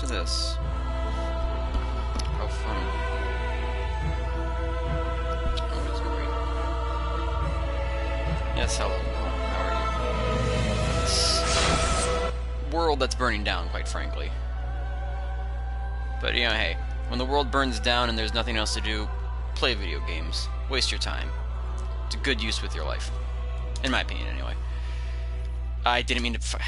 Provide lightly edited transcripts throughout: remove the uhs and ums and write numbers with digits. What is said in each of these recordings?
is this? How fun. Oh, it's great. Yes, hello. How are you? This world that's burning down, quite frankly. But, you know, hey, when the world burns down and there's nothing else to do, play video games. Waste your time. It's a good use with your life. In my opinion, anyway. I didn't mean to...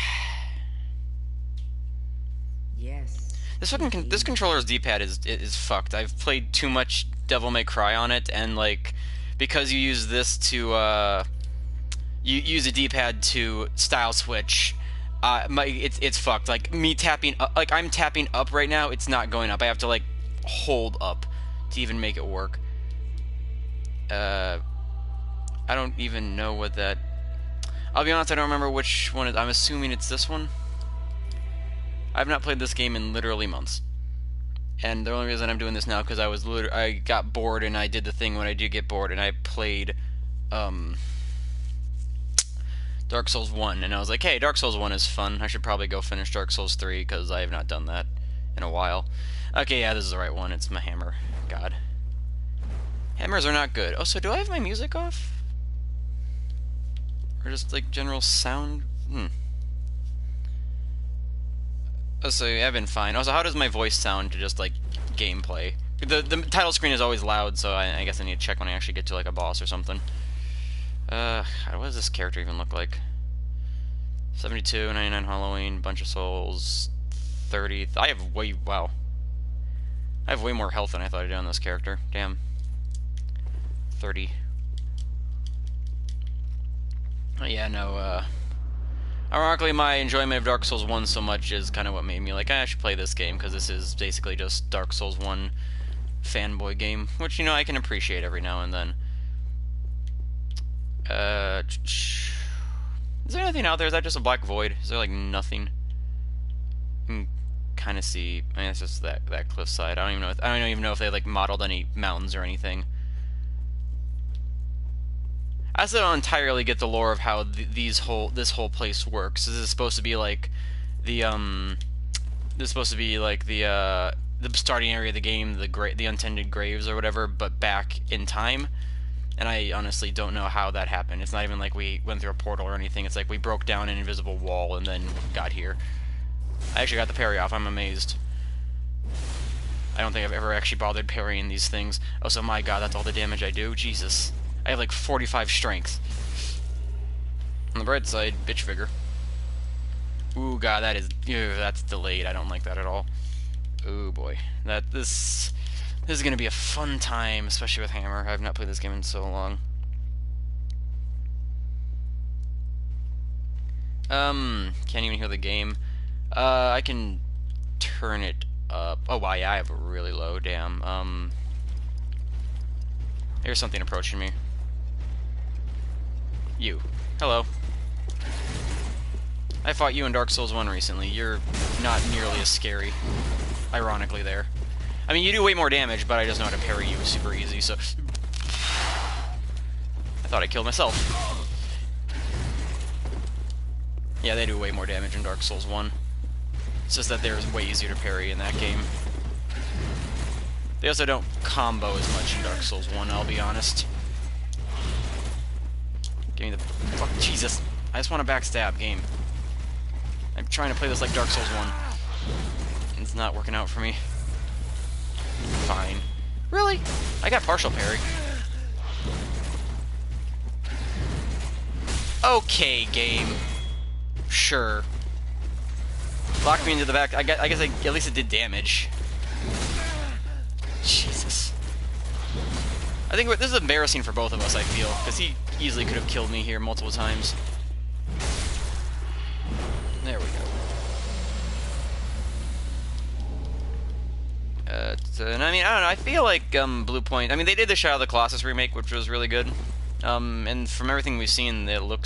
Yes. This controller's D-pad is fucked. I've played too much Devil May Cry on it, and like because you use this to you use a D-pad to style switch. It's fucked. Like me tapping, like I'm tapping up right now. It's not going up. I have to like hold up to even make it work. I don't even know what that. I'll be honest. I don't remember which one. I'm assuming it's this one. I've not played this game in literally months, and the only reason I'm doing this now because I got bored and I did the thing when I do get bored, and I played Dark Souls 1, and I was like, hey, Dark Souls 1 is fun. I should probably go finish Dark Souls 3 because I have not done that in a while. Okay, yeah, this is the right one. It's my hammer. God, hammers are not good. Oh, so do I have my music off, or just like general sound? Oh, so I've been fine. Also, how does my voice sound to just, like, gameplay? The title screen is always loud, so I guess I need to check when I actually get to, like, a boss or something. God, what does this character even look like? 72, 99 Halloween, bunch of souls, 30... I have way... wow. I have way more health than I thought I did on this character. Damn. 30. Oh, yeah, no, ironically, my enjoyment of Dark Souls 1 so much is kind of what made me like, I should play this game, because this is basically just Dark Souls 1 fanboy game, which, you know, I can appreciate every now and then. Is there anything out there? Is that just a black void? Is there, like, nothing? You can kind of see, I mean, it's just that cliffside. I don't even know if they, like, modeled any mountains or anything. I still don't entirely get the lore of how this whole place works. This is supposed to be like the starting area of the game, the untended graves or whatever, but back in time. And I honestly don't know how that happened. It's not even like we went through a portal or anything. It's like we broke down an invisible wall and then got here. I actually got the parry off. I'm amazed. I don't think I've ever actually bothered parrying these things. Oh, so my god, that's all the damage I do? Jesus. I have like 45 strength. On the bright side, bitch figure. Ooh, god, that's delayed. I don't like that at all. Ooh, boy. This is gonna be a fun time, especially with Hammer. I've not played this game in so long. Can't even hear the game. I can turn it up. Oh, wow, yeah, I have a really low, damn. Here's something approaching me. You. Hello. I fought you in Dark Souls 1 recently. You're not nearly as scary. Ironically there. I mean, you do way more damage, but I just know how to parry you super easy, so... I thought I killed myself. Yeah, they do way more damage in Dark Souls 1. It's just that they're way easier to parry in that game. They also don't combo as much in Dark Souls 1, I'll be honest. Give me the... fuck, Jesus. I just want to backstab, game. I'm trying to play this like Dark Souls 1. And it's not working out for me. Fine. Really? I got partial parry. Okay, game. Sure. Lock me into the back. I guess at least it did damage. Jesus. I think this is embarrassing for both of us, I feel, because he easily could have killed me here multiple times. There we go. And I mean, I don't know, I feel like Blue Point, I mean, they did the Shadow of the Colossus remake, which was really good. And from everything we've seen, the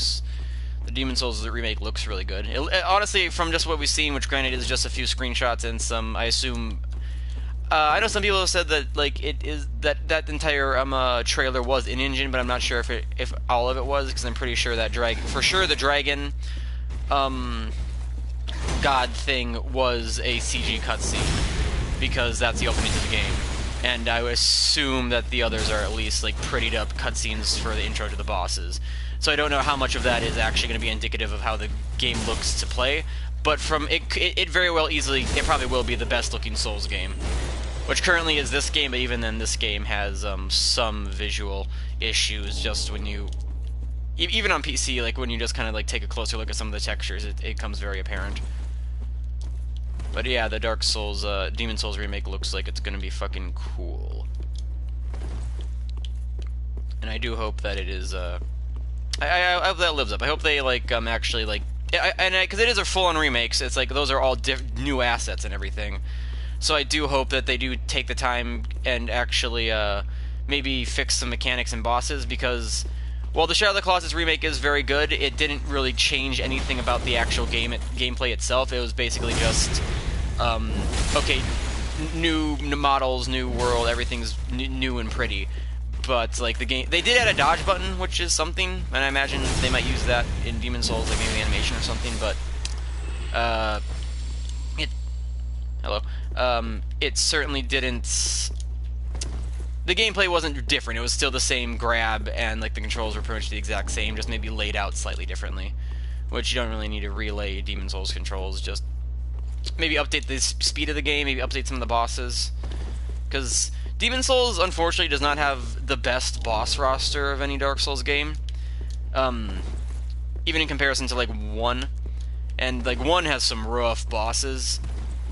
Demon Souls remake looks really good. Honestly, from just what we've seen, which granted is just a few screenshots and some, I assume... I know some people have said that like it is that entire trailer was in-engine, but I'm not sure if all of it was, because I'm pretty sure that the dragon god thing was a CG cutscene, because that's the opening to the game. And I would assume that the others are at least like prettied up cutscenes for the intro to the bosses. So I don't know how much of that is actually going to be indicative of how the game looks to play, but from it very well it probably will be the best looking Souls game, which currently is this game. But even then, this game has some visual issues. Just when you, even on PC, like when you just kind of like take a closer look at some of the textures, it comes very apparent. But yeah, the Dark Souls, Demon Souls remake looks like it's gonna be fucking cool. And I do hope that it is, I hope that lives up. I hope they, like, actually, like, because it is a full-on remake, so it's like, those are all new assets and everything. So I do hope that they do take the time and actually, maybe fix some mechanics and bosses, because while the Shadow of the Colossus remake is very good, it didn't really change anything about the actual gameplay itself. It was basically just, okay, new models, new world, everyth's new and pretty. But, like, the game, they did add a dodge button, which is something, and I imagine they might use that in Demon Souls, like maybe the animation or something, but, it certainly didn't, the gameplay wasn't different. It was still the same grab, and like the controls were pretty much the exact same, just maybe laid out slightly differently. Which you don't really need to relay Demon Souls controls, just maybe update the speed of the game, maybe update some of the bosses. Because Demon Souls, unfortunately, does not have the best boss roster of any Dark Souls game. Even in comparison to, like, 1. And, like, 1 has some rough bosses.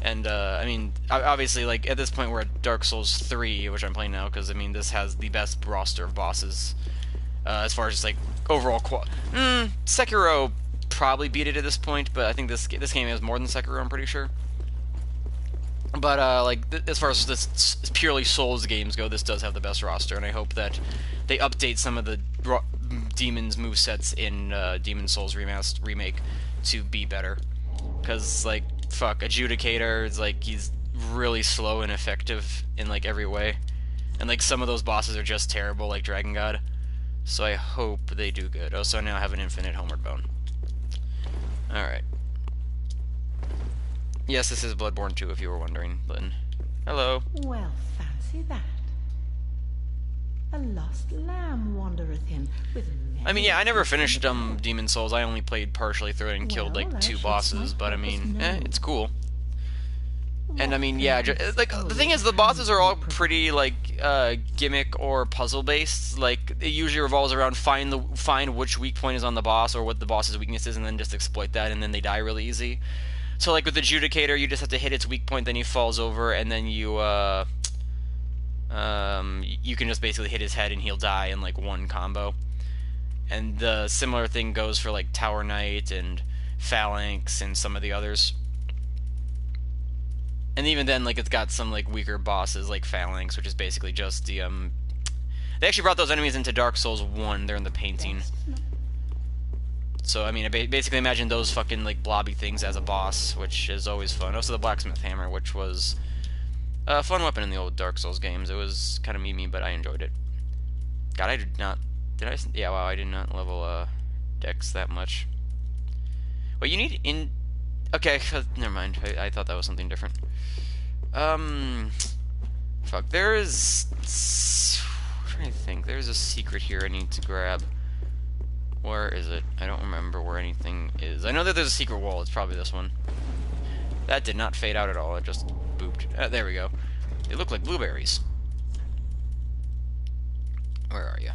And, I mean, obviously, like, at this point we're at Dark Souls 3, which I'm playing now, because, I mean, this has the best roster of bosses. As far as just, like, overall Sekiro probably beat it at this point, but I think this game has more than Sekiro, I'm pretty sure. But, like, as far as this purely Souls games go, this does have the best roster, and I hope that they update some of the Demon's movesets in Demon Souls Remake to be better. Because, like, fuck, Adjudicator is, like, he's really slow and effective in, like, every way. And, like, some of those bosses are just terrible, like Dragon God. So I hope they do good. Oh, so now I have an infinite Homeward Bone. Alright. Yes, this is Bloodborne 2, if you were wondering, Lynn. Hello. Well, fancy that. A lost lamb wandereth in with many... I mean, yeah, I never finished Demon Souls. I only played partially through it and killed, like, 2 bosses, but I mean, it's cool. And I mean, yeah, like, the thing is, the bosses are all pretty, like, gimmick or puzzle-based. Like, it usually revolves around find which weak point is on the boss, or what the boss's weakness is, and then just exploit that, and then they die really easy. So, like, with the Adjudicator, you just have to hit its weak point, then he falls over, and then you can just basically hit his head and he'll die in, like, one combo. And the similar thing goes for, like, Tower Knight and Phalanx and some of the others. And even then, like, it's got some, like, weaker bosses, like Phalanx, which is basically just the, They actually brought those enemies into Dark Souls 1, they're in the painting. So, I mean, I basically imagine those fucking, like, blobby things as a boss, which is always fun. Also, the Blacksmith Hammer, which was a fun weapon in the old Dark Souls games. It was kind of memey, but I enjoyed it. God, I did not... Yeah, wow, I did not level, Dex that much. Wait, you need in... Okay, never mind. I thought that was something different. Fuck, there is... I'm trying to think. There's a secret here I need to grab. Where is it? I don't remember where anything is. I know that there's a secret wall. It's probably this one. That did not fade out at all. It just booped. There we go. They look like blueberries. Where are you?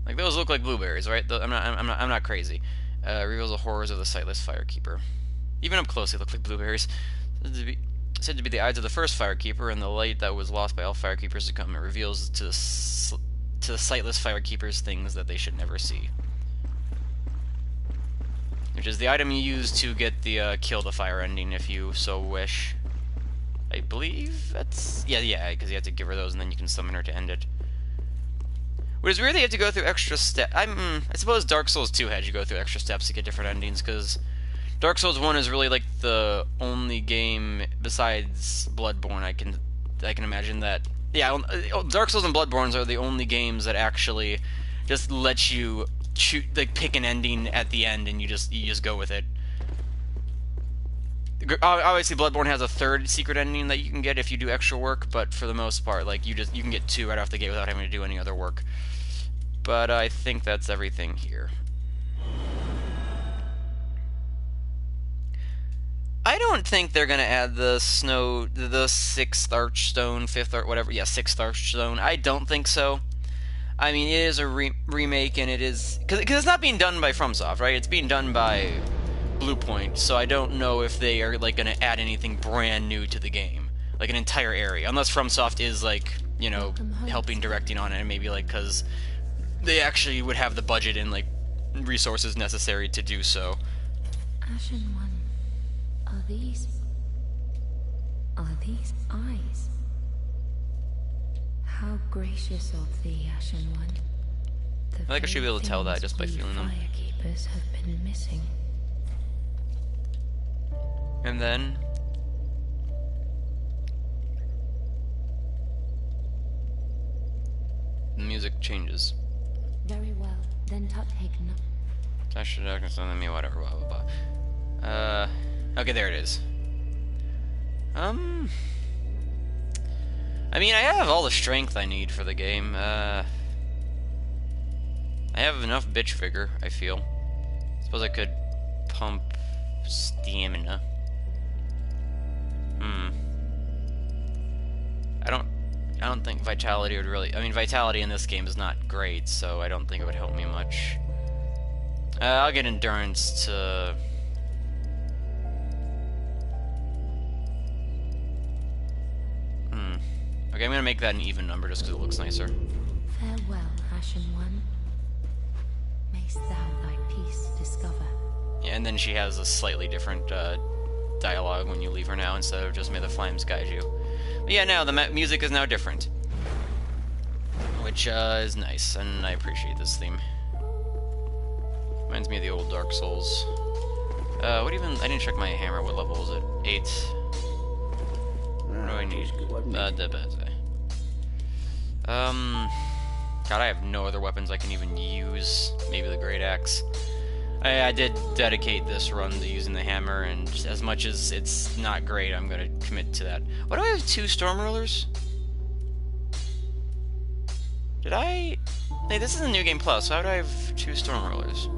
Like, those look like blueberries, right? I'm not crazy. Reveals the horrors of the sightless Firekeeper. Even up close, they look like blueberries. Said to be the eyes of the first Firekeeper, and the light that was lost by all Firekeepers to come. It reveals to the sightless Firekeepers things that they should never see. Which is the item you use to get the kill the fire ending, if you so wish. I believe that's... Yeah, because you have to give her those, and then you can summon her to end it. Which is weird they have to go through extra steps. I suppose Dark Souls 2 had you go through extra steps to get different endings, because Dark Souls 1 is really like the only game besides Bloodborne I can imagine that... Yeah, Dark Souls and Bloodborne are the only games that actually just let you pick an ending at the end and you just go with it. Obviously, Bloodborne has a third secret ending that you can get if you do extra work, but for the most part, like you can get 2 right off the gate without having to do any other work. But I think that's everything here. I don't think they're gonna add the 6th Archstone, 5th or whatever. Yeah, 6th Archstone. I don't think so. I mean, it is a remake, and it is because it's not being done by FromSoft, right? It's being done by Bluepoint, so I don't know if they are like gonna add anything brand new to the game, like an entire area, unless FromSoft is like, you know, helping directing on it, and maybe like because they actually would have the budget and like resources necessary to do so. Ashen One, are these eyes? How gracious of thee, Ashen One. I think I should be able to tell that just by feeling them. Firekeepers have been missing. And then the music changes. Very well, then Tuthagen. I should have something me, whatever, blah blah blah. Okay, there it is. I mean, I have all the strength I need for the game. I have enough bitch vigor, I feel. Suppose I could pump stamina. I don't think vitality would really... I mean, vitality in this game is not great, so I don't think it would help me much. I'll get endurance to... Okay, I'm gonna make that an even number just because it looks nicer. Farewell, Ashen One. Mayst thou thy peace discover. Yeah, and then she has a slightly different dialogue when you leave her now, instead of just "May the flames guide you." But yeah, now the music is now different, which is nice, and I appreciate this theme. Reminds me of the old Dark Souls. What even? I didn't check my hammer. What level is it? 8. What do I need? God, I have no other weapons I can even use. Maybe the Great Axe. I did dedicate this run to using the hammer, and as much as it's not great, I'm gonna commit to that. Why do I have 2 Storm Rulers? Did I... Hey, this is a New Game Plus, so how do I have 2 Storm Rulers?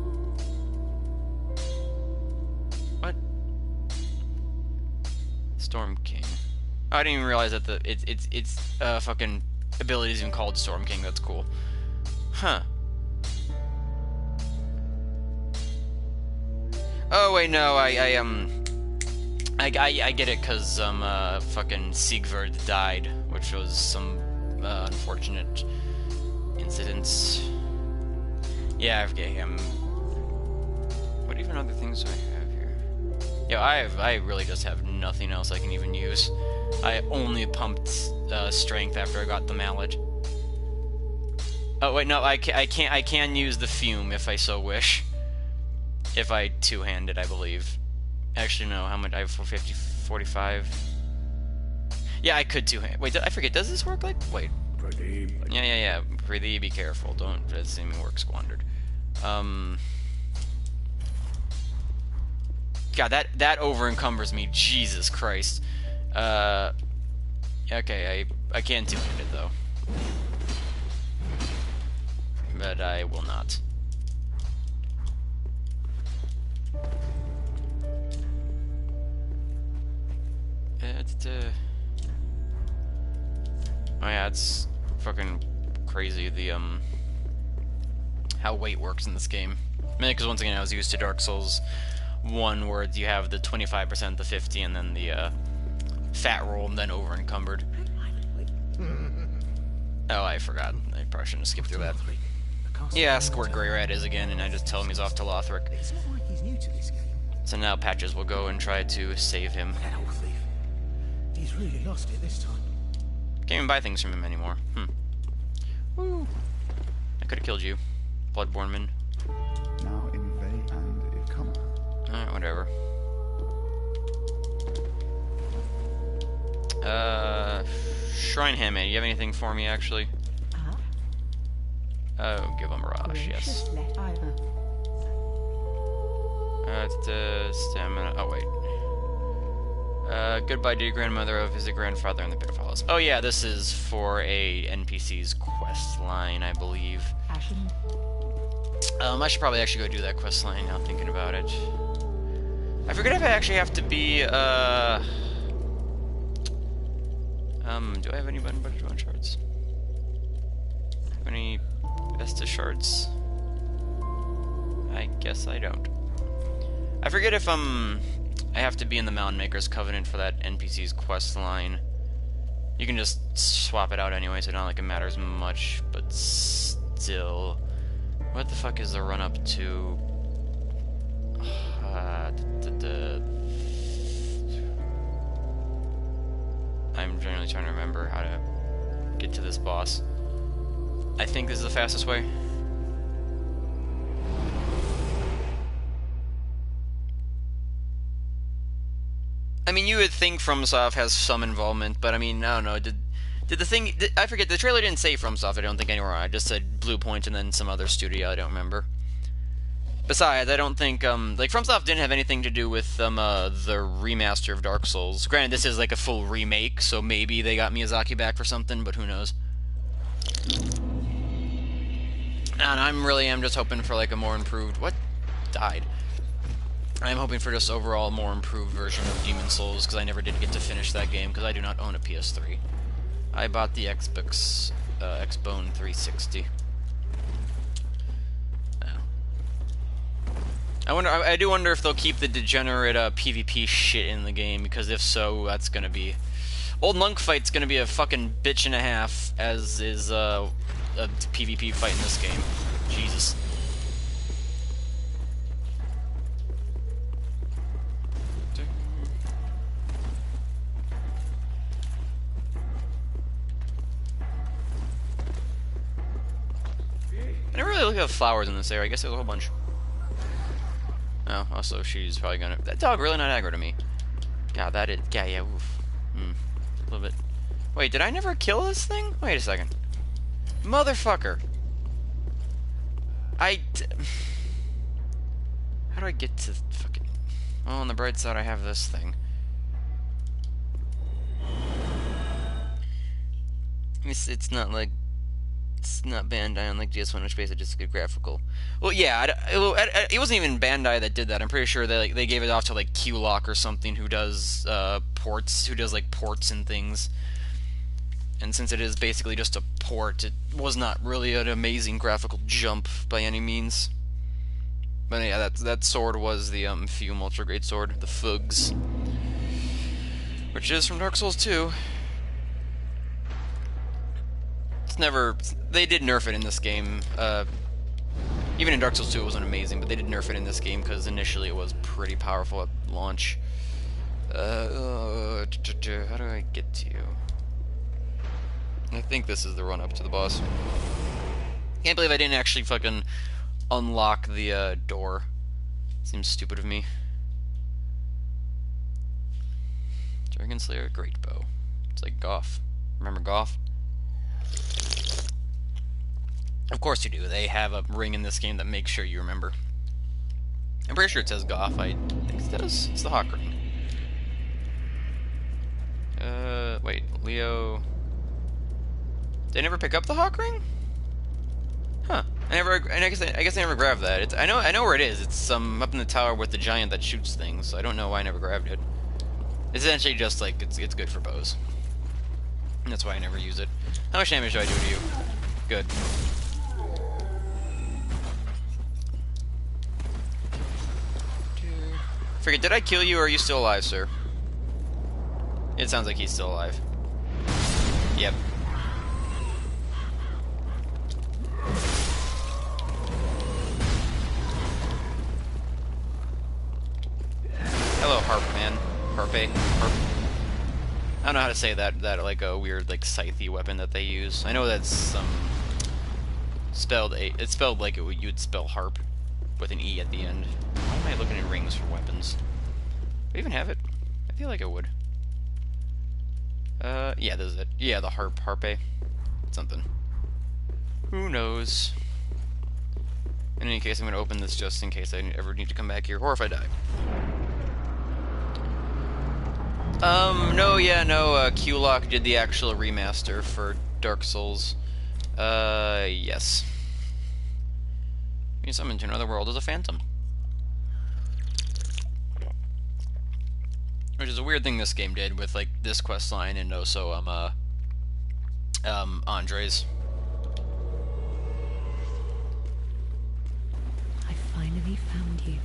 What? Storm King. Oh, I didn't even realize that its fucking ability is even called Storm King. That's cool. Huh. Oh wait, no, I get it, cause fucking Siegfried died, which was some unfortunate incidents. Yeah, okay. What even other things do I have here? Yeah, I really just have nothing else I can even use. I only pumped strength after I got the mallet. Oh wait, no, I can use the fume if I so wish. If I two-handed, I believe. Actually, no. How much? I have 450, 45. Yeah, I could two-hand. Wait, I forget. Does this work like? Wait. Yeah. Pradeep, be careful. Don't. That seeming work squandered. God, that over encumbers me. Jesus Christ. Okay, I can two-hand it though, but I will not. Oh yeah, it's fucking crazy the how weight works in this game. Mainly because once again I was used to Dark Souls 1 where you have the 25%, the 50, and then the fat roll, and then over encumbered. Oh, I forgot. I probably shouldn't have skipped through that. Yeah, ask where Grey Rat is again, and I just tell him he's off to Lothric. It's not like he's new to this game. So now Patches will go and try to save him. That old thief. He's really lost it this time. Can't even buy things from him anymore. Woo. I could have killed you, Bloodborne man. Now invade and it come. Alright, whatever. Shrine Handmaid, you have anything for me, actually? Ah, Oh, give a mirage, yes. Gracious let either. Stamina. Oh, wait. Goodbye, dear grandmother. I'll visit grandfather in the pit follows. Oh, yeah, this is for a NPC's quest line, I believe. Ashen. I should probably actually go do that quest line now, thinking about it. I forget if I actually have to be, do I have any button shards? Have any Vesta shards? I guess I don't. I forget if, I have to be in the Mountain Maker's Covenant for that NPC's quest line. You can just swap it out anyway, so not like it matters much, but still. What the fuck is the run-up to... I'm generally trying to remember how to get to this boss. I think this is the fastest way. I mean, you would think FromSoft has some involvement, but I mean, I don't know. Did the thing... I forget, the trailer didn't say FromSoft, I don't think, anywhere. I just said Blue Point and then some other studio, I don't remember. Besides, I don't think, like, FromSoft didn't have anything to do with, the remaster of Dark Souls. Granted, this is, like, a full remake, so maybe they got Miyazaki back for something, but who knows. And I'm just hoping for, like, a more improved... What? Died. I'm hoping for just overall more improved version of Demon Souls, because I never did get to finish that game, because I do not own a PS3. I bought the Xbox, Xbone 360. I do wonder if they'll keep the degenerate PvP shit in the game, because if so, that's gonna be... Old Monk Fight's gonna be a fucking bitch and a half, as is a PvP fight in this game. Jesus. I never really look at flowers in this area. I guess there's a whole bunch. Oh, also she's probably gonna... That dog really not aggro to me. God, that is... Yeah, oof. A little bit... Wait, did I never kill this thing? Wait a second. Motherfucker. How do I get to fucking... Well, on the bright side, I have this thing. It's not like... It's not Bandai on like DS1, which basically just good graphical. Well, yeah, it wasn't even Bandai that did that. I'm pretty sure they gave it off to like Q-Lock or something, who does ports, like ports and things. And since it is basically just a port, it was not really an amazing graphical jump by any means. But yeah, that sword was the Fume Ultra Great Sword, the Fugs, which is from Dark Souls 2. They did nerf it in this game. Even in Dark Souls 2 it wasn't amazing, but they did nerf it in this game because initially it was pretty powerful at launch. How do I get to you? I think this is the run-up to the boss. Can't believe I didn't actually fucking unlock the door. Seems stupid of me. Dragon Slayer, Great Bow. It's like Goth. Remember Goth? Of course you do. They have a ring in this game that makes sure you remember. I'm pretty sure it says Goth. I think it does. It's the Hawk ring. Wait, Leo... Did I never pick up the Hawk ring? Huh. I guess I never grabbed that. I know where it is. It's up in the tower with the giant that shoots things, so I don't know why I never grabbed it. It's essentially just like, it's good for bows. And that's why I never use it. How much damage do I do to you? Good. Forget, did I kill you or are you still alive, sir? It sounds like he's still alive. Yep. Hello, Harp Man. Harpe. Harp. I don't know how to say that like a weird like scythe weapon that they use. I know that's it's spelled like you'd spell harp with an E at the end. Why am I looking at rings for weapons? Do I even have it? I feel like I would. Yeah, this is it. Yeah, the harpe. Something. Who knows? In any case, I'm going to open this just in case I ever need to come back here, or if I die. No, Q-Lock did the actual remaster for Dark Souls. Yes. You summoned to another world as a phantom. Which is a weird thing this game did with, like, this quest line and also, Andre's. I finally found you.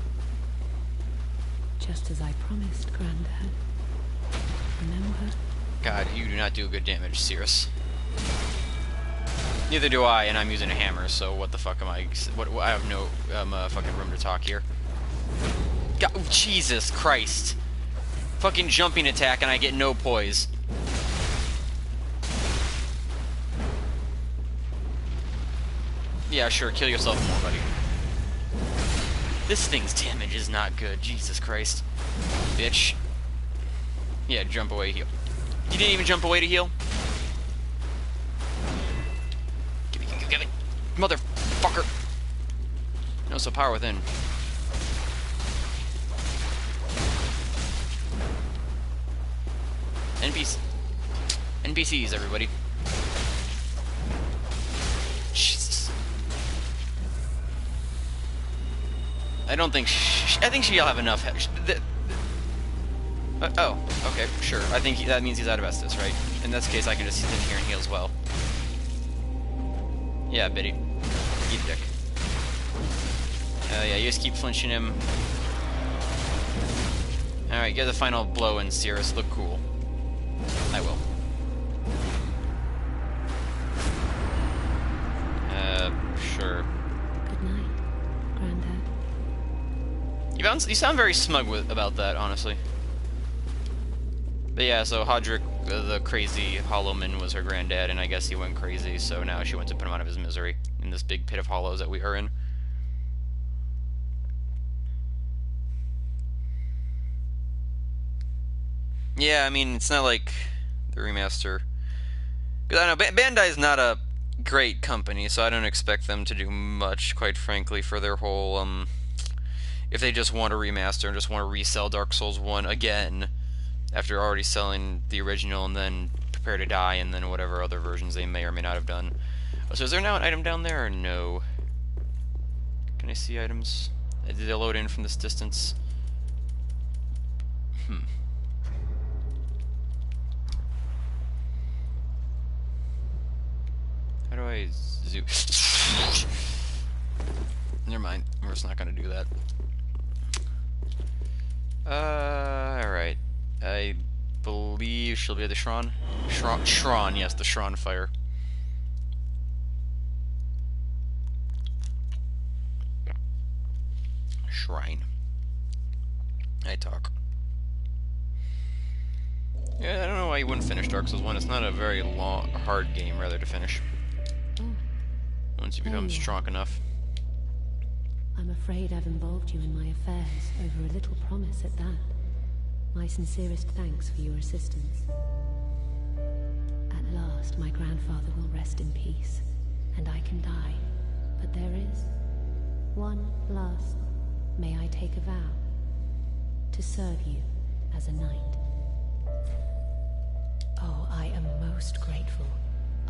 Just as I promised, Grandad. Remember? God, you do not do good damage, Cirrus. Neither do I, and I'm using a hammer, so what the fuck am I... I have no fucking room to talk here. God, oh, Jesus Christ. Fucking jumping attack, and I get no poise. Yeah, sure, kill yourself more, buddy. This thing's damage is not good, Jesus Christ. Bitch. Yeah, jump away, heal. You didn't even jump away to heal? Give it. Motherfucker. No, so power within. NPCs, everybody. Jesus. I don't think I think she'll have enough. Oh, okay, sure. I think that means he's out of Estus, right? In this case, I can just sit in here and heal as well. Yeah, Biddy. Eat dick. Yeah, you just keep flinching him. Alright, get the final blow in, Cirrus. Look cool. I will. Sure. Good night, Grandad. You sound very smug about that, honestly. But yeah, so Hodrick, the crazy Hollowman, was her granddad, and I guess he went crazy, so now she went to put him out of his misery in this big pit of hollows that we are in. Yeah, I mean, it's not like the remaster... Because I know, Bandai's not a great company, so I don't expect them to do much, quite frankly, for their whole, if they just want to remaster and just want to resell Dark Souls 1 again, after already selling the original, and then prepare to die, and then whatever other versions they may or may not have done. So is there now an item down there, or no? Can I see items? Did they load in from this distance? How do I zoom? Never mind. We're just not gonna do that. Alright. I believe she'll be at the Shron. Shron, yes, the Shron fire. Shrine. I talk. Yeah, I don't know why you wouldn't finish Dark Souls 1. It's not a very long, hard game, rather, to finish. Once you become strong enough. I'm afraid I've involved you in my affairs over a little promise at that. My sincerest thanks for your assistance. At last, my grandfather will rest in peace, and I can die. But there is one last. May I take a vow to serve you as a knight? Oh, I am most grateful.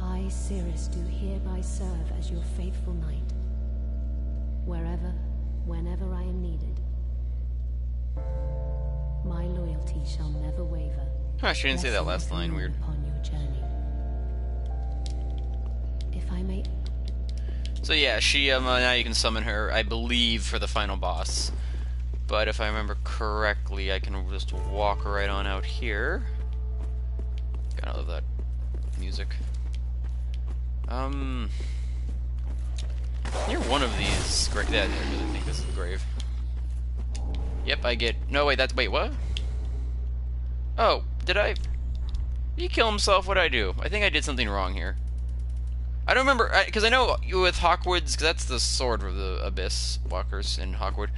I, Cirrus, do hereby serve as your faithful knight. Wherever, whenever I am needed. My loyalty shall never waver. Oh, she didn't say that last line, weird. Upon your journey. If I may... So yeah, she, now you can summon her, I believe, for the final boss. But if I remember correctly, I can just walk right on out here. God, I love that music. Near one of these... Yeah, I really think this is the grave. Yep, I get... No, wait, that's... Wait, what? Oh, did I... Did he kill himself? What did I do? I think I did something wrong here. I don't remember... Because I know with Hawkwood's... Because that's the sword of the Abyss Walkers in Hawkwood.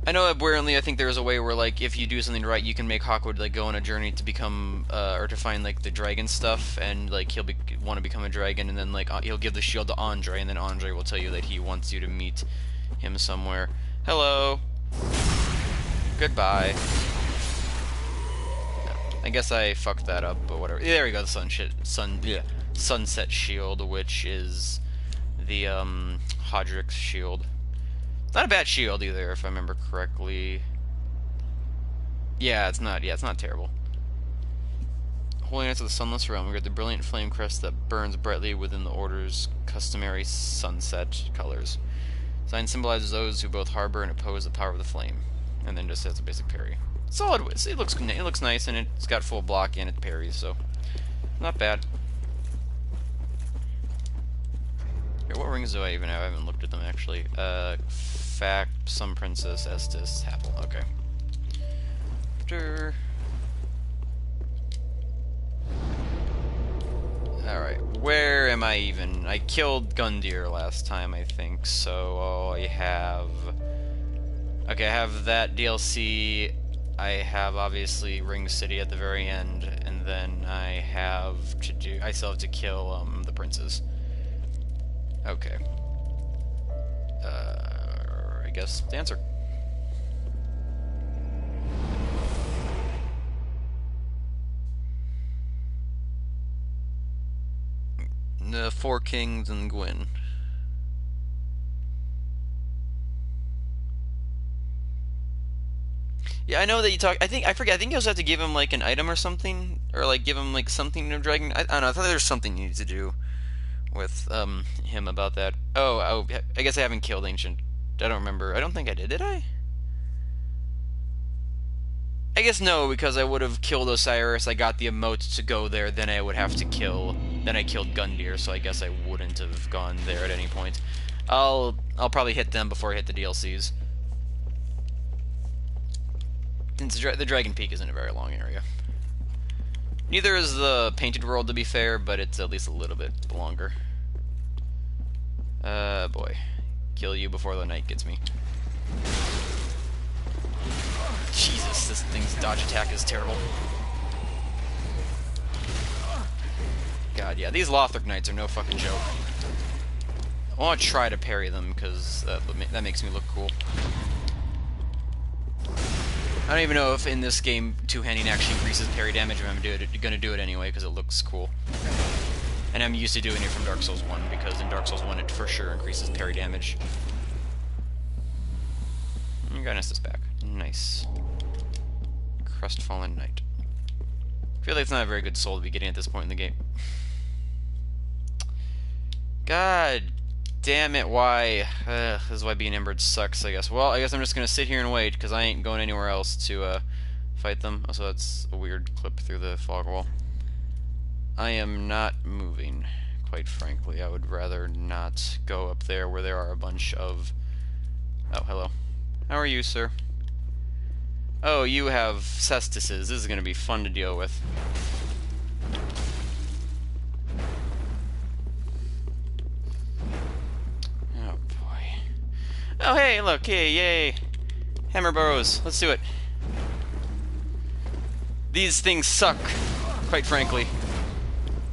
I know apparently I think there's a way where like if you do something right, you can make Hawkwood like go on a journey to become or to find like the dragon stuff, and like he'll want to become a dragon, and then like he'll give the shield to Andre, and then Andre will tell you that he wants you to meet him somewhere. Hello. Goodbye. I guess I fucked that up, but whatever. There we go. The sunset shield, which is the Hodrick's shield. Not a bad shield either, if I remember correctly. Yeah, it's not terrible. Holiness of the Sunless Realm. We got the brilliant flame crest that burns brightly within the Order's customary sunset colors. Sign symbolizes those who both harbor and oppose the power of the flame. And then just has a basic parry. Solid. It looks nice, and it's got full block and it parries, so not bad. Here, what rings do I even have? I haven't looked at them actually. Fact, some princess, Estes, Happel. Okay. Alright, where am I even? I killed Gundyr last time, I think, so I have... Okay, I have that DLC, I have obviously Ring City at the very end, and then I still have to kill, the princes. Okay. I guess the answer. The Four Kings and Gwyn. Yeah, I know that you talk. I forget. I think you also have to give him like an item or something, or like give him like something to dragon. I don't know. I thought there was something you need to do with him about that. Oh, I guess I haven't killed Ancient. I don't remember. I don't think I did. Did I? I guess no, because I would have killed Osiris. I got the emote to go there. Then I would have to kill. Then I killed Gundyr, so I guess I wouldn't have gone there at any point. I'll probably hit them before I hit the DLCs. Since the Dragon Peak isn't a very long area. Neither is the Painted World, to be fair, but it's at least a little bit longer. Boy. Kill you before the night gets me. Jesus, this thing's dodge attack is terrible. God, yeah, these Lothric Knights are no fucking joke. I want to try to parry them, because that makes me look cool. I don't even know if in this game two-handing actually increases parry damage, but I'm going to do it anyway because it looks cool. And I'm used to doing it from Dark Souls 1, because in Dark Souls 1 it for sure increases parry damage. You got Estus back. Nice. Crestfallen Knight. I feel like it's not a very good soul to be getting at this point in the game. God damn it, why? This is why being Embered sucks, I guess. Well, I guess I'm just gonna sit here and wait, because I ain't going anywhere else to fight them. Also, that's a weird clip through the fog wall. I am not moving, quite frankly. I would rather not go up there where there are a bunch of... Oh, hello. How are you, sir? Oh, you have cestises. This is gonna be fun to deal with. Oh, hey, look, hey, yay. Hammer burrows. Let's do it. These things suck, quite frankly.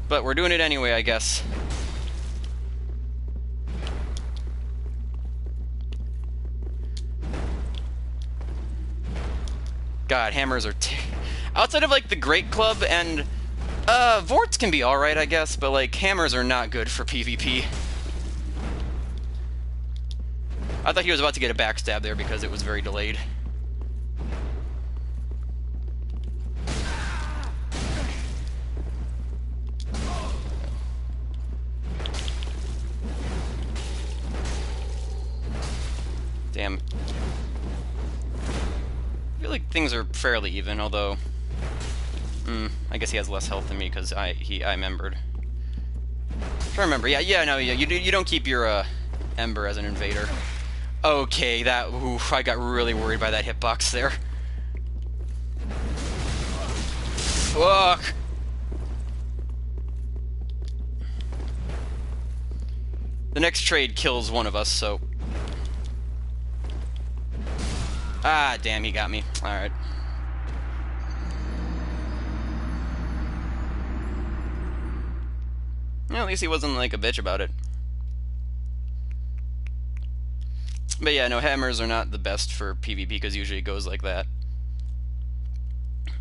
But we're doing it anyway, I guess. God, hammers are outside of, like, the Great Club and... Vorts can be alright, I guess, but, like, hammers are not good for PvP. I thought he was about to get a backstab there because it was very delayed. Damn. I feel like things are fairly even, although... I guess he has less health than me because I membered. I remember, no, you don't keep your Ember as an invader. Okay, oof, I got really worried by that hitbox there. Fuck! The next trade kills one of us, so... Ah, damn, he got me. Alright. Yeah, at least he wasn't like a bitch about it. But yeah, no, hammers are not the best for PvP because usually it goes like that.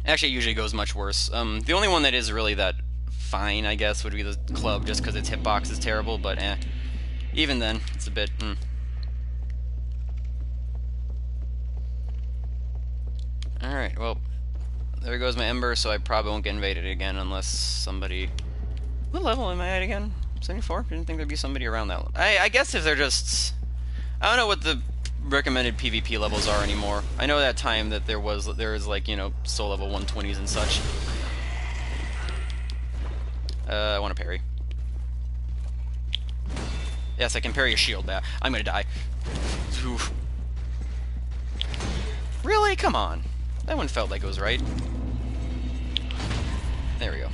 Actually, it usually goes much worse. The only one that is really that fine, I guess, would be the club, just because its hitbox is terrible, but even then, it's a bit... Alright, well, there goes my Ember, so I probably won't get invaded again unless somebody... What level am I at again? 74? Didn't think there'd be somebody around that level. I guess if they're just... I don't know what the recommended PvP levels are anymore. I know that time that there was like, you know, soul level 120s and such. I want to parry. Yes, I can parry a shield. I'm gonna die. Oof. Really? Come on. That one felt like it was right. There we go.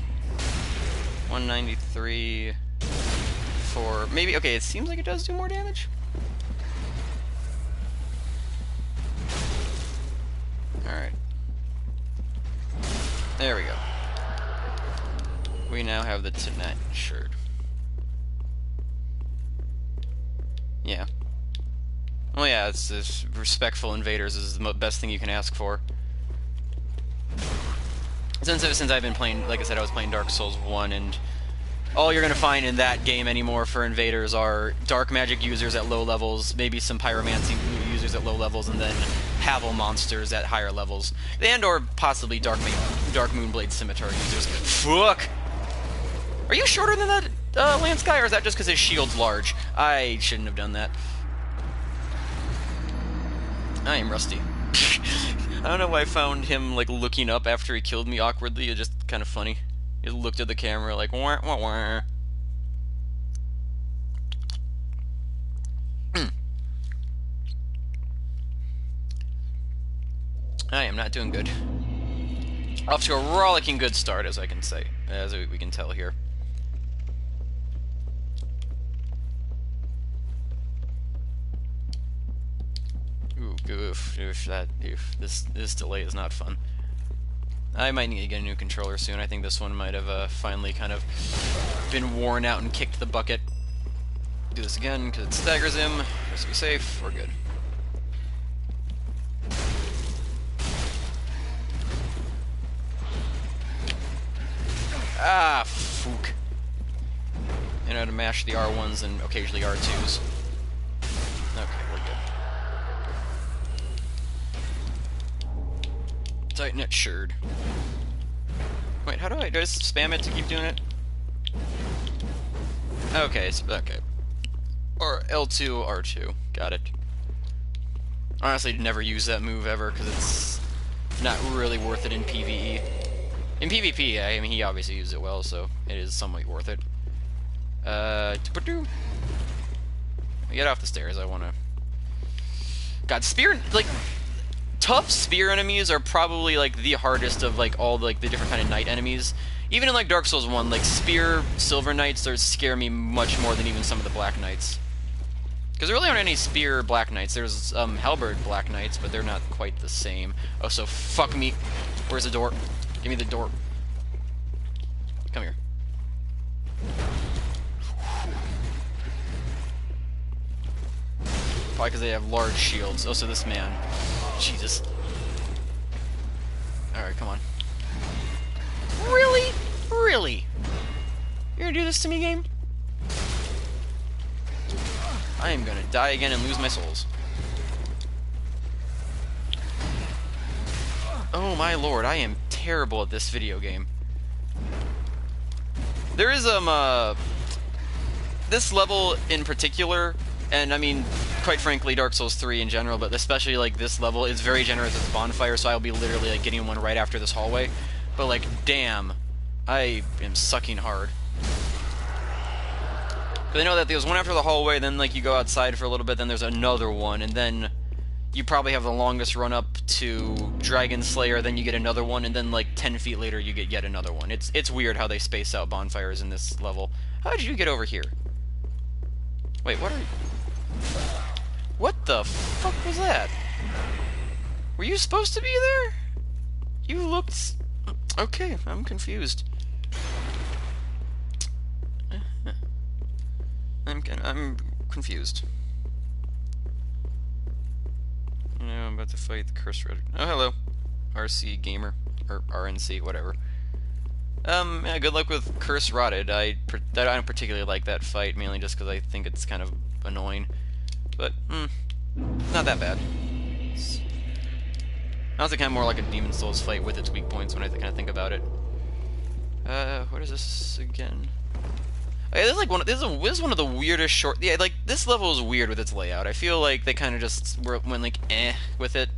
193 for... Maybe... Okay, it seems like it does do more damage. Alright. There we go. We now have the Tonight shirt. Yeah. Well, yeah, it's respectful invaders is the best thing you can ask for. Since I've been playing, like I said, I was playing Dark Souls 1, and all you're going to find in that game anymore for invaders are dark magic users at low levels, maybe some pyromancy users at low levels, and then Havel monsters at higher levels. And or possibly Dark Moonblade Scimitar users. Fuck! Are you shorter than that Lance guy, or is that just because his shield's large? I shouldn't have done that. I am rusty. I don't know why I found him, like, looking up after he killed me awkwardly. It's just kind of funny. He looked at the camera like, wah, wah, wah. I am not doing good. Off to a rollicking good start, as I can say, as we can tell here. Ooh, this delay is not fun. I might need to get a new controller soon. I think this one might have finally kind of been worn out and kicked the bucket. Do this again because it staggers him. Just be safe. We're good. Ah, fook. I know how to mash the R1s and occasionally R2s. Okay, we're good. Tighten it, shirred. Wait, how do I just spam it to keep doing it? Okay, okay. Or L2, R2. Got it. Honestly, never use that move ever because it's not really worth it in PvE. In PvP, I mean, he obviously used it well, so it is somewhat worth it. Get off the stairs, I wanna... God, spear... Like, tough spear enemies are probably, like, the hardest of, like, all, like, the different kind of knight enemies. Even in, like, Dark Souls 1, like, spear silver knights scare me much more than even some of the black knights. Because there really aren't any spear black knights. There's, halberd black knights, but they're not quite the same. Oh, so fuck me. Where's the door? Give me the door. Come here. Probably because they have large shields. Oh, so this man. Jesus. Alright, come on. Really? Really? You're gonna do this to me, game? I am gonna die again and lose my souls. Oh my lord, I am terrible at this video game. There is, this level in particular, and I mean, quite frankly, Dark Souls 3 in general, but especially, like, this level is very generous with bonfire, so I'll be literally, like, getting one right after this hallway. But, like, damn, I am sucking hard. Because I know that there's one after the hallway, then, like, you go outside for a little bit, then there's another one, and then you probably have the longest run up to Dragon Slayer, then you get another one, and then like 10 feet later you get yet another one. It's weird how they space out bonfires in this level. How did you get over here? Wait, what are you... What the fuck was that? Were you supposed to be there? You looked... Okay, I'm confused. I'm confused. I'm about to fight the cursed red. Oh, hello. RC Gamer. Or RNC, whatever. Yeah, good luck with Curse Rotted. I don't particularly like that fight, mainly just because I think it's kind of annoying. But, not that bad. It's honestly kind of more like a Demon Souls fight with its weak points when I kind of think about it. What is this again? Oh, yeah, this is like this is one of the weirdest short. Yeah, like this level is weird with its layout. I feel like they kind of just went like with it,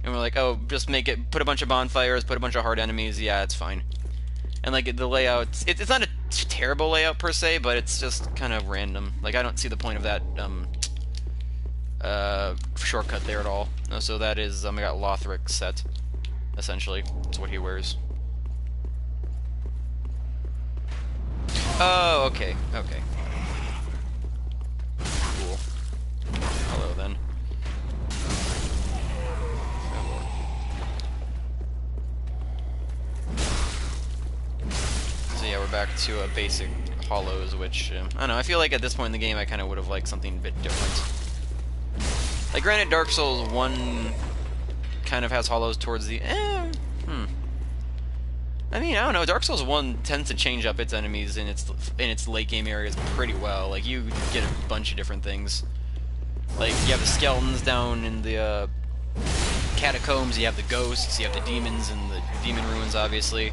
and we're like, oh, just put a bunch of bonfires, put a bunch of hard enemies. Yeah, it's fine. And like the layout, it's not a terrible layout per se, but it's just kind of random. Like I don't see the point of that shortcut there at all. So that is I got Lothric's set, essentially. That's what he wears. Oh, okay, okay. Cool. Hello then. So yeah, we're back to basic hollows, which, I don't know, I feel like at this point in the game I kind of would have liked something a bit different. Like, granted, Dark Souls 1 kind of has hollows towards the... I mean, I don't know, Dark Souls 1 tends to change up its enemies in its late game areas pretty well. Like, you get a bunch of different things. Like, you have the skeletons down in the catacombs, you have the ghosts, you have the demons and the demon ruins, obviously.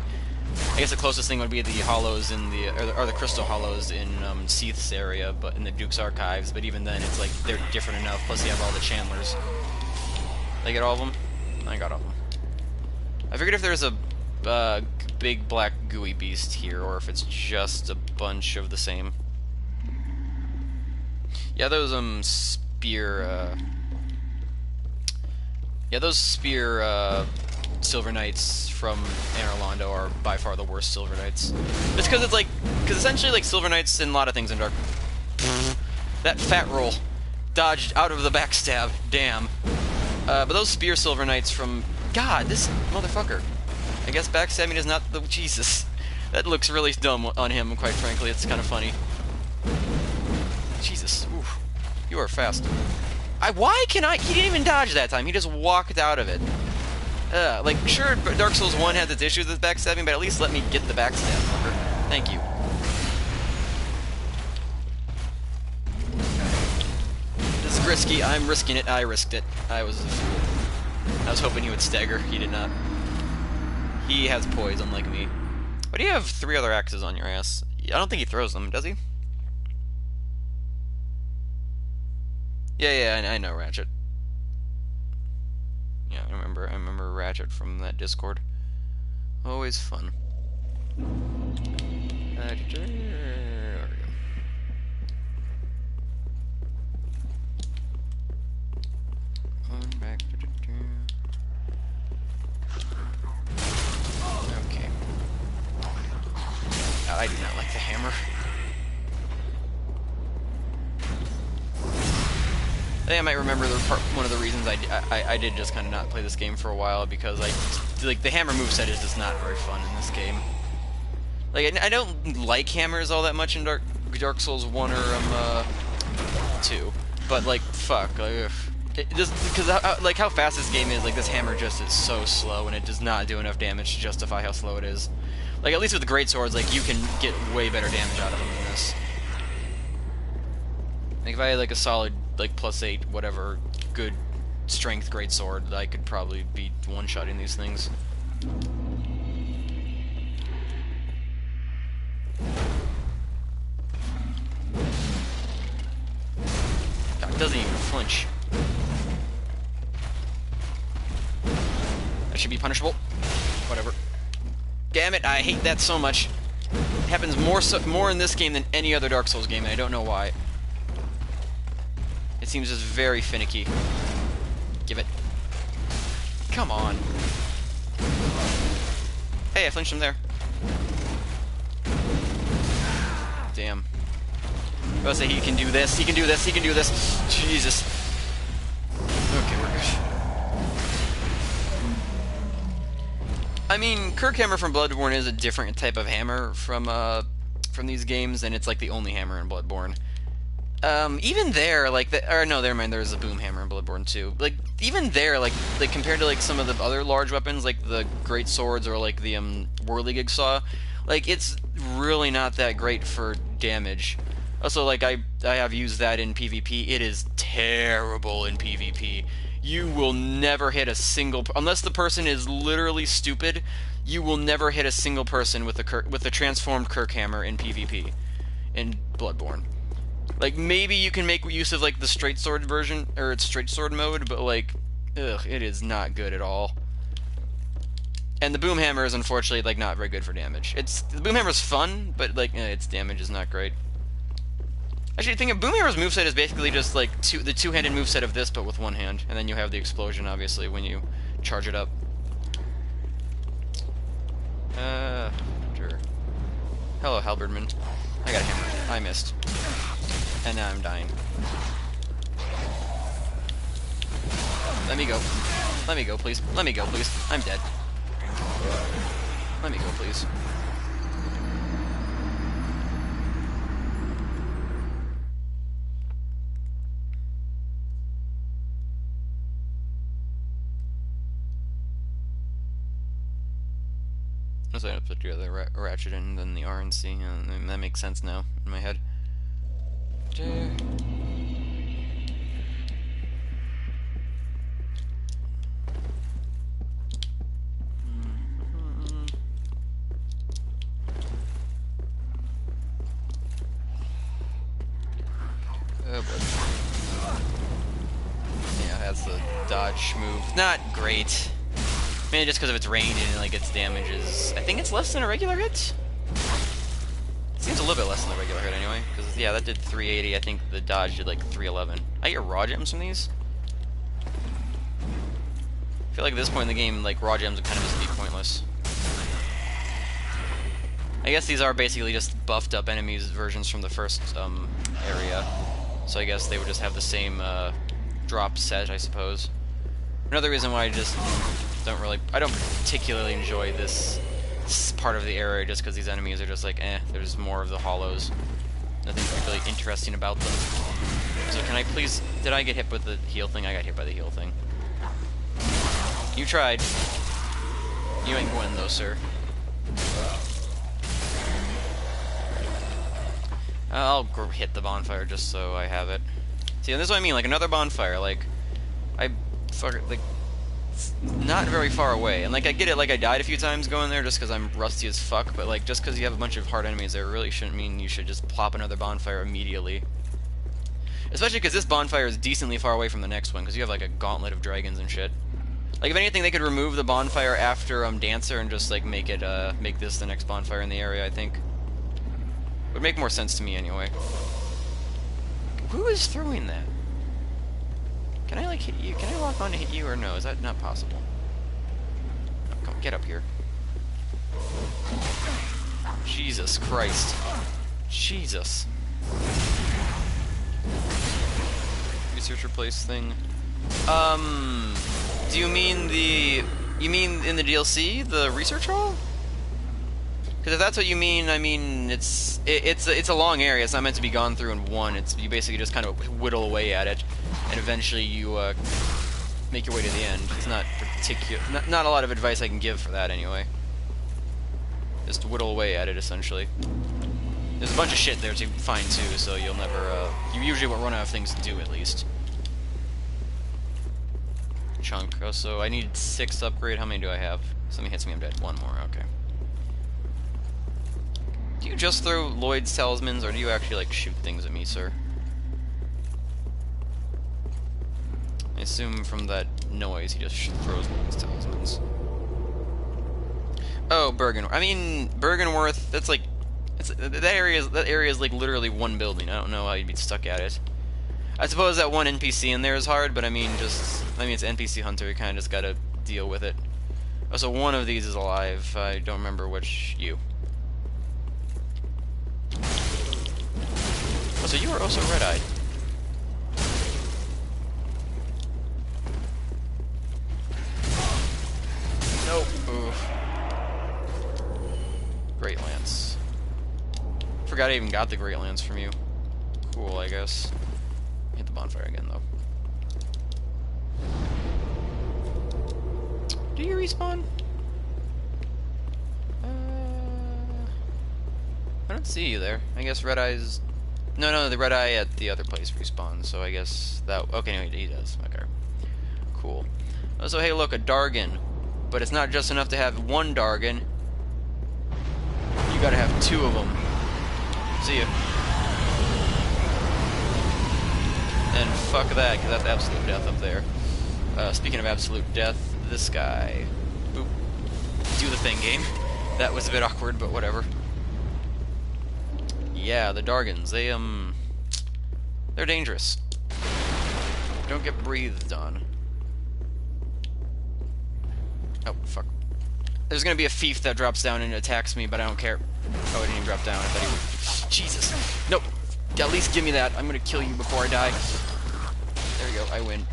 I guess the closest thing would be the hollows in or the crystal hollows in Seath's area, but in the Duke's Archives. But even then, it's like they're different enough. Plus, you have all the Chandlers. Did I get all of them? I got all of them. I figured if there's a big black gooey beast here, or if it's just a bunch of the same. Yeah, those spear. Yeah, those spear Silver Knights from Anor Londo are by far the worst Silver Knights. Just because because essentially like Silver Knights in a lot of things in Dark. That fat roll dodged out of the backstab. Damn. But those spear Silver Knights from this motherfucker. I guess backstabbing is not the Jesus. That looks really dumb on him. Quite frankly, it's kind of funny. Jesus, oof. You are fast. Why can I? He didn't even dodge that time. He just walked out of it. Like, sure, Dark Souls 1 has its issues with backstabbing, but at least let me get the backstab, fucker. Thank you. This is risky. I'm risking it. I risked it. I was a fool. I was hoping he would stagger. He did not. He has poise, unlike me. Why do you have 3 other axes on your ass? I don't think he throws them, does he? Yeah, I know Ratchet. Yeah, I remember Ratchet from that Discord. Always fun. There we go. Going back. Okay. I do not like the hammer. I think I might remember one of the reasons I did just kind of not play this game for a while, because like the hammer moveset is just not very fun in this game. Like I don't like hammers all that much in Dark Souls 1 or 2, but like fuck, like, just because like how fast this game is, like this hammer just is so slow and it does not do enough damage to justify how slow it is. Like at least with the great swords, like you can get way better damage out of them than this. Like if I had like a solid like +8 whatever good strength greatsword, I could probably be one-shotting these things. God, it doesn't even flinch. That should be punishable. Whatever. Damn it! I hate that so much. It happens more in this game than any other Dark Souls game, and I don't know why. It seems just very finicky. Give it. Come on. Hey, I flinched him there. Damn. I was say he can do this, he can do this, he can do this. Jesus. Okay, we're good. I mean, Kirk hammer from Bloodborne is a different type of hammer from these games, and it's like the only hammer in Bloodborne. Even there, like, or no, never mind. There's a boom hammer in Bloodborne too. Like, even there, like compared to like some of the other large weapons, like the great swords or like the whirligig saw, like it's really not that great for damage. Also, like I have used that in PvP. It is terrible in PvP. You will never hit a single, unless the person is literally stupid. You will never hit a single person with the transformed Kirk hammer in PvP in Bloodborne. Like, maybe you can make use of, like, the straight sword version, or its straight sword mode, but, like, ugh, it is not good at all. And the boom hammer is, unfortunately, like, not very good for damage. The boom hammer's fun, but, like, its damage is not great. Actually, I think boom hammer's moveset is basically just, like, the two-handed moveset of this, but with one hand. And then you have the explosion, obviously, when you charge it up. Sure. Hello, Halberdman. I got a hammer. I missed. And now I'm dying. Let me go. Let me go, please. Let me go, please. I'm dead. Let me go, please. So I have to put together Ratchet and then the RNC, and that makes sense now in my head. Oh boy. Yeah, that's the dodge move. Not great. Mainly just because of its range and like its damage is. I think it's less than a regular hit. It seems a little bit less than the regular hit anyway. Because yeah, that did 380. I think the dodge did like 311. I get raw gems from these. I feel like at this point in the game, like raw gems would kind of just be pointless. I guess these are basically just buffed up enemies versions from the first area. So I guess they would just have the same drop set, I suppose. Another reason why I just I don't particularly enjoy this part of the area, just because these enemies are just like, there's more of the hollows. Nothing particularly interesting about them. So can I please, did I get hit with the heal thing? I got hit by the heal thing. You tried. You ain't going though, sir. I'll hit the bonfire just so I have it. See, and this is what I mean, like another bonfire, like, it's not very far away, and like I get it, like I died a few times going there just because I'm rusty as fuck, but like just because you have a bunch of hard enemies there really shouldn't mean you should just plop another bonfire immediately. Especially because this bonfire is decently far away from the next one, because you have like a gauntlet of dragons and shit. Like if anything, they could remove the bonfire after Dancer and just like make this the next bonfire in the area, I think. Would make more sense to me anyway. Who is throwing that? Can I like hit you? Can I lock on to hit you or no? Is that not possible? Oh, come get up here. Jesus Christ. Jesus. Researcher place thing. Do you mean you mean in the DLC, the research hall? Because if that's what you mean, I mean it's a long area. It's not meant to be gone through in one. You basically just kind of whittle away at it, and eventually you make your way to the end. It's not not a lot of advice I can give for that anyway. Just whittle away at it essentially. There's a bunch of shit there to find too, so you'll never you usually won't run out of things to do at least. Chunk. Oh, so I need 6 upgrade. How many do I have? Something hits me, I'm dead. 1 more. Okay. Do you just throw Lloyd's talismans, or do you actually, like, shoot things at me, sir? I assume from that noise he just throws Lloyd's talismans. Oh, Bergenworth. I mean, Bergenworth, that's like... that area is, like, literally one building. I don't know how you'd be stuck at it. I suppose that one NPC in there is hard, but I mean, it's NPC Hunter, you kind of just gotta deal with it. Oh, so one of these is alive. I don't remember which you. Oh, so you are also red-eyed. Nope. Oof. Great Lance. Forgot I even got the Great Lance from you. Cool, I guess. Hit the bonfire again, though. Do you respawn? I don't see you there. I guess Red Eye's... No, the Red Eye at the other place respawns, so I guess that... Okay, no, he does. Okay. Cool. So, hey, look, a Dargan. But it's not just enough to have one Dargan. You gotta have two of them. See ya. And fuck that, because that's absolute death up there. Speaking of absolute death, this guy. Boop. Do the thing, game. That was a bit awkward, but whatever. Yeah, the Dargans, they're dangerous. Don't get breathed on. Oh, fuck. There's gonna be a thief that drops down and attacks me, but I don't care. Oh, it didn't even drop down. I thought he would. Jesus. Nope. At least give me that. I'm gonna kill you before I die. There we go. I win.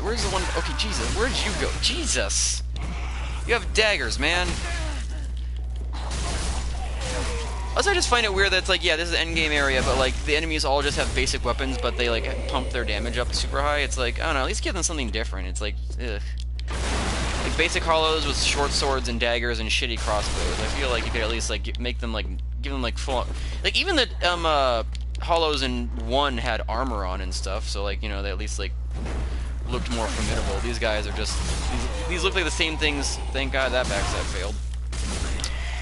Where's the one? Okay, Jesus. Where'd you go? Jesus. You have daggers, man. Also, I just find it weird that it's like, yeah, this is the endgame area, but like the enemies all just have basic weapons, but they like pump their damage up super high. It's like, I don't know, at least give them something different. It's like, ugh. Like basic hollows with short swords and daggers and shitty crossbows. I feel like you could at least like make them like give them like full, like even the hollows in 1 had armor on and stuff. So like, you know, they at least like looked more formidable. These guys are just these look like the same things. Thank God that backstab failed.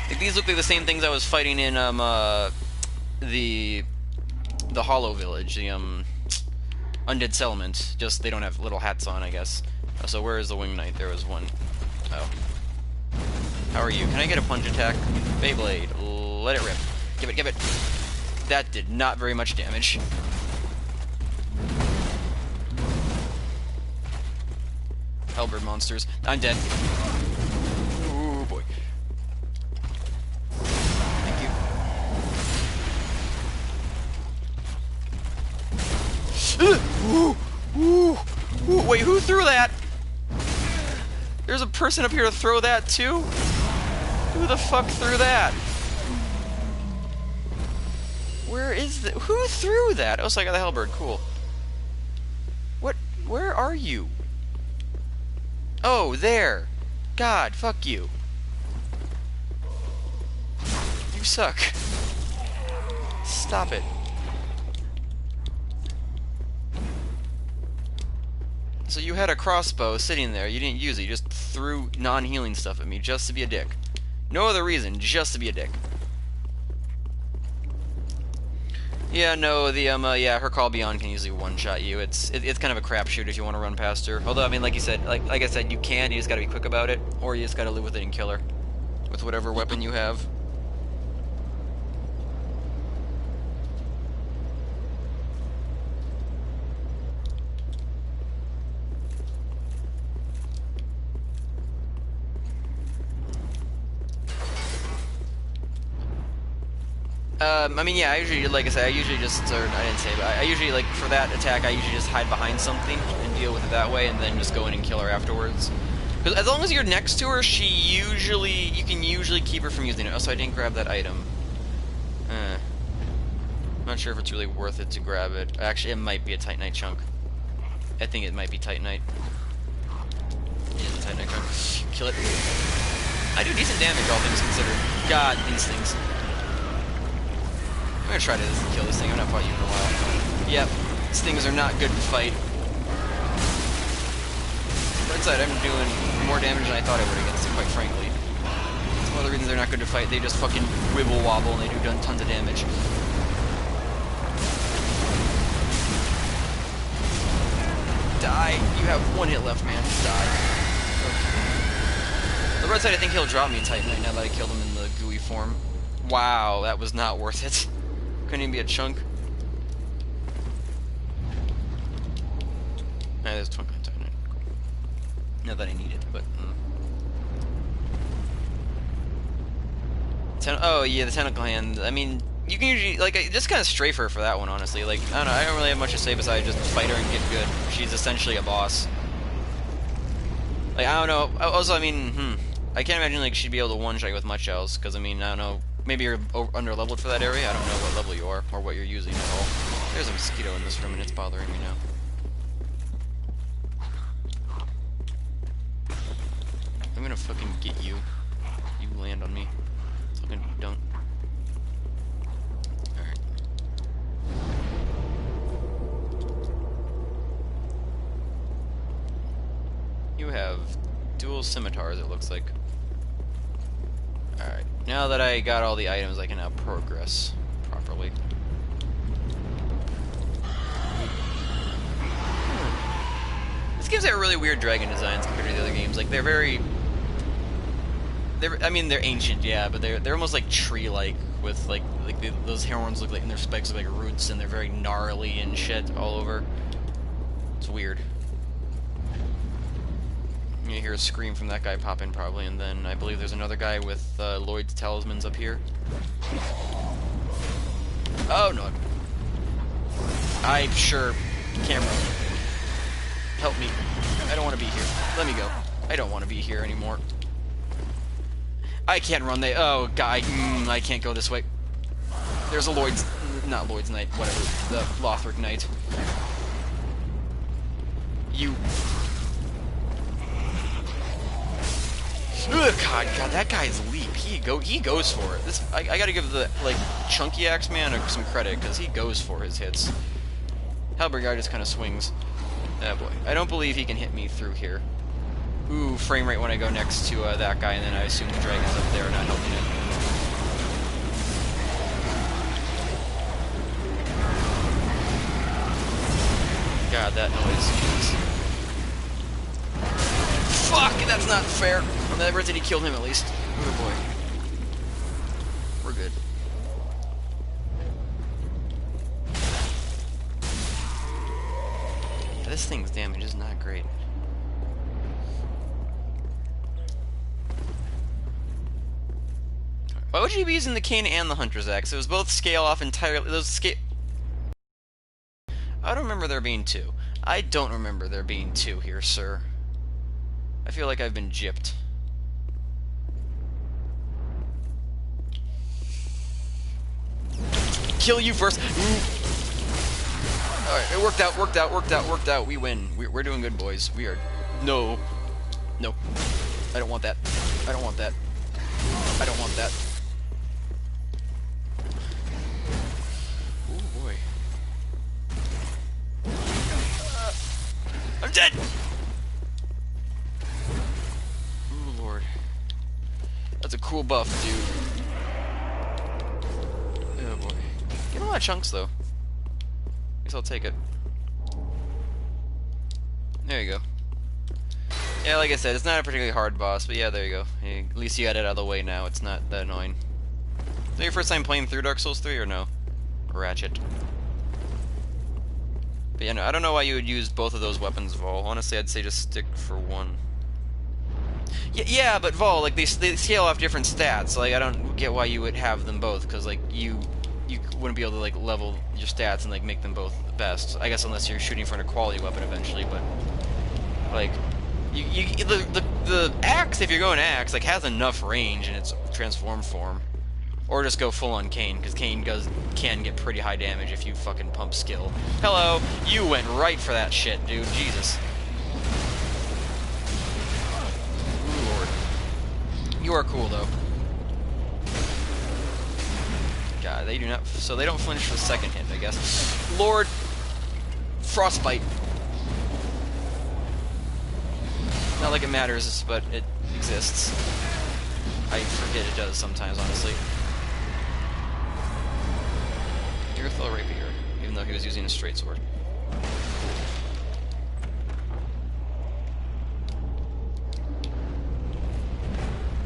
Like, these look like the same things I was fighting in the Hollow Village, the Undead Settlement. Just they don't have little hats on, I guess. So where is the Wing Knight? There was one. Oh. How are you? Can I get a plunge attack? Beyblade. Let it rip. Give it. That did not very much damage. Hellbird monsters. I'm dead. Ooh, boy. Thank you. Ooh. Wait, who threw that? There's a person up here to throw that too? Who the fuck threw that? Where is the... Who threw that? Oh, so I got the Hellbird. Cool. What? Where are you? Oh, there. God, fuck you. You suck. Stop it. So you had a crossbow sitting there, you didn't use it, you just threw non-healing stuff at me just to be a dick. No other reason, just to be a dick. Yeah, no, the, yeah, her Call Beyond can easily one-shot you. It's kind of a crapshoot if you want to run past her. Although, I mean, like you said, like I said, you can, you just gotta be quick about it, or you just gotta live with it and kill her. With whatever weapon you have. I mean, yeah, I usually, like I said, I usually just, or I didn't say, but I usually, like, for that attack, I usually just hide behind something and deal with it that way, and then just go in and kill her afterwards. Because as long as you're next to her, you can usually keep her from using it. Oh, so I didn't grab that item. I'm not sure if it's really worth it to grab it. Actually, it might be a Titanite chunk. I think it might be Titanite. It is a Titanite chunk. Kill it. I do decent damage, all things considered. God, these things. I'm gonna try to kill this thing. I've not fought you in a while. Yep, these things are not good to fight. Right side, I'm doing more damage than I thought I would against it, quite frankly. That's one of the reasons they're not good to fight. They just fucking wibble wobble and they do tons of damage. Die. You have 1 hit left, man. Die. Okay. The right side, I think he'll drop me Titanite now that I killed him in the gooey form. Wow, that was not worth it. Couldn't even be a chunk. Nah, there's Twinkling Titanite. Cool. Not that I need it, but... Oh, yeah, the Tentacle Hand. I mean, you can usually, like, just kind of strafe her for that one, honestly. Like, I don't know, I don't really have much to say besides just fight her and get good. She's essentially a boss. Like, I don't know. Also, I mean, I can't imagine, like, she'd be able to one-shot you with much else, because, I mean, I don't know. Maybe you're under-leveled for that area? I don't know what level you are, or what you're using at all. There's a mosquito in this room, and it's bothering me now. I'm gonna fucking get you. You land on me. So I'm gonna don't. Alright. You have dual scimitars, it looks like. Alright. Now that I got all the items, I can now progress properly. This game's got really weird dragon designs compared to the other games. Like, they're very... I mean, they're ancient, yeah, but they're almost like tree-like, with like those horns look like, and their spikes look like roots, and they're very gnarly and shit all over. It's weird. You hear a scream from that guy pop in probably, and then I believe there's another guy with Lloyd's talismans up here. Oh no! I'm sure. Camera, help me! I don't want to be here. Let me go. I don't want to be here anymore. I can't run. Oh, God. I can't go this way. There's a Lloyd's... Not Lloyd's Knight. Whatever. The Lothric Knight. You... Ugh, God, that guy's leap. He goes for it. This I gotta give the, like, chunky axe man some credit, because he goes for his hits. Halberd guy just kind of swings. Oh, boy. I don't believe he can hit me through here. Ooh, frame rate when I go next to that guy, and then I assume the dragon's up there, not helping it. God, that noise. Jeez. Fuck, that's not fair. Never did he kill him, at least. Oh boy. We're good. This thing's damage is not great. Why would you be using the cane and the hunter's axe? It was both scale off entirely. Those scale. I don't remember there being two. I don't remember there being two here, sir. I feel like I've been gypped. Kill you first. Alright, it worked out. We win. We're doing good, boys. We are. No. No. I don't want that. I don't want that. I don't want that. Oh boy. I'm dead! Ooh, Lord. That's a cool buff, dude. Oh boy. Get a lot of chunks, though. Guess I'll take it. There you go. Yeah, like I said, it's not a particularly hard boss, but yeah, there you go. At least you got it out of the way now. It's not that annoying. Is that your first time playing through Dark Souls 3, or no? Ratchet. But yeah, no, I don't know why you would use both of those weapons, Vol. Honestly, I'd say just stick for one. Yeah, but Vol, like, they scale off different stats. Like, I don't get why you would have them both, because, like, you wouldn't be able to, like, level your stats and, like, make them both the best. I guess unless you're shooting for an equality weapon eventually, but, like... The axe, if you're going axe, like, has enough range in its transformed form. Or just go full on Cane, because Cane can get pretty high damage if you fucking pump skill. Hello! You went right for that shit, dude. Jesus. Ooh, Lord. You are cool, though. God, they do not... So they don't flinch for the second hit, I guess. Lord! Frostbite. Not like it matters, but it exists. I forget it does sometimes, honestly. Irithel Rapier, even though he was using a straight sword.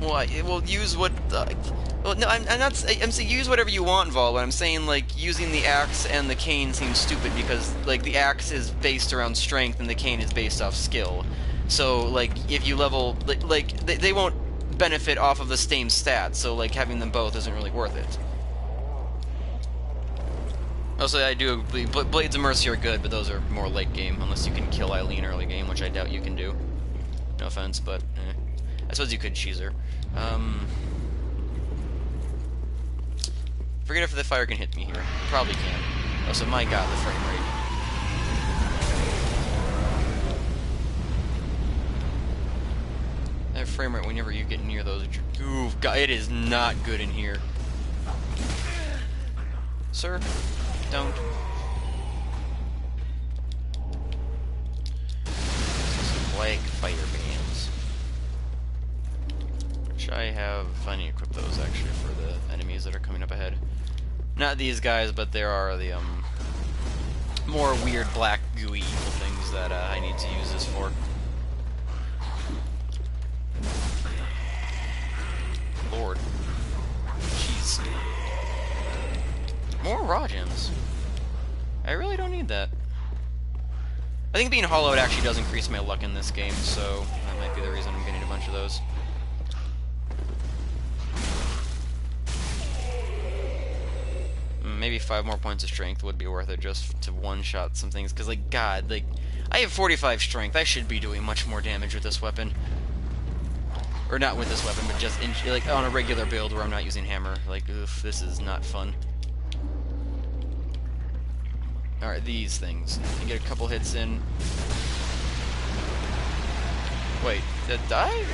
Well, well, use what... well, no, I'm not... I'm saying use whatever you want, Vol, but I'm saying, like, using the axe and the cane seems stupid because, like, the axe is based around strength and the cane is based off skill. So, like, if you level... Like, they won't benefit off of the same stats, so, like, having them both isn't really worth it. Also, I do. Blades of Mercy are good, but those are more late game, unless you can kill Eileen early game, which I doubt you can do. No offense, but I suppose you could cheese her. Forget if the fire can hit me here. Probably can. Also, my god, the frame rate. That frame rate whenever you get near those. Ooh, god, it is not good in here. Sir, don't. Some black fire bands. Which I have. I need to equip those actually for the enemies that are coming up ahead. Not these guys, but there are the more weird black gooey evil things that I need to use this for. Lord. Jeez. More raw gems. I really don't need that. I think being hollowed actually does increase my luck in this game, so that might be the reason I'm getting a bunch of those. Maybe 5 more points of strength would be worth it just to one-shot some things, because, like, god, like, I have 45 strength. I should be doing much more damage with this weapon. Or not with this weapon, but just, like, on a regular build where I'm not using hammer. Like, oof, this is not fun. Alright, these things. You get a couple hits in. Wait, did it die?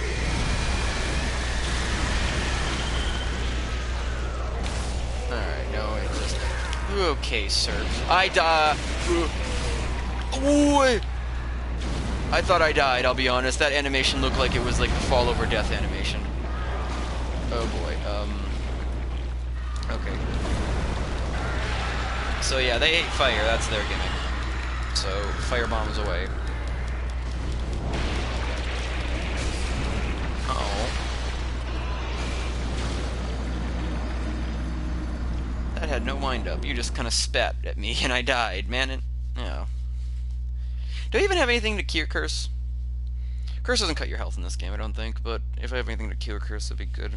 Alright, no, it just... Okay, sir. I die. I thought I died, I'll be honest. That animation looked like it was like the fall over death animation. Oh boy, okay. So yeah, they ate fire, that's their gimmick. So, fire bombs away. Uh-oh. That had no wind-up. You just kind of spat at me and I died, man. And, oh. Do I even have anything to cure Curse? Curse doesn't cut your health in this game, I don't think, but if I have anything to cure Curse, that'd be good.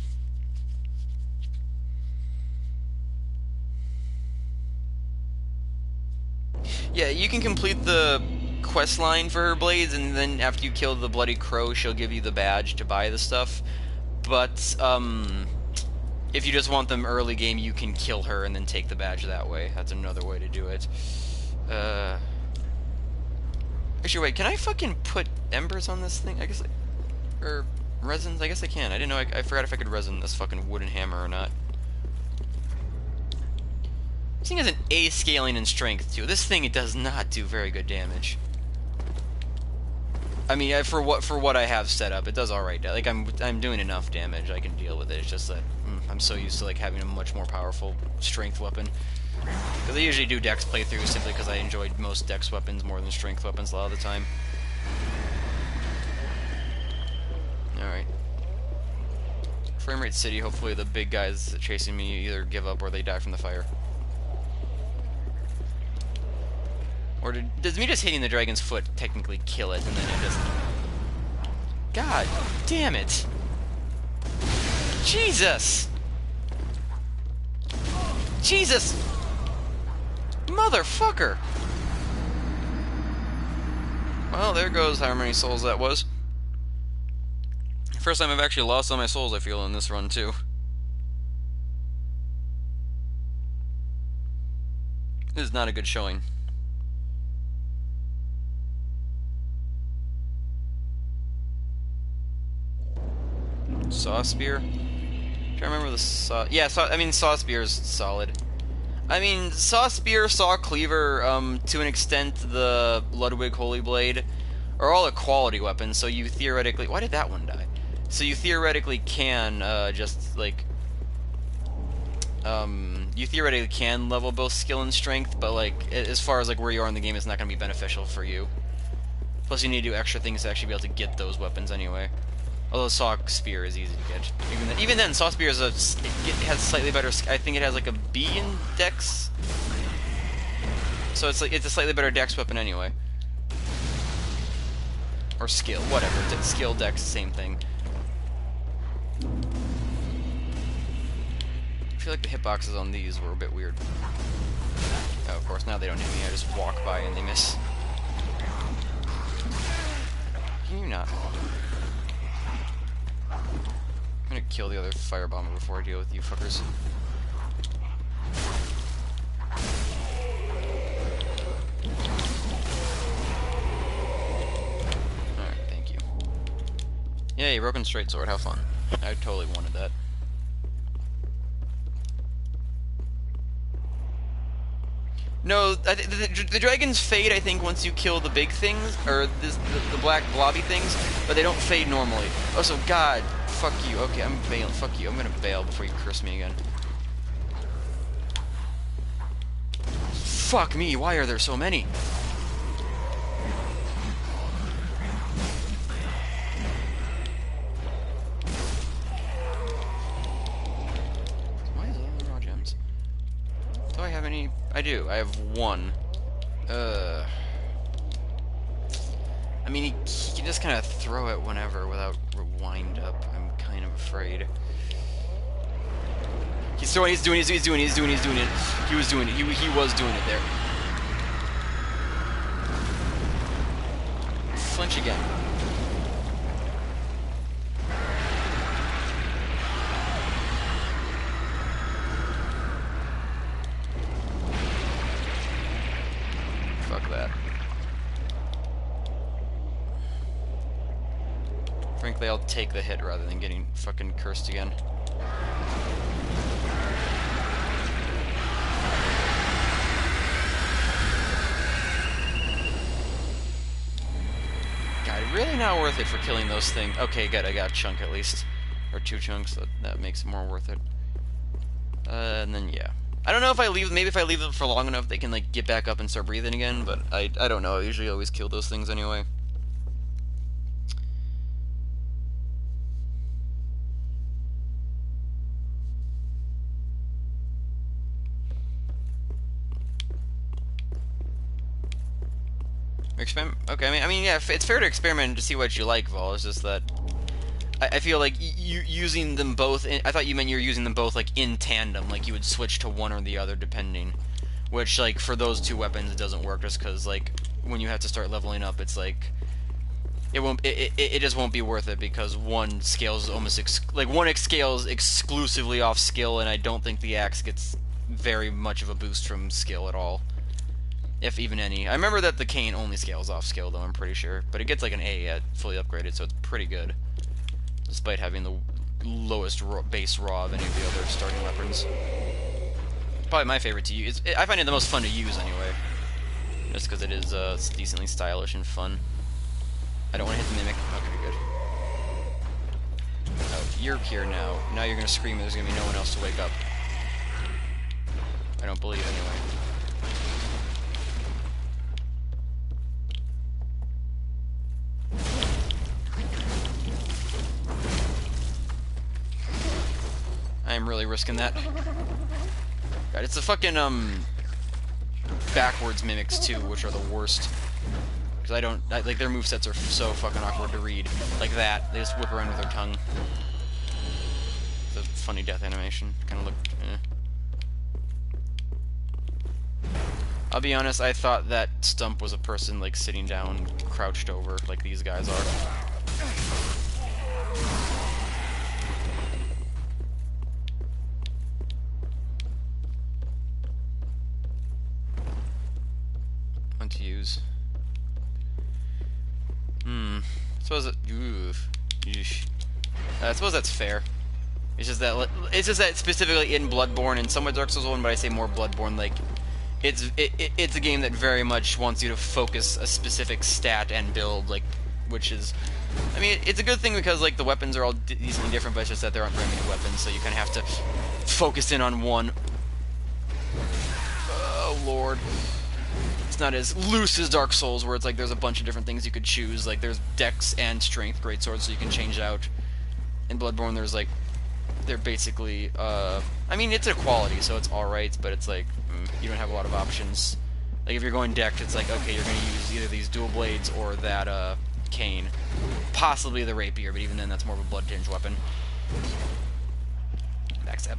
Yeah, you can complete the quest line for her blades, and then after you kill the Bloody Crow, she'll give you the badge to buy the stuff. But, if you just want them early game, you can kill her and then take the badge that way. That's another way to do it. Actually, wait, can I fucking put embers on this thing? I guess or resins? I guess I can. I didn't know, I forgot if I could resin this fucking wooden hammer or not. This thing has an A scaling in strength, too. This thing, it does not do very good damage. I mean, for what I have set up, it does alright. Like, I'm doing enough damage, I can deal with it. It's just that I'm so used to, like, having a much more powerful strength weapon. Because I usually do dex playthroughs simply because I enjoyed most dex weapons more than strength weapons a lot of the time. Alright. Framerate City, hopefully the big guys chasing me either give up or they die from the fire. Or does me just hitting the dragon's foot technically kill it, and then it just... God damn it! Jesus! Jesus! Motherfucker! Well, there goes how many souls that was. First time I've actually lost all my souls, I feel, in this run, too. This is not a good showing. Saw Spear? I'm trying to remember the saw... Yeah, I mean, Saw Spear is solid. I mean, Saw Spear, Saw Cleaver, to an extent, the Ludwig Holy Blade, are all a quality weapon, so you theoretically... Why did that one die? So you theoretically can, just, like... you theoretically can level both skill and strength, but, like, as far as, like, where you are in the game, it's not going to be beneficial for you. Plus, you need to do extra things to actually be able to get those weapons anyway. Although Saw Spear is easy to get. Even then, Saw Spear is it has slightly better. I think it has like a B in Dex, so it's a slightly better Dex weapon anyway, or skill, whatever. Skill, Dex, same thing. I feel like the hitboxes on these were a bit weird. Oh, of course, now they don't hit me. I just walk by and they miss. Can you not? I'm gonna kill the other firebomber before I deal with you fuckers. Alright, thank you. Yay, broken straight sword, how fun. I totally wanted that. No, the dragons fade, I think, once you kill the big things, or the black blobby things, but they don't fade normally. Oh, so God, fuck you. Okay, I'm bailing. Fuck you. I'm gonna bail before you curse me again. Fuck me, why are there so many? Why is there raw gems? Do I have any? I do. I have one. I mean, he can just kind of throw it whenever without rewind up. I'm kind of afraid. He's throwing. He's doing it. He was doing it. He was doing it there. Flinch again. Fuck that. Frankly, I'll take the hit rather than getting fucking cursed again. God, really not worth it for killing those things. Okay, good, I got a chunk at least. Or 2 chunks, so that makes it more worth it. And then, yeah. I don't know if I leave, maybe if I leave them for long enough, they can, like, get back up and start breathing again, but I don't know. I usually always kill those things anyway. Okay, I mean, yeah, it's fair to experiment to see what you like, Vol. It's just that I feel like you using them both. I thought you meant you were using them both like in tandem, like you would switch to one or the other depending. Which, like, for those 2 weapons, it doesn't work just because, like, when you have to start leveling up, it's like it just won't be worth it because one scales almost one scales exclusively off skill, and I don't think the axe gets very much of a boost from skill at all. If even any. I remember that the cane only scales off skill, though, I'm pretty sure. But it gets like an A at fully upgraded, so it's pretty good. Despite having the lowest base raw of any of the other starting weapons. Probably my favorite to use. I find it the most fun to use, anyway. Just because it is it's decently stylish and fun. I don't want to hit the mimic. Okay, good. Oh, you're here now. Now you're going to scream and there's going to be no one else to wake up. I don't believe, anyway. I'm really risking that. God, it's the fucking, backwards mimics, too, which are the worst. Because like, their movesets are so fucking awkward to read. Like that. They just whip around with their tongue. It's a funny death animation. Kind of look, I'll be honest, I thought that stump was a person, like, sitting down, crouched over, like these guys are. To use. I suppose it. I suppose that's fair. It's just that specifically in Bloodborne and somewhat Dark Souls 1, but I say more Bloodborne. Like, it's a game that very much wants you to focus a specific stat and build, like, which is. I mean, it's a good thing because like the weapons are all decently different, but it's just that there aren't very many weapons, so you kind of have to focus in on one. Oh Lord. It's not as loose as Dark Souls, where it's like there's a bunch of different things you could choose. Like there's Dex and Strength greatswords, so you can change out. In Bloodborne, there's like they're basically. I mean, it's a quality, so it's all right, but it's like you don't have a lot of options. Like if you're going decked, it's like okay, you're going to use either these dual blades or that cane, possibly the rapier, but even then, that's more of a blood tinge weapon. Backstab.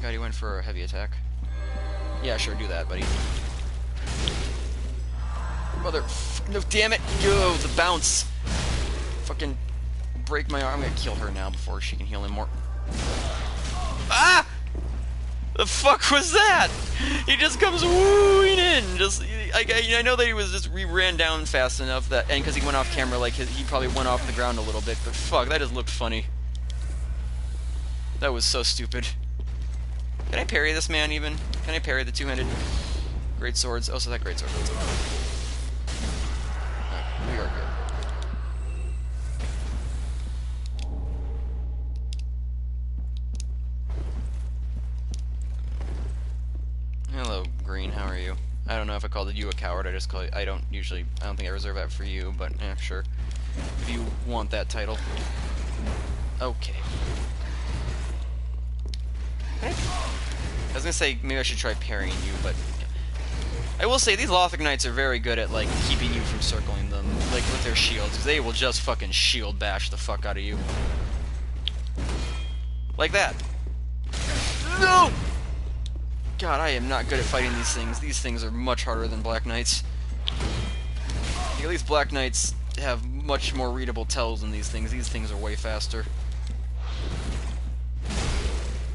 God, he went for a heavy attack. Yeah, sure, do that, buddy. Mother... No, damn it! Yo, the bounce! Fucking break my arm. I'm gonna kill her now before she can heal him more. Ah! The fuck was that? He just comes wooing in. Just, I know that he ran down fast enough that, and because he went off camera, like he probably went off the ground a little bit. But fuck, that just looked funny. That was so stupid. Can I parry this man even? Can I parry the two-handed great swords? Oh, so that great sword. Right, we are good. Hello, Green. How are you? I don't know if I called you a coward. I just call you. I don't think I reserve that for you, but yeah, sure. If you want that title. Okay. I was gonna say maybe I should try parrying you, but I will say these Lothric Knights are very good at like keeping you from circling them, like with their shields, because they will just fucking shield bash the fuck out of you, like that. No. God, I am not good at fighting these things. These things are much harder than Black Knights. At least Black Knights have much more readable tells than these things. These things are way faster.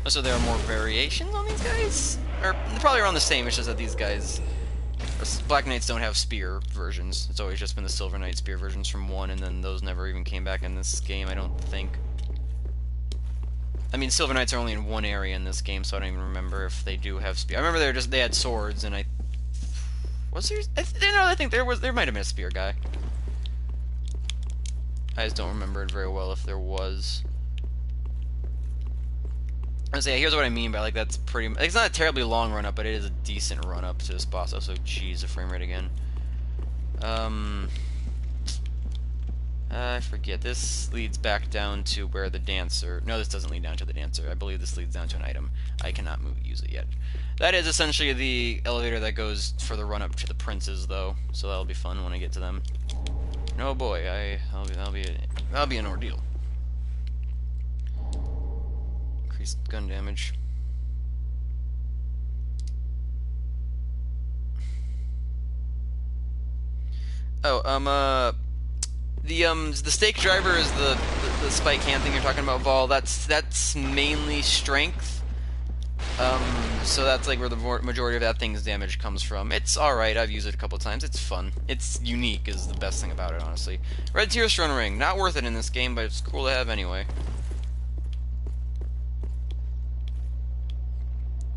So there are more variations on these guys? Or they're probably around the same, it's just that these guys... Black Knights don't have spear versions. It's always just been the Silver Knight spear versions from 1, and then those never even came back in this game, I don't think. I mean, Silver Knights are only in one area in this game, so I don't even remember if they do have spear. I remember they had swords, and was there? I think there might have been a spear guy. I just don't remember it very well if there was. I was say, here's what I mean by like that's pretty. It's not a terribly long run up, but it is a decent run up to this boss. Also, geez, the frame rate again. I forget. This leads back down to where the dancer... No, this doesn't lead down to the dancer. I believe this leads down to an item. I cannot use it yet. That is essentially the elevator that goes for the run-up to the princes, though. So that'll be fun when I get to them. Oh boy, that'll be an ordeal. Increased gun damage. Oh, the stake driver is the spike hand thing you're talking about, Vol. That's mainly strength. So that's like where the majority of that thing's damage comes from. It's alright, I've used it a couple times, it's fun. It's unique is the best thing about it, honestly. Red Tearstone Ring, not worth it in this game, but it's cool to have anyway.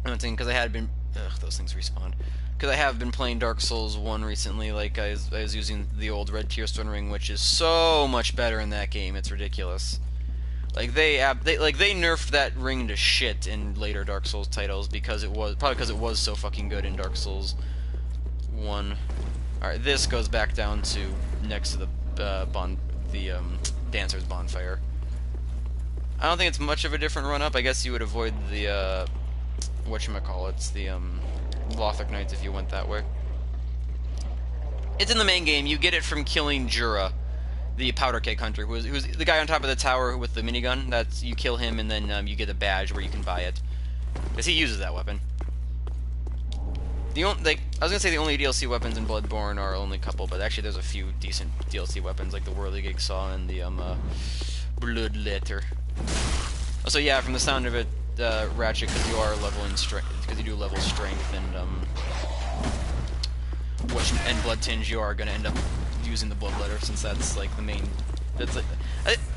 I'm saying because I had been... Ugh, those things respawn. Because I have been playing Dark Souls 1 recently, like I was using the old Red Tearstone Ring, which is so much better in that game, it's ridiculous. Like they nerfed that ring to shit in later Dark Souls titles because it was so fucking good in Dark Souls 1. All right, this goes back down to next to the Dancer's Bonfire. I don't think it's much of a different run up. I guess you would avoid the whatchamacallits, the Lothric Knights if you went that way. It's in the main game. You get it from killing Jura, the powder keg hunter, who's the guy on top of the tower with the minigun. That's you kill him, and then you get a badge where you can buy it, because he uses that weapon. I was gonna say the only DLC weapons in Bloodborne are only a couple, but actually there's a few decent DLC weapons like the Whirligig Saw and the Bloodletter. So yeah, from the sound of it, Ratchet, because you are leveling strength, because you do level strength and Blood Tinge, you are gonna end up using the Bloodletter, since that's like the main. That's like,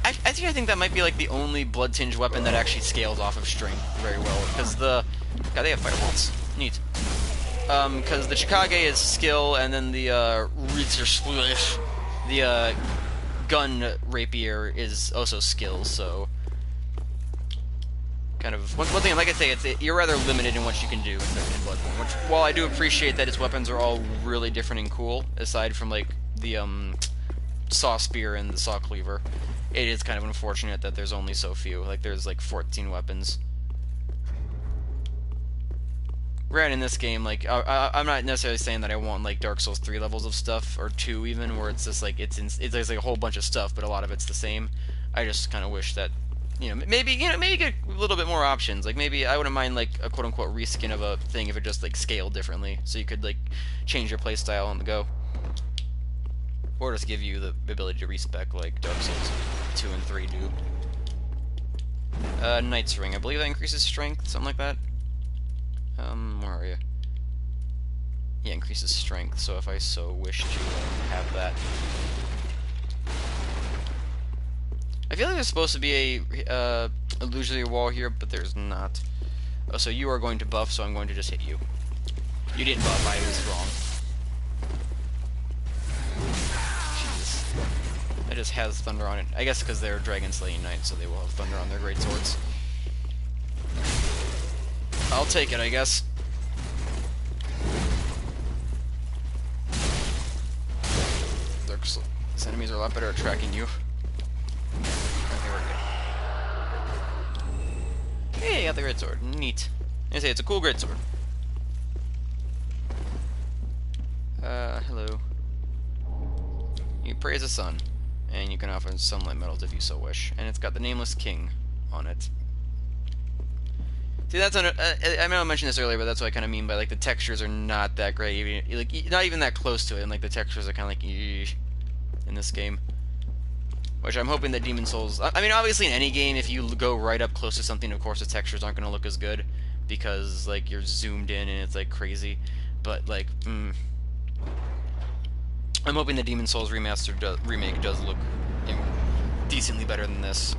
I think that might be like the only Blood Tinge weapon that actually scales off of strength very well, because God, they have firebolts. Neat. Because the Chikage is skill, and then the the gun rapier is also skill. So kind of one thing, like I say, you're rather limited in what you can do in Bloodborne. Which, while I do appreciate that its weapons are all really different and cool, aside from like the saw spear and the saw cleaver, it is kind of unfortunate that there's only so few. Like there's like 14 weapons. Right, in this game, like I'm not necessarily saying that I want like Dark Souls 3 levels of stuff, or 2 even, where it's just like there's like a whole bunch of stuff, but a lot of it's the same. I just kind of wish that maybe get a little bit more options. Like maybe I wouldn't mind like a quote unquote reskin of a thing if it just like scaled differently, so you could like change your playstyle on the go, or just give you the ability to respec like Dark Souls 2 and 3 do. Knight's Ring. I believe that increases strength, something like that. Where are you? Yeah, increases strength. So if I so wish to have that. I feel like there's supposed to be a illusory wall here, but there's not. Oh, so you are going to buff, so I'm going to just hit you. You didn't buff, I was wrong. Jesus. That just has thunder on it. I guess because they're Dragon Slaying Knights, so they will have thunder on their great swords. I'll take it, I guess. These enemies are a lot better at tracking you. Okay, we're good. Hey, I got the great sword. Neat. I say it's a cool great sword. Hello. You praise the sun, and you can offer sunlight medals if you so wish. And it's got the Nameless King on it. See, that's I mean, I mentioned this earlier, but that's what I kind of mean by like the textures are not that great, even, like not even that close to it, and like the textures are kind of like in this game. Which I'm hoping that Demon Souls. I mean, obviously in any game, if you go right up close to something, of course the textures aren't going to look as good because like you're zoomed in and it's like crazy. But like, I'm hoping the Demon Souls remake does look decently better than this.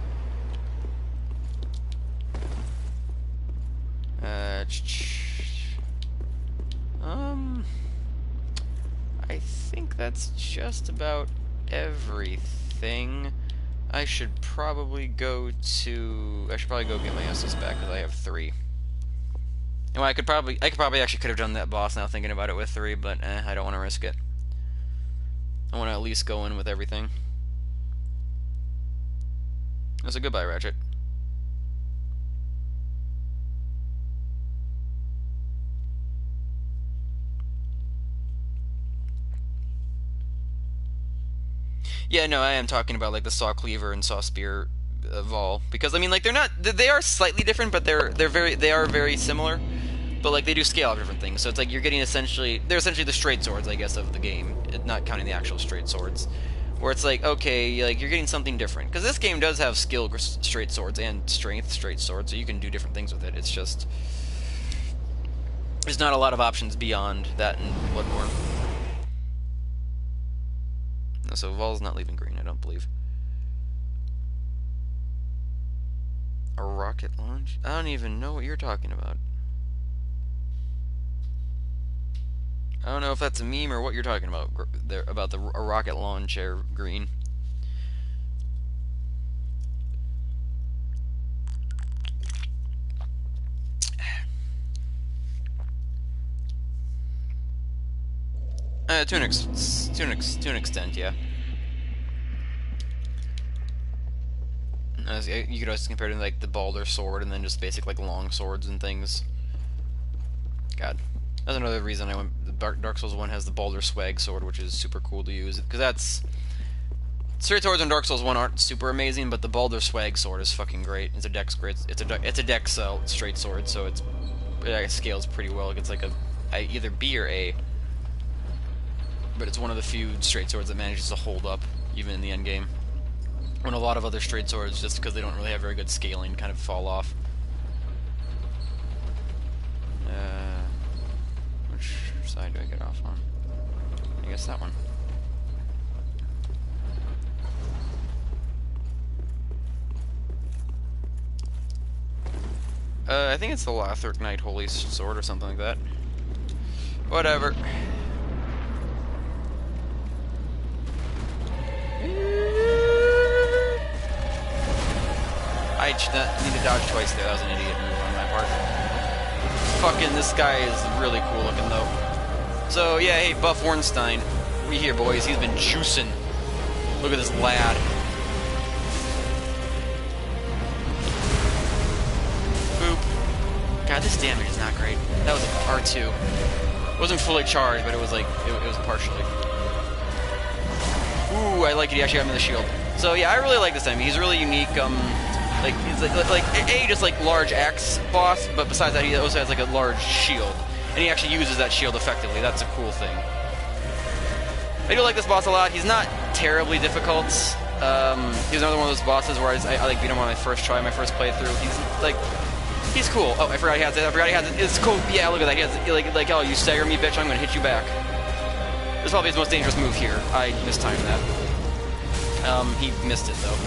I think that's just about everything. I should probably go get my Estus back because I have 3. And I could probably actually could have done that boss now thinking about it with 3, but I don't want to risk it. I want to at least go in with everything. That's a goodbye, Ratchet. Yeah, no, I am talking about like the Saw Cleaver and Saw Spear Vol, because I mean, like they are slightly different, but they are very similar, but like they do scale out different things. So it's like you're getting they're essentially the straight swords, I guess, of the game, not counting the actual straight swords, where it's like okay, like you're getting something different because this game does have skill straight swords and strength straight swords, so you can do different things with it. It's just there's not a lot of options beyond that in Bloodborne. So Vol's not leaving green, I don't believe. A rocket launch? I don't even know what you're talking about. I don't know if that's a meme or what you're talking about there about a rocket launcher green. To an extent, yeah. You could also compare it to like the Baldur sword and then just basic like long swords and things. God, that's another reason I went. Dark Souls 1 has the Baldur swag sword, which is super cool to use because that's straight swords in Dark Souls 1 aren't super amazing, but the Baldur swag sword is fucking great. It's a dex straight sword, so it scales pretty well. It gets like either B or A. But it's one of the few straight swords that manages to hold up even in the end game. When a lot of other straight swords, just because they don't really have very good scaling, kind of fall off. Which side do I get off on? I guess that one. I think it's the Lothric Knight Holy Sword or something like that. Whatever. I need to dodge twice there. That was an idiot move on my part. Fucking, this guy is really cool looking though. So yeah, hey, Buff Ornstein, we here, boys. He's been juicing. Look at this lad. Boop. God, this damage is not great. That was R2. It wasn't fully charged, but it was like it was partially. Ooh, I like it. He actually got me the shield. So yeah, I really like this enemy. He's really unique. Like he's like a just like large axe boss, but besides that he also has like a large shield, and he actually uses that shield effectively. That's a cool thing. I do like this boss a lot. He's not terribly difficult. He's another one of those bosses where I like beat him on my first try, my first playthrough. He's cool. Oh, I forgot he has it. It's cool. Yeah, look at that. He has it. Like, oh, you stagger me, bitch. I'm gonna hit you back. This is probably his most dangerous move here. I mistimed that. He missed it though.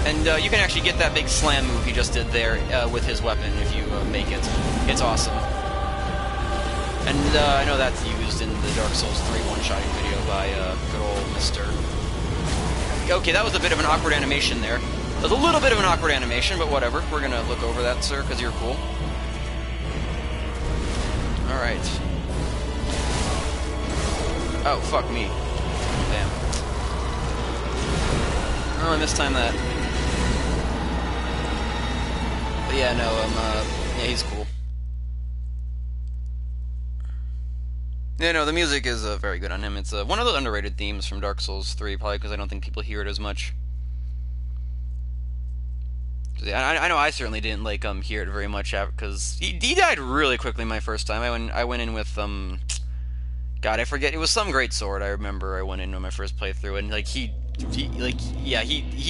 And you can actually get that big slam move he just did there with his weapon if you make it. It's awesome. And I know that's used in the Dark Souls 3 one-shotting video by good old Mr. Okay, that was a bit of an awkward animation there. It was a little bit of an awkward animation, but whatever. We're gonna look over that, sir, because you're cool. Alright. Oh, fuck me. Damn. Oh, I mistimed that. But yeah, no, yeah, he's cool. Yeah, no, the music is very good on him. It's one of the underrated themes from Dark Souls 3, probably because I don't think people hear it as much. I know I certainly didn't like hear it very much because he died really quickly my first time. I went in with God, I forget, it was some great sword. I remember I went in on my first playthrough and like he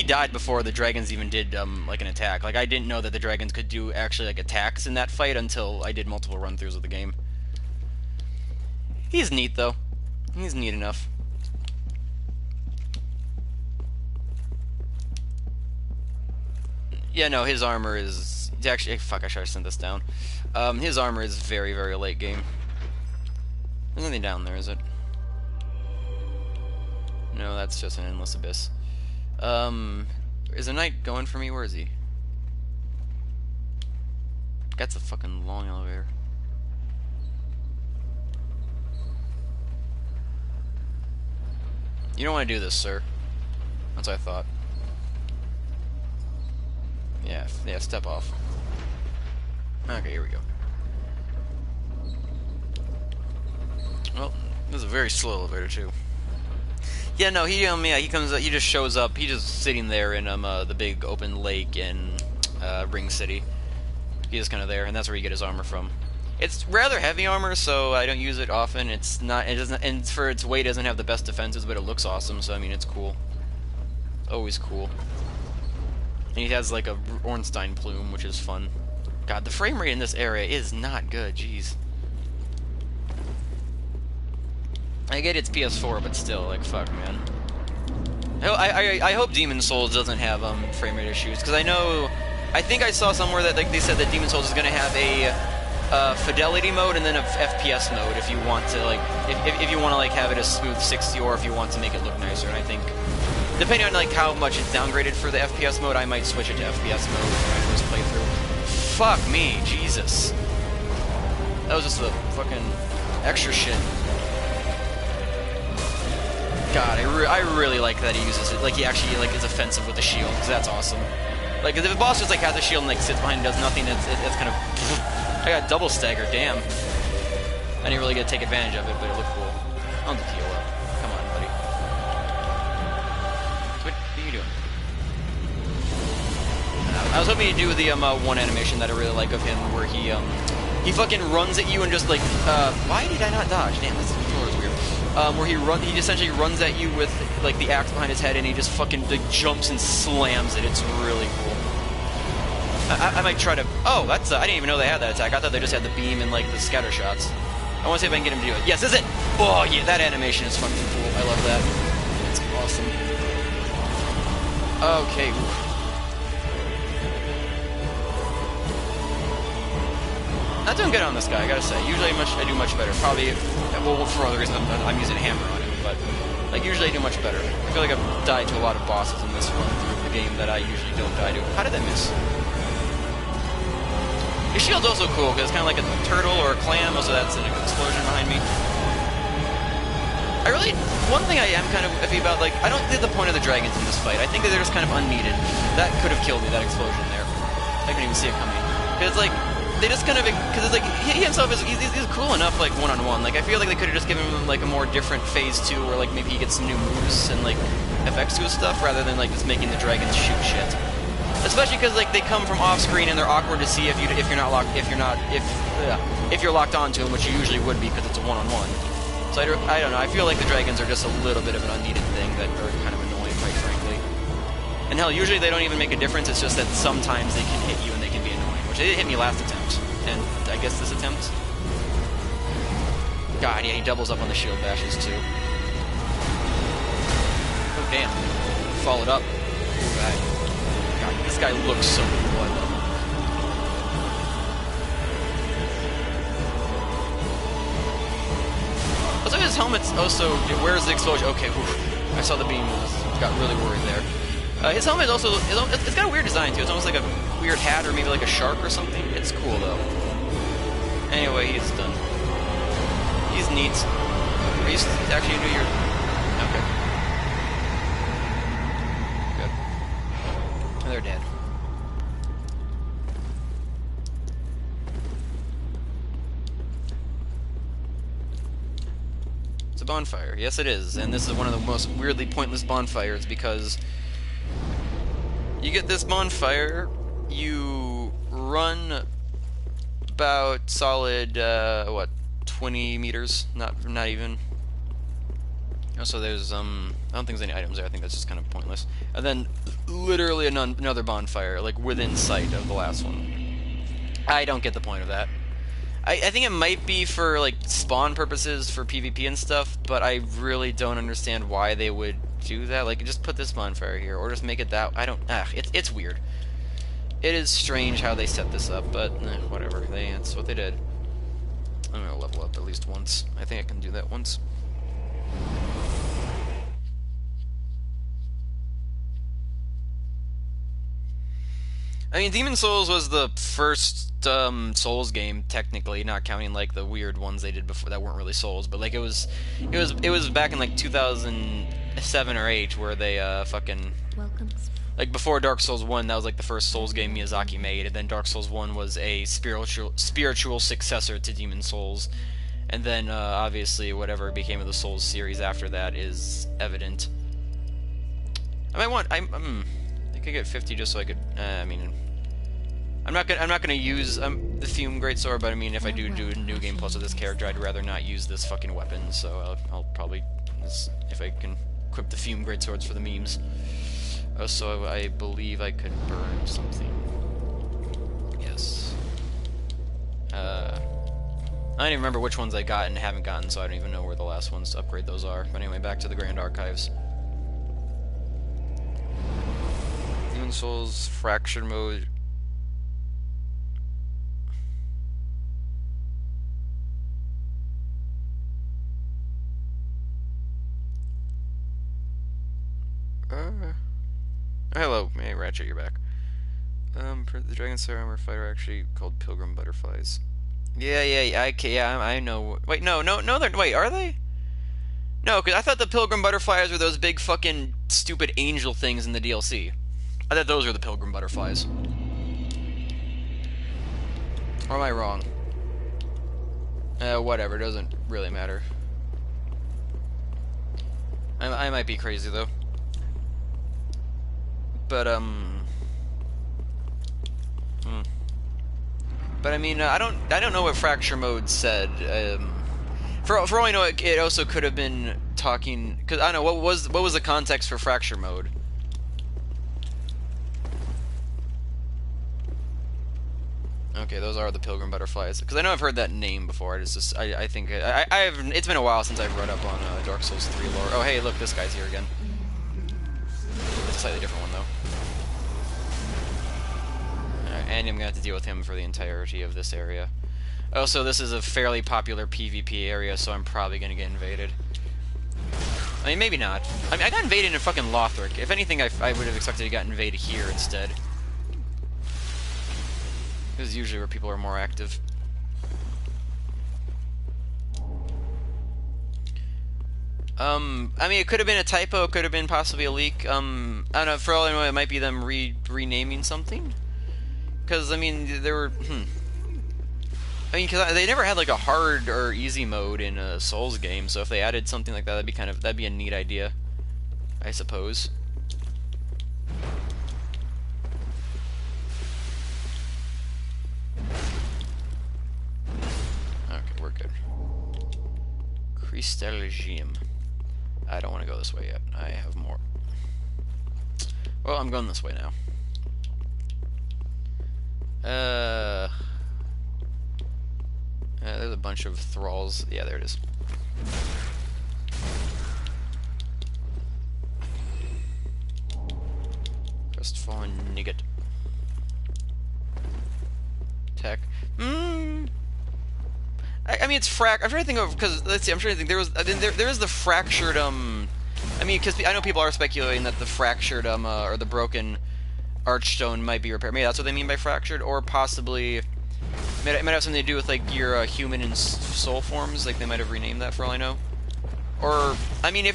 died before the dragons even did like an attack. Like I didn't know that the dragons could do actually like attacks in that fight until I did multiple run-throughs of the game. He's neat, though. He's neat enough. Yeah, no, his armor is... Actually, fuck, I should have sent this down. His armor is very, very late game. There's nothing down there, is it? No, that's just an endless abyss. Is the knight going for me? Where is he? That's a fucking long elevator. You don't want to do this, sir. That's what I thought. Yeah, step off. Okay, here we go. Well, this is a very slow elevator, too. Yeah, no, he comes, he just shows up, he's just sitting there in, the big open lake in, Ring City. He's just kind of there, and that's where you get his armor from. It's rather heavy armor, so I don't use it often. It doesn't, and for its weight, it doesn't have the best defenses, but it looks awesome. So I mean, it's cool. Always cool. And he has like a Ornstein plume, which is fun. God, the frame rate in this area is not good. Jeez. I get it's PS4, but still, like, fuck, man. I hope Demon's Souls doesn't have frame rate issues, because I think I saw somewhere that like they said that Demon's Souls is gonna have a fidelity mode and then a FPS mode if you want to like if you want to like have it a smooth 60 or if you want to make it look nicer. And I think depending on like how much it's downgraded for the FPS mode, I might switch it to FPS mode for my first playthrough. Fuck me, Jesus. That was just the fucking extra shit. God, I really like that he uses it. Like he actually like is offensive with the shield, because that's awesome. Like if a boss just like has a shield and like sits behind and does nothing, it's kind of. I got double stagger, damn. I didn't really get to take advantage of it, but it looked cool. I'll just heal up. Come on, buddy. What are you doing? I was hoping to do the one animation that I really like of him, where he fucking runs at you and just like why did I not dodge? Damn, this controller is weird. Where he essentially runs at you with like the axe behind his head, and he just fucking like jumps and slams it. It's really cool. I might try to... Oh, that's... I didn't even know they had that attack. I thought they just had the beam and, like, the scatter shots. I want to see if I can get him to do it. Yes, is it? Oh, yeah, that animation is fucking cool. I love that. It's awesome. Okay. Oof. Not doing good on this guy, I gotta say. Usually I do much better. Probably... Well, for other reasons, I'm using a hammer on him, but... Like, usually I do much better. I feel like I've died to a lot of bosses in this run through the game that I usually don't die to. How did that miss? His shield's also cool, because it's kind of like a turtle or a clam, also that's an explosion behind me. One thing I am kind of iffy about, like, I don't think the point of the dragons in this fight. I think that they're just kind of unneeded. That could have killed me, that explosion there. I couldn't even see it coming. Because, like, they just kind of, because it's like, he himself is, he's cool enough, like, one-on-one. Like, I feel like they could have just given him, like, a more different phase 2, where, like, maybe he gets some new moves and, like, effects to his stuff, rather than, like, just making the dragons shoot shit. especially because like they come from off screen and they're awkward to see if you're not locked if you're locked onto them, which you usually would be because it's a one-on-one. So I don't know. I feel like the dragons are just a little bit of an unneeded thing that are kind of annoying, quite frankly. And hell, usually they don't even make a difference. It's just that sometimes they can hit you and they can be annoying, which they did hit me last attempt, and I guess this attempt. God, yeah, he doubles up on the shield bashes too. Oh damn! Followed up. Ooh, God, this guy looks so cool. I love him. Also, his helmet's also. Where's the explosion? Okay, whew. I saw the beam. Got really worried there. His helmet also. It's got a weird design too. It's almost like a weird hat or maybe like a shark or something. It's cool though. Anyway, he's done. He's neat. Are you actually into your? Okay. Good. They're dead. It's a bonfire. Yes, it is. And this is one of the most weirdly pointless bonfires because you get this bonfire, you run about solid, what, 20 meters? Not even. Also, there's, I don't think there's any items there. I think that's just kind of pointless. And then, literally another bonfire, like, within sight of the last one. I don't get the point of that. I think it might be for, like, spawn purposes for PvP and stuff, but I really don't understand why they would do that. Like, just put this bonfire here, or just make it that... it's weird. It is strange how they set this up, but whatever. That's what they did. I'm gonna level up at least once. I think I can do that once. I mean, Demon Souls was the first Souls game, technically, not counting like the weird ones they did before that weren't really Souls, but like it was back in like 2007 or 8 where they fucking like before Dark Souls 1, that was like the first Souls game Miyazaki made, and then Dark Souls 1 was a spiritual successor to Demon Souls, and then obviously whatever became of the Souls series after that is evident. I could get 50 just so I could. I mean, I'm not gonna use the Fume Greatsword, but I mean, if I do a new game plus with this character, I'd rather not use this fucking weapon. So I'll probably, if I can equip the Fume Greatswords for the memes. Also, I believe I could burn something. Yes. I don't even remember which ones I got and haven't gotten, so I don't even know where the last ones to upgrade those are. But anyway, back to the Grand Archives. Demon Souls Fracture Mode. Hello, hey Ratchet, you're back. The Dragon Slayer Armor Fighter actually called Pilgrim Butterflies. Yeah, I know. Wait, no, wait, are they? No, because I thought the Pilgrim Butterflies were those big fucking stupid angel things in the DLC. I thought those were the Pilgrim Butterflies. Or am I wrong? Whatever, doesn't really matter. I might be crazy, though. But, But I mean, I don't know what Fracture Mode said. For all I know, it also could have been talking, because I don't know, what was the context for Fracture Mode? Okay, those are the Pilgrim Butterflies. Because I know I've heard that name before. It's just I think it's been a while since I've read up on Dark Souls 3 lore. Oh hey, look, this guy's here again. It's a slightly different one though. Alright, and I'm gonna have to deal with him for the entirety of this area. Also, this is a fairly popular PvP area, so I'm probably gonna get invaded. I mean, maybe not. I mean, I got invaded in fucking Lothric. If anything, I would have expected to get invaded here instead. This is usually where people are more active. I mean, it could have been a typo, it could have been possibly a leak. I don't know, for all I know, it might be them renaming something. Because, I mean, there were, I mean, because they never had, like, a hard or easy mode in a Souls game, so if they added something like that, that'd be a neat idea, I suppose. Crystalgium. I don't want to go this way yet. I have more. Well, I'm going this way now. There's a bunch of thralls. Yeah, there it is. Crestfallen Nugget. Tech. I mean, it's I'm trying to think of, because let's see. I'm trying to think. There is the fractured. I mean, because I know people are speculating that the fractured or the broken archstone might be repaired. Maybe that's what they mean by fractured, or possibly it might have something to do with like your human and soul forms. Like they might have renamed that for all I know. Or I mean, it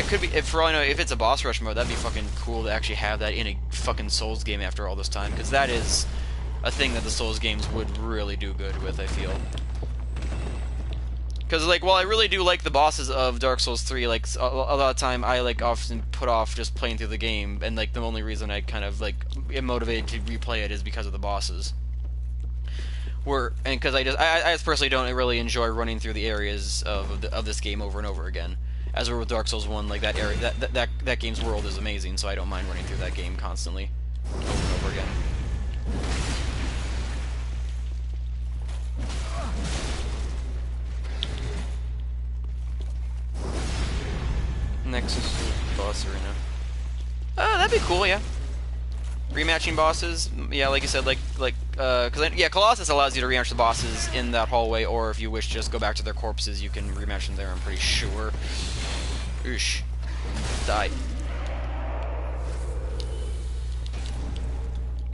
could be, for all I know, if it's a boss rush mode, that'd be fucking cool to actually have that in a fucking Souls game after all this time, because that is a thing that the Souls games would really do good with, I feel. Because, like, while I really do like the bosses of Dark Souls 3, like, a lot of time I, like, often put off just playing through the game, and, like, the only reason I kind of, like, am motivated to replay it is because of the bosses. And because I just personally don't really enjoy running through the areas of this game over and over again. As we're with Dark Souls 1, like, that area, that game's world is amazing, so I don't mind running through that game constantly, over and over again. Nexus boss arena. Oh, that'd be cool, yeah. Rematching bosses, yeah, like you said, because Colossus allows you to rematch the bosses in that hallway, or if you wish, just go back to their corpses. You can rematch them there. I'm pretty sure. Oosh, die.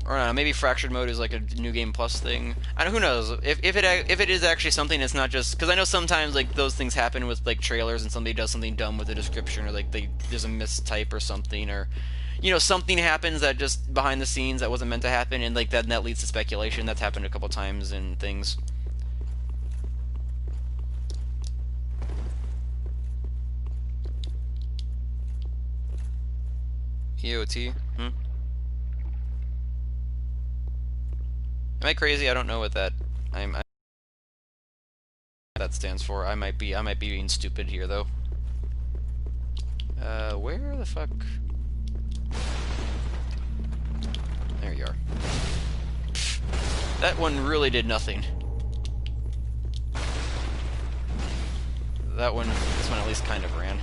Or no, maybe fractured mode is like a new game plus thing. I don't. Who knows? If it is actually something, it's not just because I know sometimes like those things happen with like trailers and somebody does something dumb with the description, or like there's a mistype or something, or you know something happens that just behind the scenes that wasn't meant to happen, and like that leads to speculation. That's happened a couple times in things. EOT. Am I crazy? I don't know what that that stands for. I might be being stupid here though. Where the fuck? There you are. That one really did nothing. This one at least kind of ran.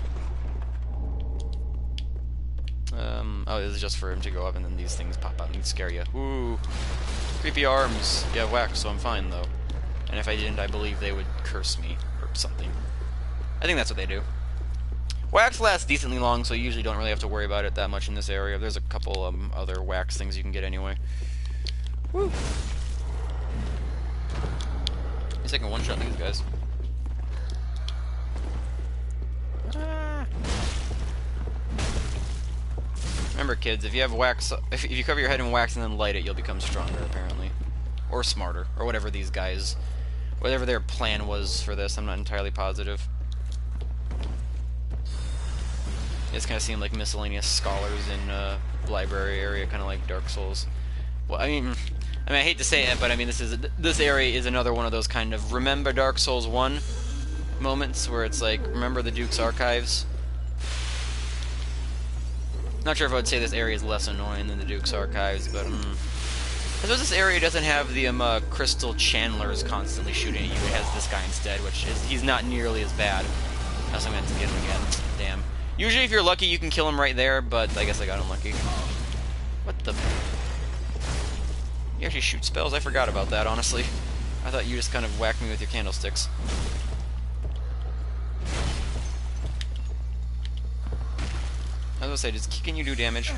Oh, this is just for him to go up and then these things pop out and scare you. Ooh. Creepy arms. You have wax, so I'm fine, though. And if I didn't, I believe they would curse me, or something. I think that's what they do. Wax lasts decently long, so you usually don't really have to worry about it that much in this area. There's a couple other wax things you can get anyway. Woo! He's taking one shot at these guys. Remember, kids, if you have wax, if you cover your head in wax and then light it, you'll become stronger, apparently. Or smarter, or whatever these guys, whatever their plan was for this, I'm not entirely positive. It's kind of seem like miscellaneous scholars in library area, kind of like Dark Souls. Well, I mean, I hate to say it, but I mean, this area is another one of those kind of remember Dark Souls 1 moments where it's like, remember the Duke's Archives? Not sure if I would say this area is less annoying than the Duke's Archives, but I suppose this area doesn't have the crystal chandlers constantly shooting at you. It has this guy instead, which is he's not nearly as bad. Unless I'm going to get him again. Damn. Usually, if you're lucky, you can kill him right there, but I guess I got unlucky. What the? You actually shoot spells? I forgot about that, honestly. I thought you just kind of whacked me with your candlesticks. I was gonna say, can you do damage?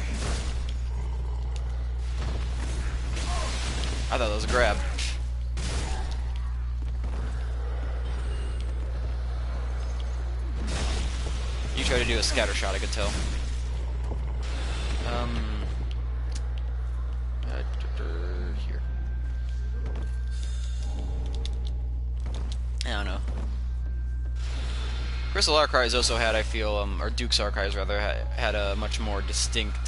I thought that was a grab. You tried to do a scatter shot, I could tell. Here. I don't know. Crystal Archives also had, I feel, or Duke's Archives rather, had a much more distinct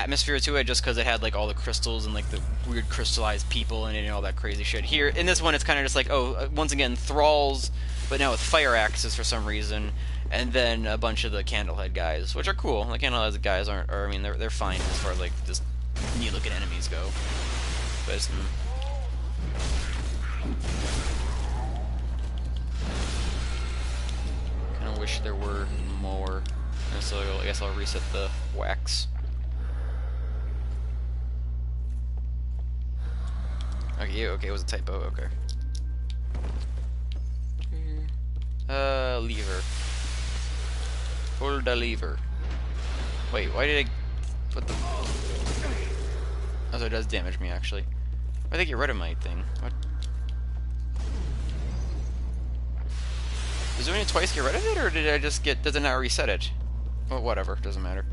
atmosphere to it, just because it had like all the crystals and like the weird crystallized people in it and all that crazy shit. Here in this one, it's kind of just like, oh, once again thralls, but now with fire axes for some reason, and then a bunch of the Candlehead guys, which are cool. The Candlehead guys I mean, they're fine as far as like just neat looking enemies go. But it's, kind of wish there were more. And so I guess I'll reset the wax. Okay, okay, it was a typo. Okay. Lever. Pull the lever. Wait, why did I... What the... Oh, so it does damage me, actually. Why did I get rid of my thing? What? Does doing it twice get rid of it, or did I just get... Does it not reset it? Well, whatever, doesn't matter.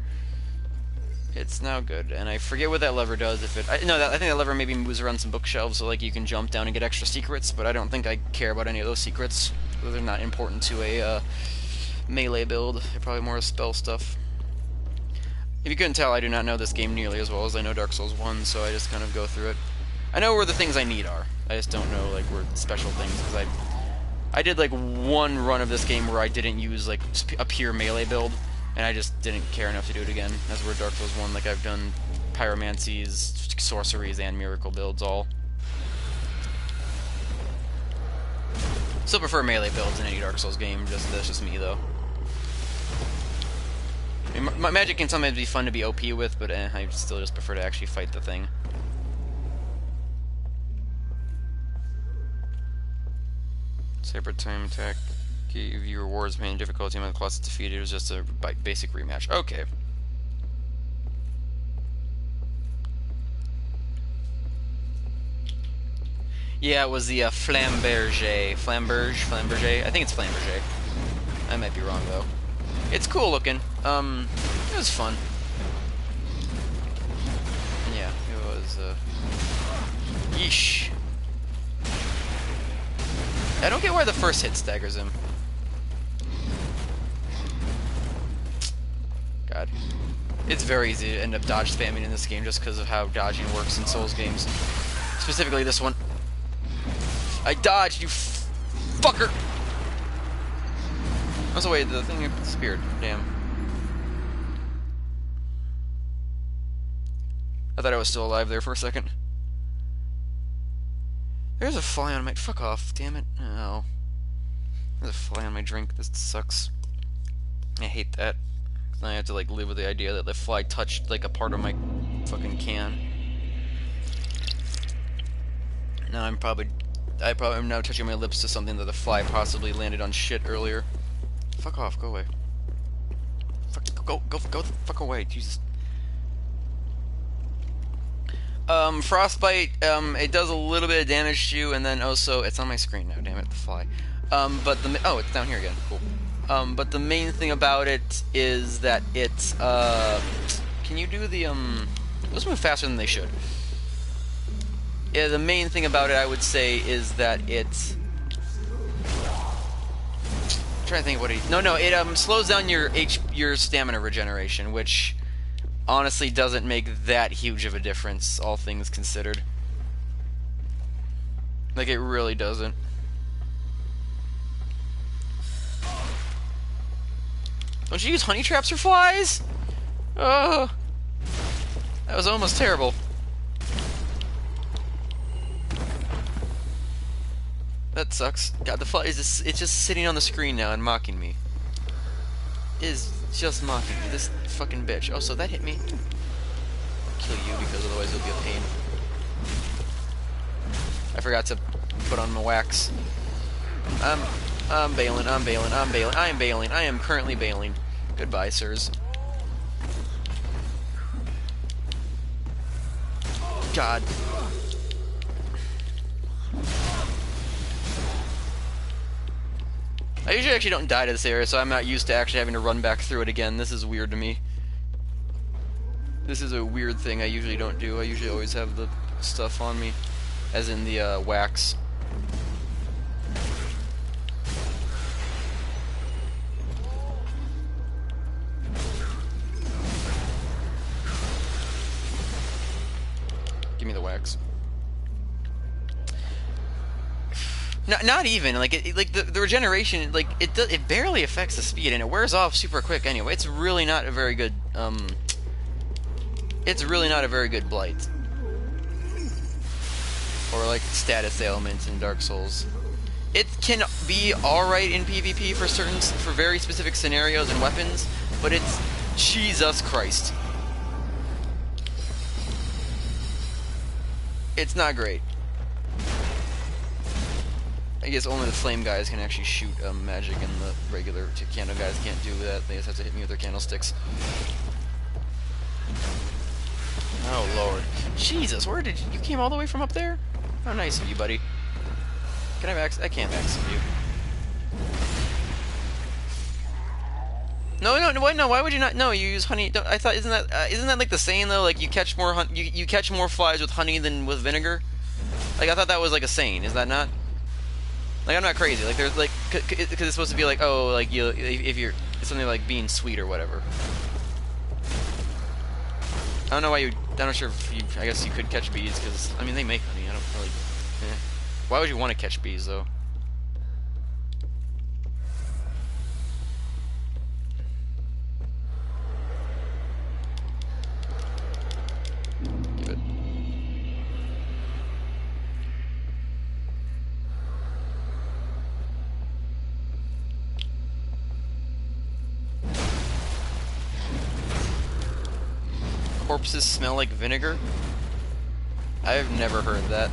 It's now good, and I forget what that lever does. If it... I think that lever maybe moves around some bookshelves, so like you can jump down and get extra secrets, but I don't think I care about any of those secrets. They're not important to a melee build. They're probably more spell stuff. If you couldn't tell, I do not know this game nearly as well as I know Dark Souls 1, so I just kind of go through it. I know where the things I need are. I just don't know like where special things, because I did like one run of this game where I didn't use like a pure melee build, and I just didn't care enough to do it again. That's where Dark Souls 1, like I've done pyromancies, sorceries, and miracle builds all. Still prefer melee builds in any Dark Souls game, that's just me though. I mean, my magic can sometimes be fun to be OP with, but I still just prefer to actually fight the thing. Saber time attack gave you rewards main difficulty when the class is defeated. It was just a basic rematch. Okay. Yeah, it was the Flamberge. Flamberge? I think it's Flamberge. I might be wrong, though. It's cool looking. It was fun. Yeah, it was, yeesh. I don't get why the first hit staggers him. God. It's very easy to end up dodge spamming in this game just because of how dodging works in Souls games. Specifically this one. I dodged, you fucker! Oh, wait, the thing disappeared. Damn. I thought I was still alive there for a second. There's a fly on my... Fuck off, damn it. Oh. There's a fly on my drink. This sucks. I hate that. I have to, like, live with the idea that the fly touched, like, a part of my fucking can. Now I'm probably now touching my lips to something that the fly possibly landed on shit earlier. Fuck off, go away. Go the fuck away, Jesus. Frostbite, it does a little bit of damage to you, and then also, it's on my screen now, damn it, the fly. But the, oh, it's down here again, cool. But the main thing about it is that it's, can you do the, let's move faster than they should. Yeah, the main thing about it, I would say, is that it's... I'm trying to think of what it... No, it slows down your stamina regeneration, which honestly doesn't make that huge of a difference, all things considered. Like, it really doesn't. Don't you use honey traps for flies? Oh, that was almost terrible. That sucks. God, the fly is it's just sitting on the screen now and mocking me. It is just mocking me. This fucking bitch. Oh, so that hit me. I'll kill you because otherwise it'll be a pain. I forgot to put on my wax. I'm bailing. I am currently bailing. Goodbye, sirs. God. I usually actually don't die to this area, so I'm not used to actually having to run back through it again. This is weird to me. This is a weird thing I usually don't do. I usually always have the stuff on me, as in the wax. wax. Not even like like the regeneration, like it barely affects the speed, and it wears off super quick anyway. It's really not a very good blight or like status ailment in Dark Souls. It can be alright in PvP for very specific scenarios and weapons, but it's Jesus Christ. It's not great. I guess only the flame guys can actually shoot magic, and the regular candle guys can't do that. They just have to hit me with their candlesticks. Oh lord. Jesus, where did you came all the way from up there? How nice of you, buddy. Can I have access? I can't have access to you. No, why would you not? No, you use honey. I thought, isn't that like the saying though? Like you catch more you catch more flies with honey than with vinegar. Like I thought that was like a saying. Is that not? Like I'm not crazy. Like there's like because it's supposed to be like, oh, like you if you're it's something like being sweet or whatever. I don't know why you. I'm not sure if you. I guess you could catch bees because I mean they make honey. I don't really. Eh. Why would you want to catch bees though? Give it. Corpses smell like vinegar? I've never heard that.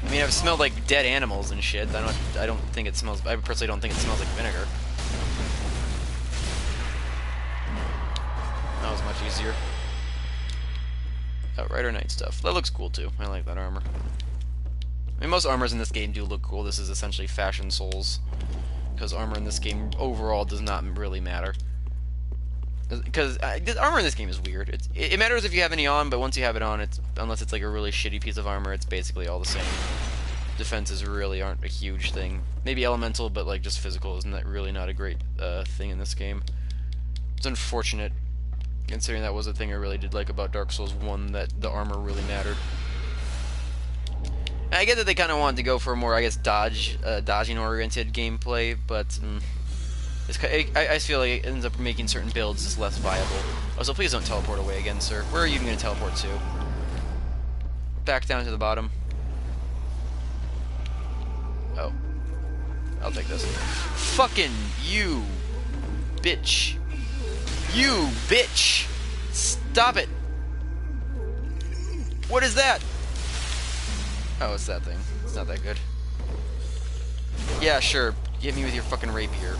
I mean, I've smelled like dead animals and shit. I don't think it smells. I personally don't think it smells like vinegar. That was much easier. Outrider Knight stuff. That looks cool too. I like that armor. I mean, most armors in this game do look cool. This is essentially Fashion Souls, because armor in this game overall does not really matter. Because armor in this game is weird. It matters if you have any on, but once you have it on, unless it's like a really shitty piece of armor, it's basically all the same. Defenses really aren't a huge thing. Maybe elemental, but like just physical isn't that really not a great thing in this game. It's unfortunate, considering that was a thing I really did like about Dark Souls 1, that the armor really mattered. And I get that they kind of wanted to go for a more, I guess, dodging-oriented gameplay, but I feel like it ends up making certain builds just less viable. Oh, so please don't teleport away again, sir. Where are you even going to teleport to? Back down to the bottom. Oh. I'll take this. Fucking you, bitch. You, bitch! Stop it! What is that? Oh, it's that thing. It's not that good. Yeah, sure. Hit me with your fucking rapier.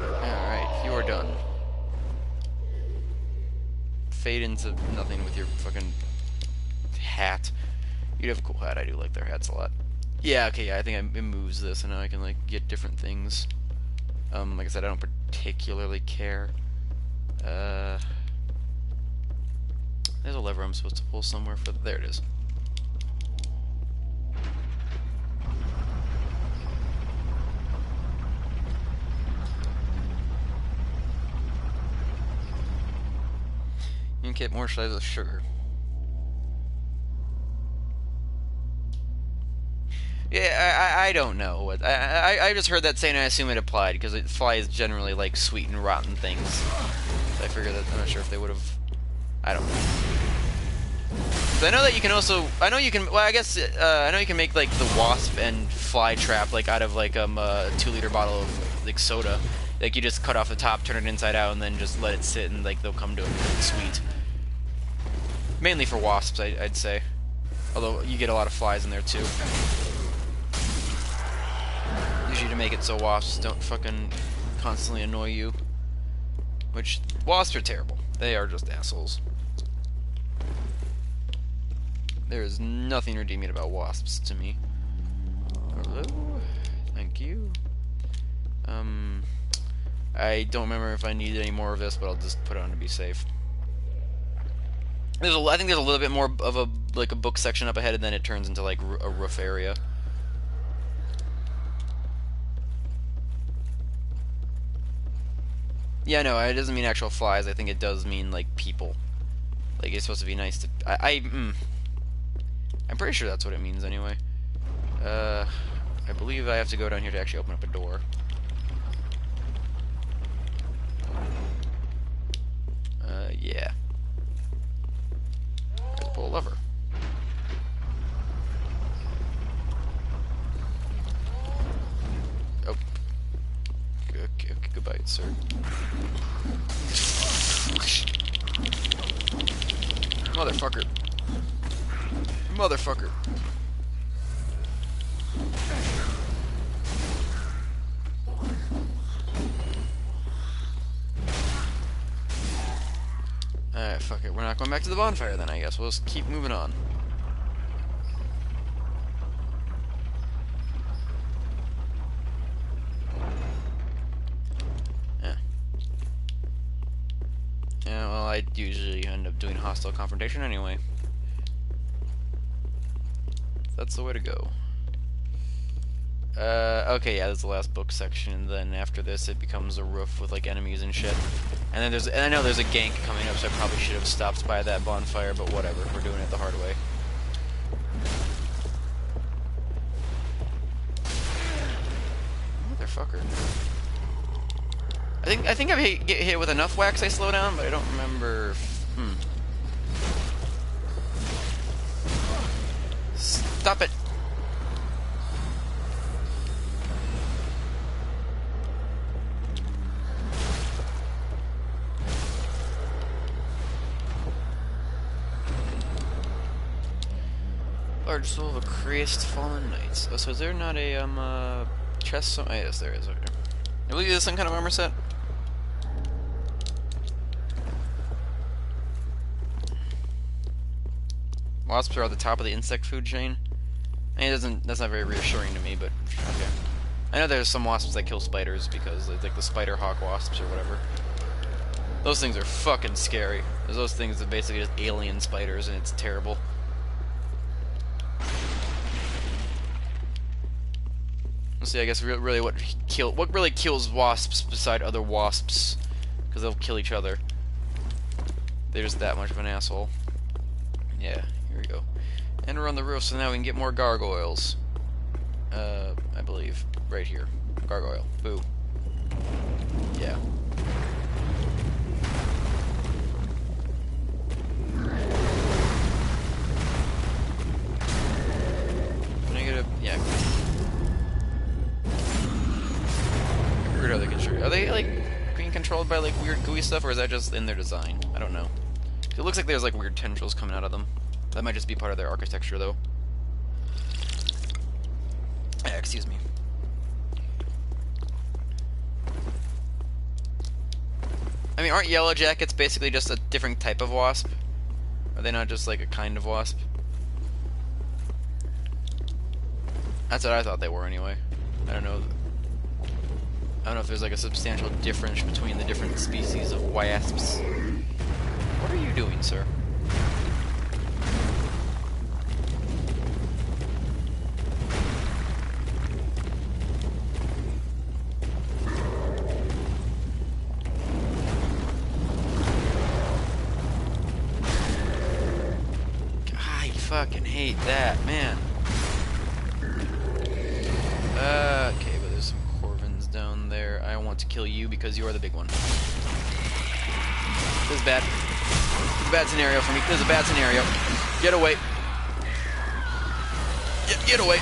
Alright, you are done. Fade into nothing with your fucking hat. You'd have a cool hat. I do like their hats a lot. Yeah, okay, yeah, I think it moves this, and now I can, like, get different things. Like I said, I don't particularly care. There's a lever I'm supposed to pull somewhere for... There it is. You can get more slides of sugar. Yeah, I don't know. What I just heard that saying, and I assume it applied, because it flies generally like sweet and rotten things. So I figured that, I'm not sure if they would have... I don't know. So I know that you can also... I know you can... Well, I guess... I know you can make, like, the wasp and fly trap, like, out of, like, a 2-liter bottle of, like, soda. Like, you just cut off the top, turn it inside out, and then just let it sit, and, like, they'll come to it sweet. Mainly for wasps, I'd say. Although, you get a lot of flies in there, too. Usually to make it so wasps don't fucking constantly annoy you. Which, wasps are terrible. They are just assholes. There is nothing redeeming about wasps to me. Hello? Thank you. I don't remember if I need any more of this, but I'll just put it on to be safe. I think there's a little bit more of a, like, a book section up ahead, and then it turns into, like, a roof area. Yeah, no, it doesn't mean actual flies. I think it does mean, like, people. Like, it's supposed to be nice to... I'm pretty sure that's what it means anyway. I believe I have to go down here to actually open up a door. Yeah. There's a pull a lever. Oh. Okay, goodbye, sir. Motherfucker. Motherfucker. Alright, fuck it. We're not going back to the bonfire then, I guess. We'll just keep moving on. Yeah. Yeah, well, I usually end up doing hostile confrontation anyway. That's the way to go. Okay, yeah, that's the last book section, and then after this it becomes a roof with, like, enemies and shit. And then and I know there's a gank coming up, so I probably should have stopped by that bonfire, but whatever, we're doing it the hard way. Motherfucker. I think I get hit with enough whacks I slow down, but I don't remember... Stop it! Large soul of a creased fallen knights. Oh, so is there not a chest? Oh, yes, there is. Okay. I believe there's some kind of armor set. Wasps are at the top of the insect food chain. I mean, that's not very reassuring to me, but okay. I know there's some wasps that kill spiders because it's like the spider hawk wasps or whatever. Those things are fucking scary. There's those things that basically just alien spiders, and it's terrible. Let's see. I guess really what really kills wasps beside other wasps, because they'll kill each other. They're just that much of an asshole. Yeah. Here we go. And we're on the roof, so now we can get more gargoyles. I believe. Right here. Gargoyle. Boo. Yeah. Can I get a... yeah. Weird how they control... Are they, like, being controlled by, like, weird gooey stuff, or is that just in their design? I don't know. It looks like there's, like, weird tendrils coming out of them. That might just be part of their architecture, though. Excuse me. I mean, aren't yellow jackets basically just a different type of wasp? Are they not just like a kind of wasp? That's what I thought they were anyway. I don't know. I don't know if there's like a substantial difference between the different species of wasps. What are you doing, sir? Fucking hate that, man. Okay, but there's some Corvins down there. I want to kill you because you are the big one. This is bad. This is a bad scenario for me. This is a bad scenario. Get away. Get away.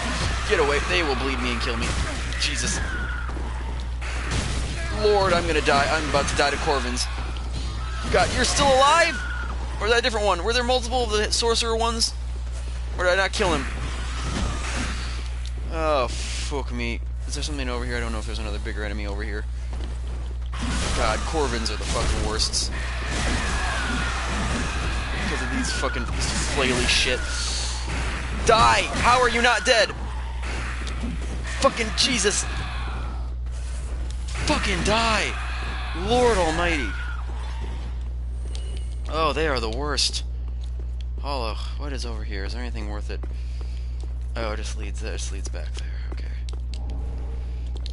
Get away. They will bleed me and kill me. Jesus. Lord, I'm gonna die. I'm about to die to Corvins. God, you're still alive? Or is that a different one? Were there multiple of the sorcerer ones? Or did I not kill him? Oh, fuck me. Is there something over here? I don't know if there's another bigger enemy over here. God, Corvins are the fucking worsts. Because of these fucking flaily shit. Die! How are you not dead? Fucking Jesus! Fucking die! Lord Almighty! Oh, they are the worst. Hollow. What is over here? Is there anything worth it? Oh, it just leads back there. Okay.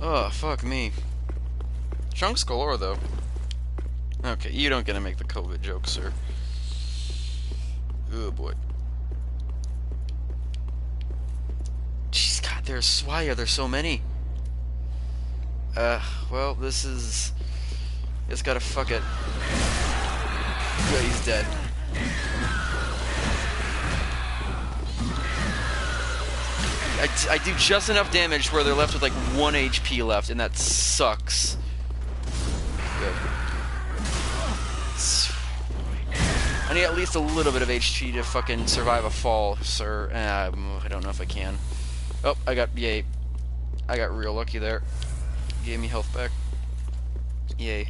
Oh, fuck me. Chunks galore, though. Okay, you don't get to make the COVID joke, sir. Oh boy. Jeez, God, why are there so many? Well, this is... Just gotta fuck it. Yeah, he's dead. I do just enough damage where they're left with like 1 HP left, and that sucks. Good. I need at least a little bit of HP to fucking survive a fall, sir. I don't know if I can. Oh, yay. I got real lucky there. Gave me health back. Yay.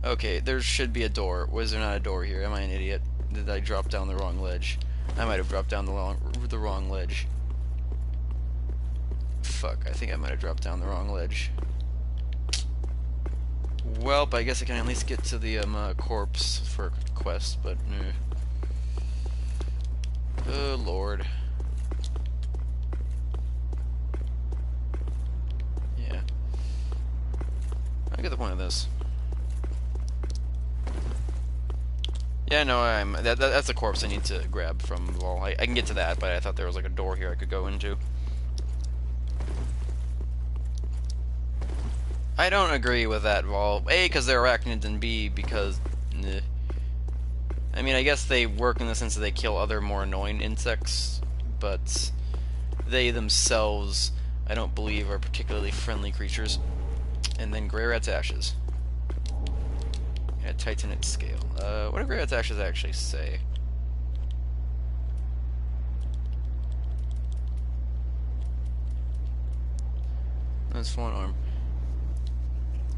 Okay, there should be a door. Was there not a door here? Am I an idiot? Did I drop down the wrong ledge? I might have dropped down the wrong ledge. Fuck, I think I might have dropped down the wrong ledge. Well, but I guess I can at least get to the corpse for a quest, but oh lord. Yeah. I get the point of this. Yeah, no, that's a corpse I need to grab from the wall. I can get to that, but I thought there was like a door here I could go into. I don't agree with that, Vol. A, because they're arachnids, and B, because... I mean, I guess they work in the sense that they kill other more annoying insects, but they themselves, I don't believe, are particularly friendly creatures. And then Grey Rat's Ashes. Yeah, Titanite Scale. What do Grey Rat's Ashes actually say? That's fallen arm.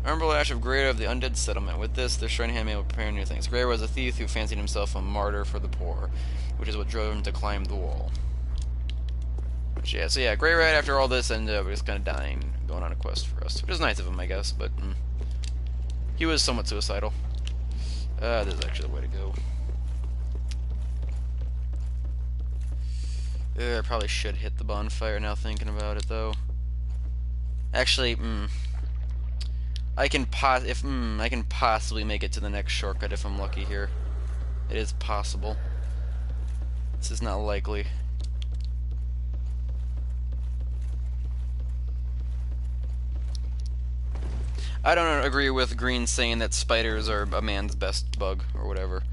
Armable Ash of Grey of the Undead Settlement. With this, their shrine hand will prepare new things. Grey was a thief who fancied himself a martyr for the poor, which is what drove him to climb the wall. Which, yeah, so yeah, Grey Rat, after all this, ended up just kind of dying, going on a quest for us. Which is nice of him, I guess, but he was somewhat suicidal. This is actually the way to go. I probably should hit the bonfire now thinking about it, though. Actually, I can possibly make it to the next shortcut if I'm lucky here. It is possible. This is not likely. I don't agree with Green saying that spiders are a man's best bug, or whatever.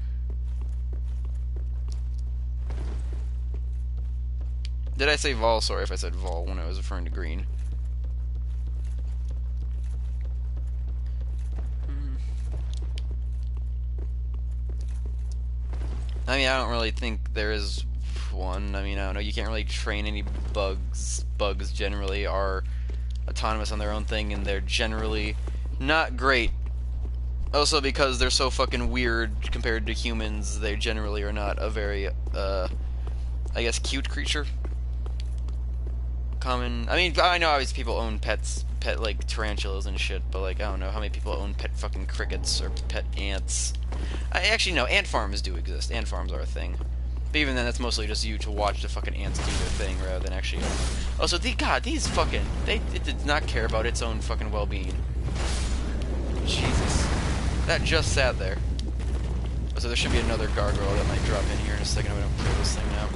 Did I say Vol? Sorry if I said Vol when I was referring to Green. I mean, I don't really think there is one. I mean, I don't know. You can't really train any bugs. Bugs generally are autonomous on their own thing, and they're generally not great. Also, because they're so fucking weird compared to humans, they generally are not a very, I guess, cute creature. Common. I mean, I know obviously people own pet like tarantulas and shit, but like I don't know how many people own pet fucking crickets or pet ants. I actually know ant farms do exist. Ant farms are a thing, but even then, that's mostly just you to watch the fucking ants do their thing rather than actually own them. Also, these fucking it did not care about its own fucking well-being. Jesus, that just sat there. So there should be another gargoyle that might drop in here in a second. I'm gonna clear this thing out.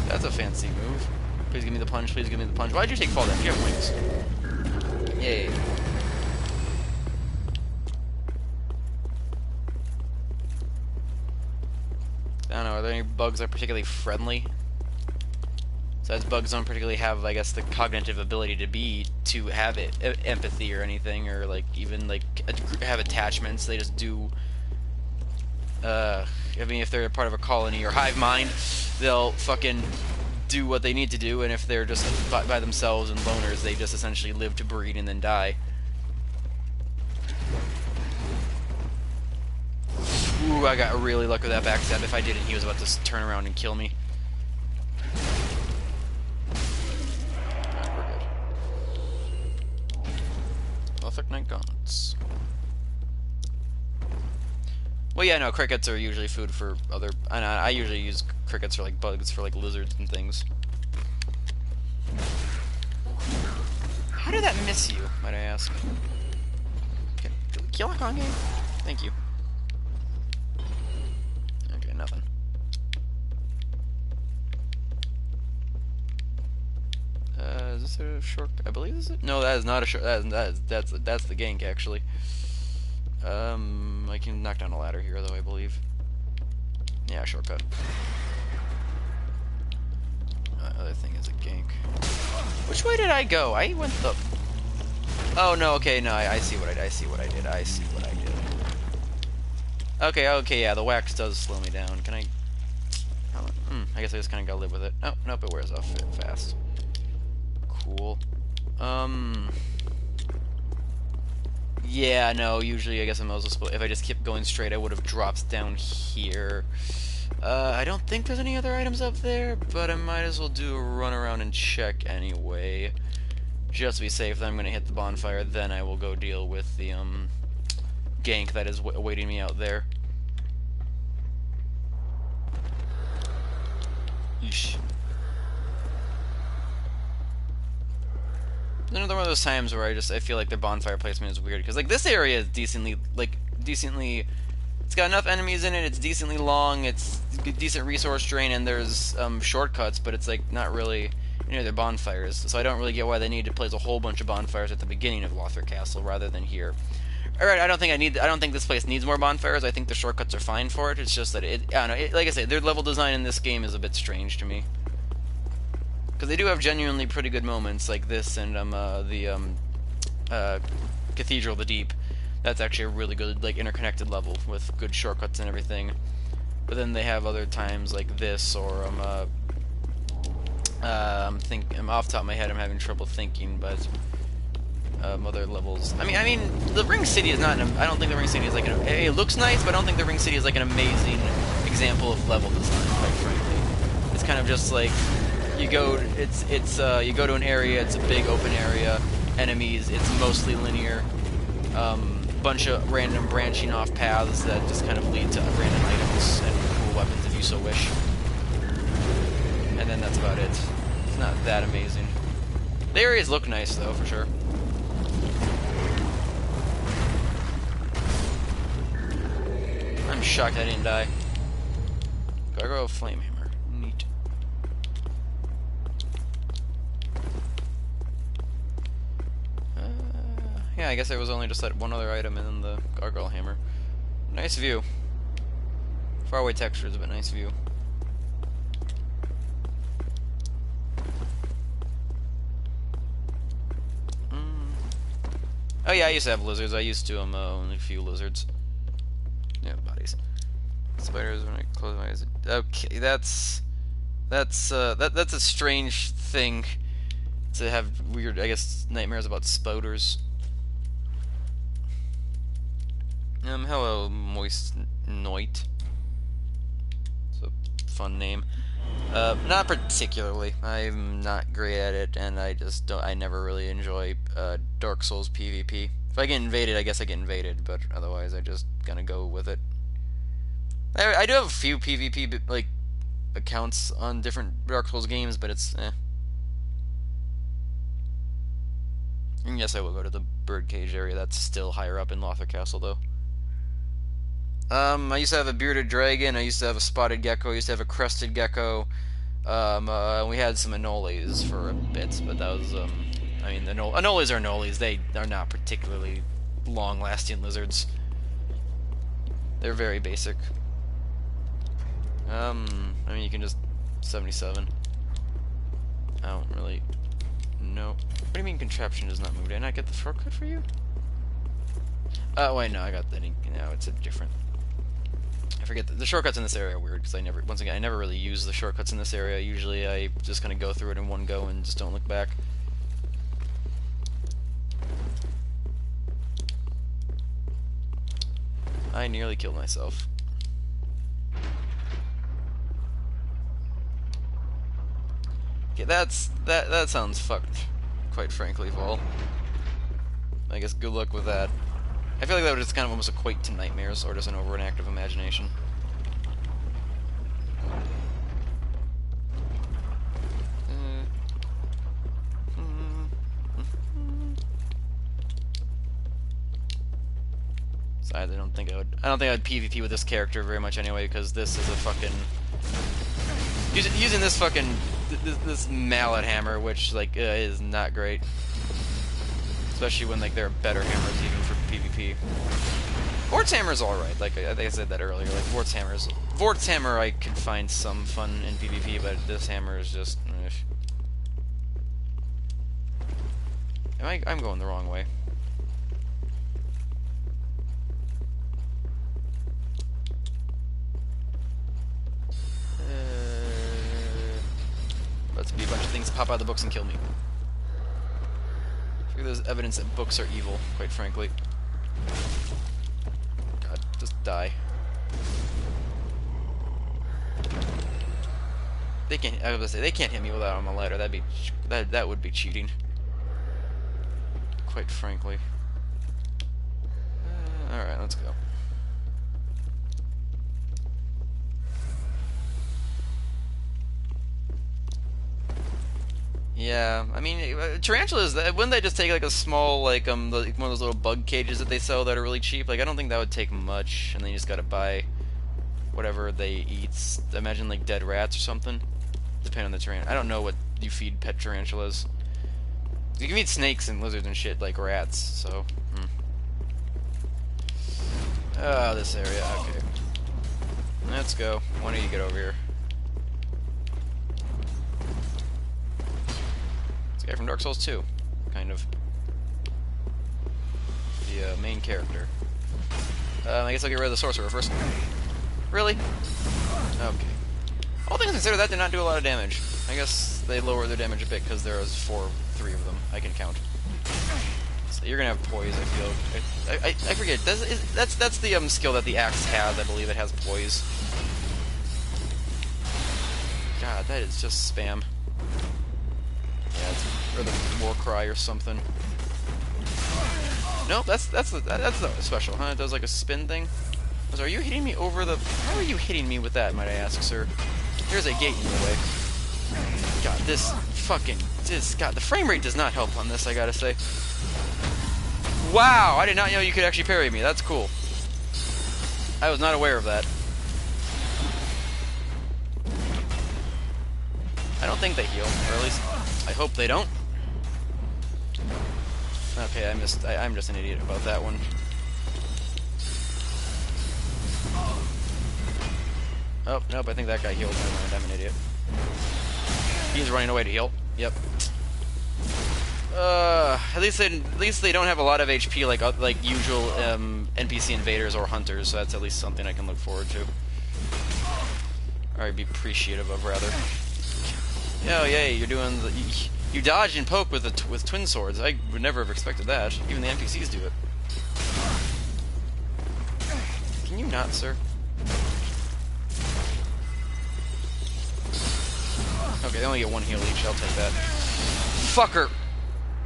That's a fancy move. Please give me the punch, please give me the punch. Why'd you take fall damage? You have wings. Yay. I don't know, are there any bugs that are particularly friendly? Besides bugs don't particularly have, I guess, the cognitive ability to have empathy or anything, or like even like have attachments. They just do. I mean, if they're part of a colony or hive mind, they'll fucking do what they need to do, and if they're just by themselves and loners, they just essentially live to breed and then die. Ooh, I got really lucky with that backstab. If I didn't, he was about to turn around and kill me. Alright, we're good. Perfect night gaunts. Well, yeah, no, crickets are usually food for other... I usually use crickets for, like, bugs, for, like, lizards and things. How did that miss you, might I ask? Can we kill a con game? Thank you. nothing. Is this a short? I believe this is. No, that is not a short. That's the gank actually. I can knock down a ladder here though, I believe. Yeah, shortcut. Other thing is a gank. Which way did I go? I went the. Oh no. Okay, no. I see what I see what I did. I see what I did. Okay. Okay. Yeah, the wax does slow me down. Can I? I guess I just kind of gotta live with it. Oh, nope. It wears off fast. Cool. Yeah, no, usually I guess I'm also supposed, if I just kept going straight I would have dropped down here. I don't think there's any other items up there, but I might as well do a run around and check anyway. Just to be safe, then I'm gonna hit the bonfire, then I will go deal with the, gank that is awaiting me out there. Yeesh. Another one of those times where I feel like their bonfire placement is weird, because like this area is decently it's got enough enemies in it, it's decently long, it's decent resource drain, and there's shortcuts, but it's like not really their bonfires, so I don't really get why they need to place a whole bunch of bonfires at the beginning of Lothric Castle rather than here. Alright, I don't think this place needs more bonfires. I think the shortcuts are fine for it. It's just that I don't know, like I say, their level design in this game is a bit strange to me. Because they do have genuinely pretty good moments, like this and the Cathedral of the Deep. That's actually a really good, like, interconnected level with good shortcuts and everything. But then they have other times like this, or I'm off the top of my head, I'm having trouble thinking, but other levels. I mean, the Ring City is not. I don't think the Ring City is like it looks nice, but I don't think the Ring City is like an amazing example of level design, quite frankly. It's kind of just like. You go. You go to an area. It's a big open area. Enemies. It's mostly linear. Bunch of random branching off paths that just kind of lead to random items and cool weapons if you so wish. And then that's about it. It's not that amazing. The areas look nice though, for sure. I'm shocked I didn't die. Gargoyle Flamehammer. Neat. Yeah, I guess there was only just that one other item and then the Gargoyle Hammer. Nice view. Faraway textures, but nice view. Oh yeah, I used to have lizards. I used to own a few lizards. Yeah, bodies. Spiders when I close my eyes. Okay, that's a strange thing to have weird, I guess, nightmares about spouters. Hello, Moist Noit. It's a fun name. Not particularly. I'm not great at it, and I just don't. I never really enjoy Dark Souls PvP. If I get invaded, I guess I get invaded, but otherwise, I just gonna go with it. I do have a few PvP like accounts on different Dark Souls games, but it's And yes, I will go to the birdcage area. That's still higher up in Lothric Castle, though. I used to have a bearded dragon. I used to have a spotted gecko. I used to have a crested gecko. We had some anoles for a bit, but that was I mean, anoles are anoles. They are not particularly long-lasting lizards. They're very basic. I mean, you can just 77. I don't really know. What do you mean contraption does not move? Did I not get the shortcut for you? Oh wait, no, I got the. No, it's a different. I forget the shortcuts in this area are weird because I never really use the shortcuts in this area. Usually, I just kind of go through it in one go and just don't look back. I nearly killed myself. Okay, that sounds fucked, quite frankly, Vol. I guess good luck with that. I feel like that would just kind of almost equate to nightmares, or just an overactive imagination. I don't think I would. I don't think I'd PvP with this character very much anyway, because this is a fucking using this fucking this mallet hammer, which like is not great, especially when like there are better hammers even for PvP. Vort's hammer is all right. Like I think I said that earlier. Like Vort's hammer, I can find some fun in PvP, but this hammer is just. I'm going the wrong way. Let's be a bunch of things pop out of the books and kill me. I figure there's evidence that books are evil, quite frankly. God, just die. They can't. I was gonna say they can't hit me without on a ladder. That would be cheating. Quite frankly. All right, let's go. Yeah, I mean, tarantulas, wouldn't they just take like a small, like one of those little bug cages that they sell that are really cheap? Like, I don't think that would take much, and then you just gotta buy whatever they eat. Imagine like dead rats or something, depending on the tarantula. I don't know what you feed pet tarantulas. You can feed snakes and lizards and shit like rats, so. Oh, this area, okay. Let's go. Why don't you get over here? Guy from Dark Souls 2, kind of. The main character. I guess I'll get rid of the sorcerer first. Really? Okay. All things considered, that did not do a lot of damage. I guess they lower their damage a bit because there was 3 of them. I can count. So you're gonna have poise, I feel. I forget. That's the skill that the axe has. I believe it has poise. God, that is just spam. Yeah, or the war cry or something. No, that's the special, huh? It does like a spin thing. So are you hitting me over the? How are you hitting me with that, might I ask, sir? There's a gate in the way. God, God, the frame rate does not help on this, I gotta say. Wow, I did not know you could actually parry me. That's cool. I was not aware of that. I don't think they heal, or at least I hope they don't. Okay, I'm just an idiot about that one. Oh, nope, I think that guy healed. Never mind, I'm an idiot. He's running away to heal. Yep. At least they don't have a lot of HP like usual NPC invaders or hunters, so that's at least something I can look forward to. Or be appreciative of, rather. Oh, yay, you're doing the... You dodge and poke with twin swords. I would never have expected that. Even the NPCs do it. Can you not, sir? Okay, they only get 1 heal each. I'll take that. Fucker!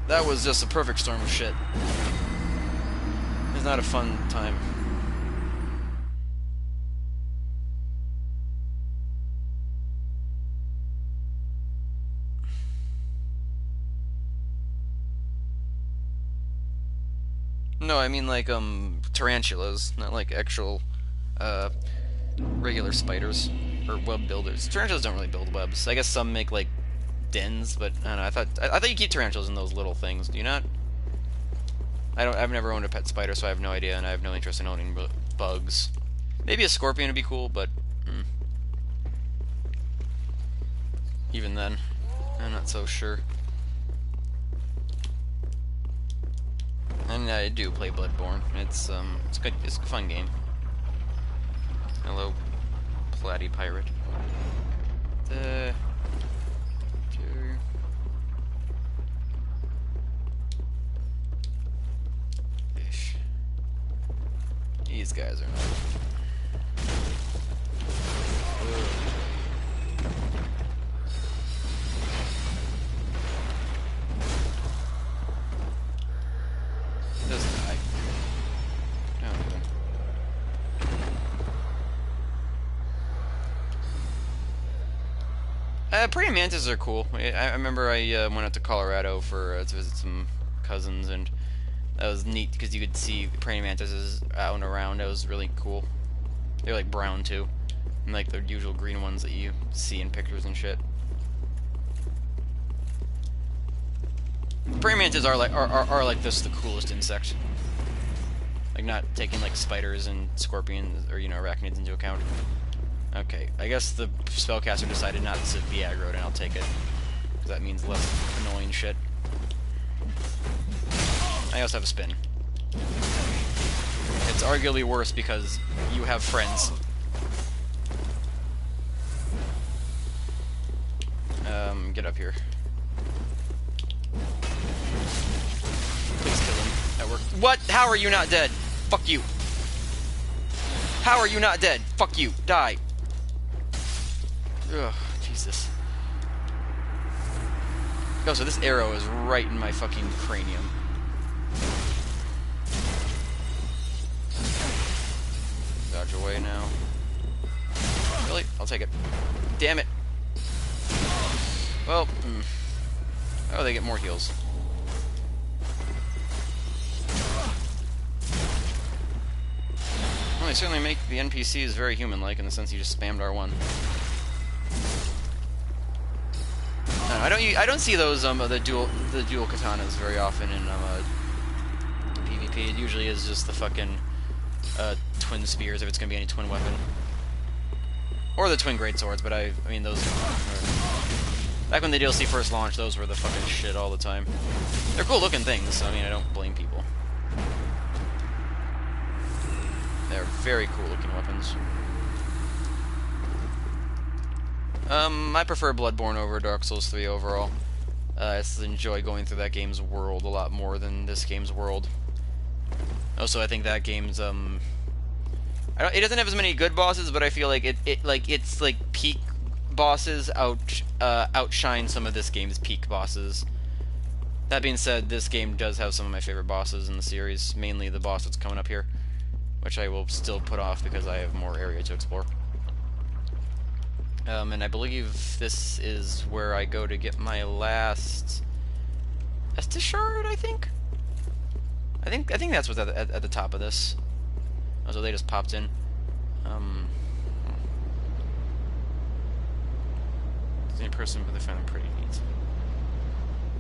That was just a perfect storm of shit. It's not a fun time. No, I mean like tarantulas, not like actual regular spiders or web builders. Tarantulas don't really build webs. I guess some make like dens, but I don't know. I thought you keep tarantulas in those little things. Do you not? I've never owned a pet spider, so I have no idea, and I have no interest in owning bugs. Maybe a scorpion would be cool, but even then, I'm not so sure. And I do play Bloodborne. It's good. It's a fun game. Hello, Platy Pirate. Ish. These guys are not. Praying mantises are cool. I remember I went out to Colorado for to visit some cousins, and That was neat because you could see praying mantises out and around. That was really cool. They're like brown too, and like the usual green ones that you see in pictures and shit. Praying mantises are like this the coolest insect. Like not taking like spiders and scorpions or arachnids into account. Okay, I guess the spellcaster decided not to be aggroed, and I'll take it because that means less annoying shit. I also have a spin. It's arguably worse because you have friends. Get up here. Please kill him. That worked. What? How are you not dead? Fuck you. How are you not dead? Fuck you. Die. Ugh, Jesus. Oh, so this arrow is right in my fucking cranium. Dodge away now. Really? I'll take it. Damn it. Well, oh, they get more heals. Well, they certainly make the NPCs very human-like in the sense you just spammed R1. I don't see those the dual katanas very often in PvP. It usually is just the fucking twin spears if it's gonna be any twin weapon, or the twin greatswords. But I mean those. Back when the DLC first launched, those were the fucking shit all the time. They're cool looking things, so I mean I don't blame people. They're very cool looking weapons. I prefer Bloodborne over Dark Souls 3 overall. I just enjoy going through that game's world a lot more than this game's world. Also, I think that game's it doesn't have as many good bosses, but I feel like it's like peak bosses outshine some of this game's peak bosses. That being said, this game does have some of my favorite bosses in the series, mainly the boss that's coming up here, which I will still put off because I have more area to explore. And I believe this is where I go to get my last Estus shard, I think that's what's at the top of this. Oh, so they just popped in. Any person, but they find them pretty neat.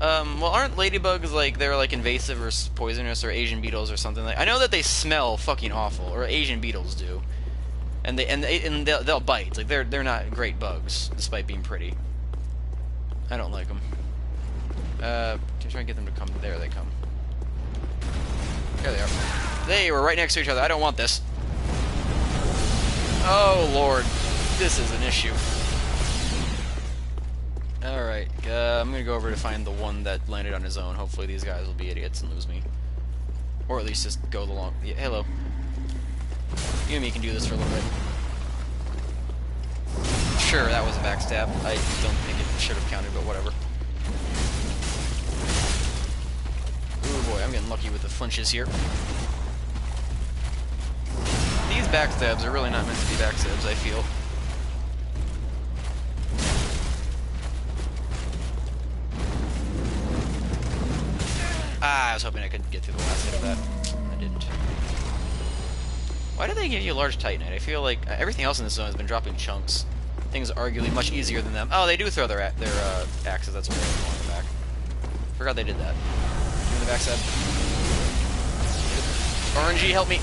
Well, aren't ladybugs like they're like invasive or poisonous, or Asian beetles or something like? I know that they smell fucking awful, or Asian beetles do, and they'll bite. Like they're not great bugs, despite being pretty. I don't like them. Try and get them to come. There they come. There they are. They were right next to each other. I don't want this. Oh lord, this is an issue. Alright, I'm gonna go over to find the one that landed on his own. Hopefully these guys will be idiots and lose me. Or at least just go the long... Yeah, hello. You and me can do this for a little bit. Sure, that was a backstab. I don't think it should have counted, but whatever. Ooh boy, I'm getting lucky with the flinches here. These backstabs are really not meant to be backstabs, I feel. Ah, I was hoping I could get through the last hit of that. I didn't. Why did they give you a large Titanite? I feel like everything else in this zone has been dropping chunks. Things are arguably much easier than them. Oh, they do throw their axes. That's what they want on the back. Forgot they did that. Doing the backstab. RNG, help me.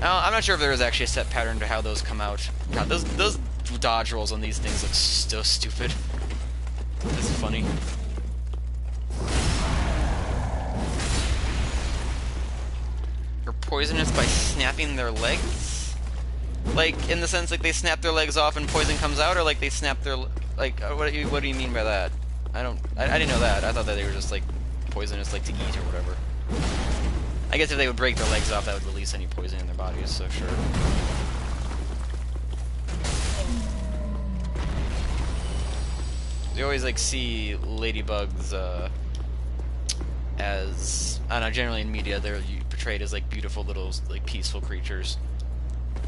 I'm not sure if there is actually a set pattern to how those come out. God, those dodge rolls on these things look so stupid. This is funny. You're poisonous by snapping their legs? Like, in the sense, like, they snap their legs off and poison comes out, or like they snap their... Like, what do you mean by that? I didn't know that. I thought that they were just, like, poisonous, like, to eat or whatever. I guess if they would break their legs off, that would release any poison in their bodies, so sure. You always, like, see ladybugs, as... I don't know, generally in media, they're portrayed as, like, beautiful little, like, peaceful creatures.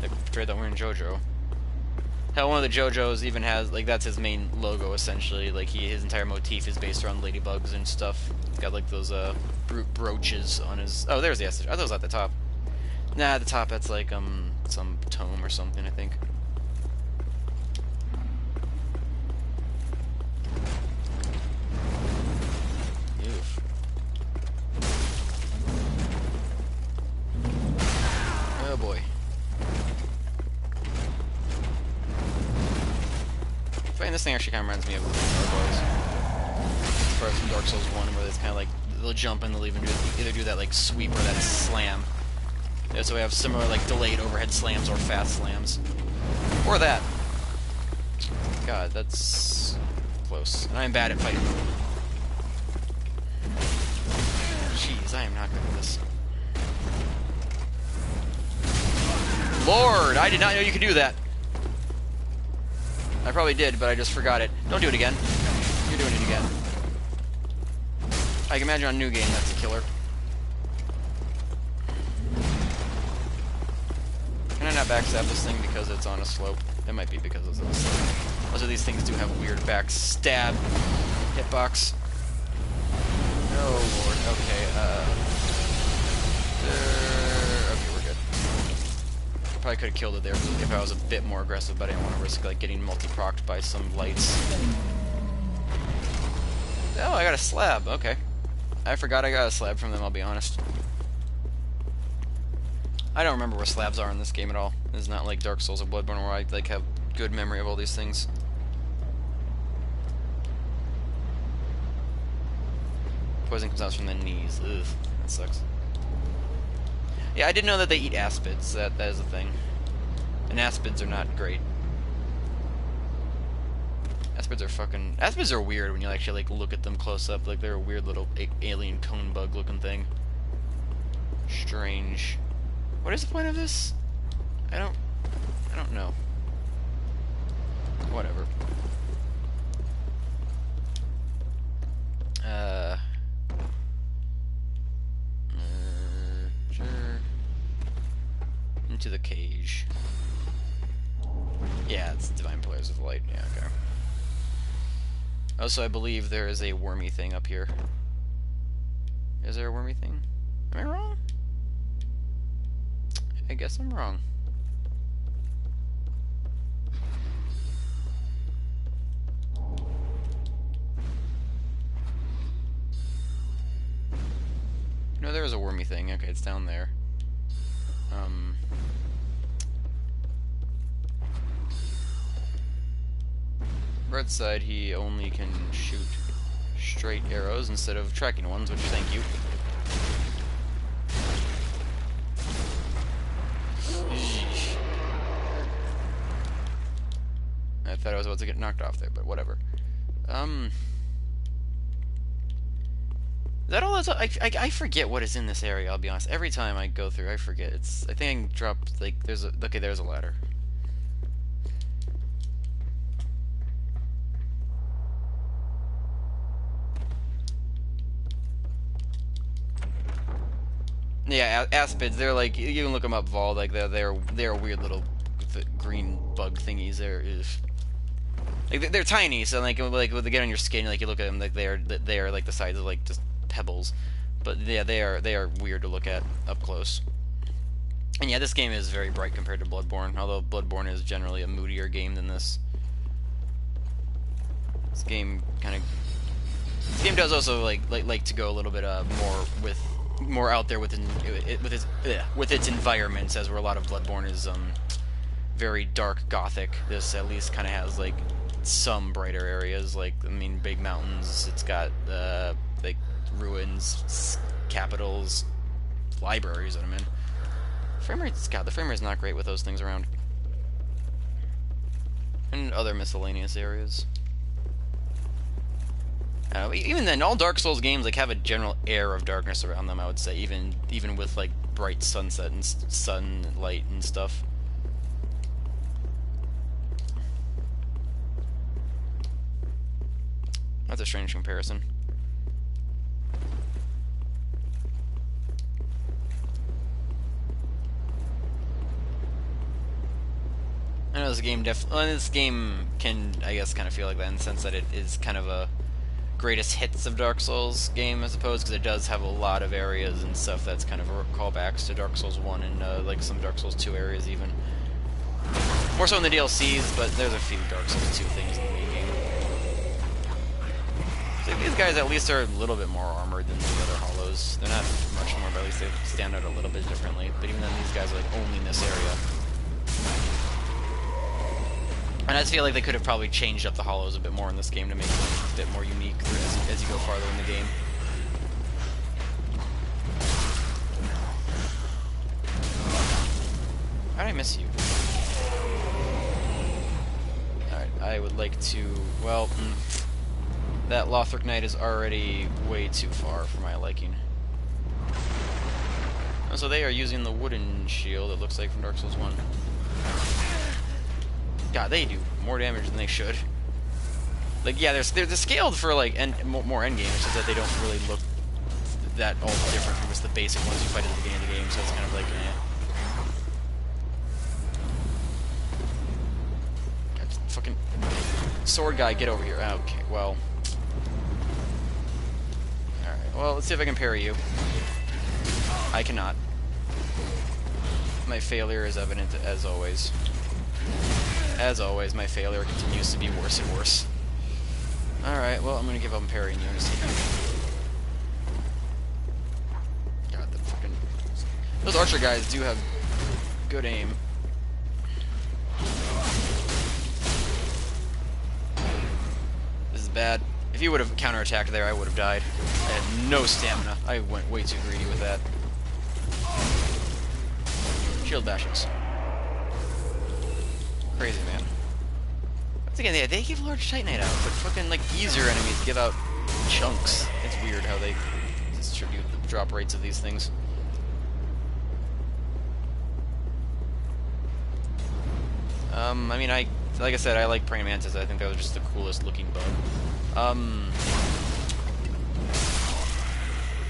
They portrayed that we're in JoJo. Hell, one of the JoJo's even has, like, that's his main logo, essentially. Like, his entire motif is based around ladybugs and stuff. He's got, like, those, brooches on his... Oh, there's the S. I thought it was at the top. Nah, at the top, that's, like, some tome or something, I think. Oof. Oh, boy. Fighting this thing actually kind of reminds me of Dark Souls. From Dark Souls 1, where it's kind of like they'll jump and they'll even either do that like sweep or that slam. Yeah, so we have similar like delayed overhead slams or fast slams, or that. God, that's close. And I'm bad at fighting. Jeez, I am not good at this. Lord, I did not know you could do that. I probably did, but I just forgot it. Don't do it again. You're doing it again. I can imagine on New Game that's a killer. Can I not backstab this thing because it's on a slope? It might be because it's on a slope. Most of these things do have weird backstab hitbox. Oh lord, okay, okay, we're good. Probably could have killed it there if I was a bit more aggressive, but I didn't want to risk like getting multi-procced by some lights. Oh, I got a slab, okay. I forgot I got a slab from them, I'll be honest. I don't remember where slabs are in this game at all. It's not like Dark Souls or Bloodborne where I like have good memory of all these things. Poison comes out from the knees. Ugh, that sucks. Yeah, I didn't know that they eat aspids. That is a thing. And aspids are not great. Aspids are weird when you actually like look at them close up. Like they're a weird little alien cone bug looking thing. Strange. What is the point of this? I don't know. Whatever. Into the cage. Yeah, it's Divine Pillars of Light. Yeah, okay. Also, I believe there is a wormy thing up here. Is there a wormy thing? Am I wrong? I guess I'm wrong. No, there is a wormy thing. Okay, it's down there. Red side, he only can shoot straight arrows instead of tracking ones, which thank you. I thought I was about to get knocked off there, but whatever. Is that all that's... I forget what is in this area, I'll be honest. Every time I go through, I forget. I think I dropped, like, there's a... Okay, there's a ladder. Yeah, aspids, they're like... You can look them up, Vol, like, they're weird little green bug thingies. They're tiny, so like when they get on your skin, like you look at them, like they are like the size of like just pebbles. But yeah, they are weird to look at up close. And yeah, this game is very bright compared to Bloodborne, although Bloodborne is generally a moodier game than this. This game does also like to go a little bit more out there with its environments, as where a lot of Bloodborne is very dark gothic. This at least kind of has like some brighter areas, like I mean big mountains. It's got like ruins, capitals, libraries that I'm in. The frame rate's not great with those things around. And other miscellaneous areas. Even then, all Dark Souls games like have a general air of darkness around them, I would say, even with like bright sunset and sunlight and stuff. That's a strange comparison. I know know, this game can, I guess, kind of feel like that in the sense that it is kind of a greatest hits of Dark Souls game, I suppose, because it does have a lot of areas and stuff that's kind of callbacks to Dark Souls 1 and like some Dark Souls 2 areas even. More so in the DLCs, but there's a few Dark Souls 2 things in the main game. So these guys at least are a little bit more armored than the other Hollows. They're not much more, but at least they stand out a little bit differently. But even then, these guys are like only in this area. And I just feel like they could have probably changed up the Hollows a bit more in this game to make them a bit more unique as you go farther in the game. How did I miss you? Alright, I would like to... Well, that Lothric Knight is already way too far for my liking. Oh, so they are using the wooden shield, it looks like, from Dark Souls 1. God, they do more damage than they should. Like, yeah, they're scaled for, like, more endgame, it's just that they don't really look that all different from just the basic ones you fight at the beginning of the game, so it's kind of like, God, fucking sword guy, get over here. Okay, well. Alright, well, let's see if I can parry you. I cannot. My failure is evident as always. As always, my failure continues to be worse and worse. Alright, well, I'm gonna give up on parrying you in a second. God, the fucking... Those archer guys do have good aim. This is bad. If you would have counterattacked there, I would have died. I had no stamina. I went way too greedy with that. Shield bashes. Crazy, man. Once again, yeah, they give large Titanite out, but fucking, like, easier enemies give out chunks. It's weird how they distribute the drop rates of these things. I mean, like I said, I like praying mantis. I think that was just the coolest looking bug.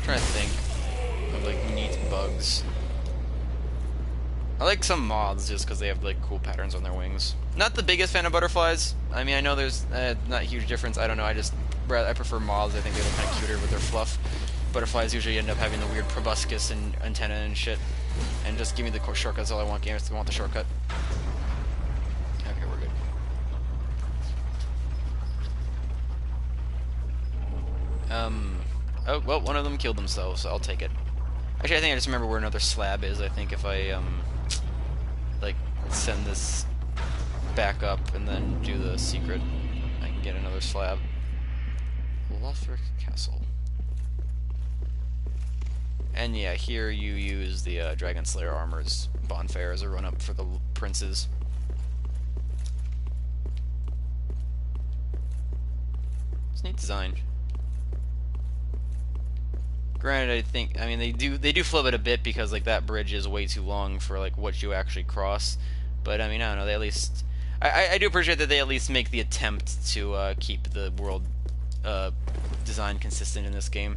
Trying to think of, like, neat bugs. I like some moths just because they have, like, cool patterns on their wings. Not the biggest fan of butterflies. I mean, I know there's not a huge difference. I don't know. I prefer moths. I think they look kind of cuter with their fluff. Butterflies usually end up having the weird proboscis and antenna and shit. And just give me the shortcut. That's all I want. Gamers, I want the shortcut. Okay, we're good. Oh, well, one of them killed themselves, so I'll take it. Actually, I think I just remember where another slab is. I think if I, like, send this back up and then do the secret, I can get another slab. Lothric Castle. And yeah, here you use the Dragon Slayer Armor's bonfire as a run-up for the princes. It's neat design. Granted, I mean, they do flip it a bit because, like, that bridge is way too long for, like, what you actually cross. But, I mean, I don't know, they at least... I do appreciate that they at least make the attempt to keep the world design consistent in this game.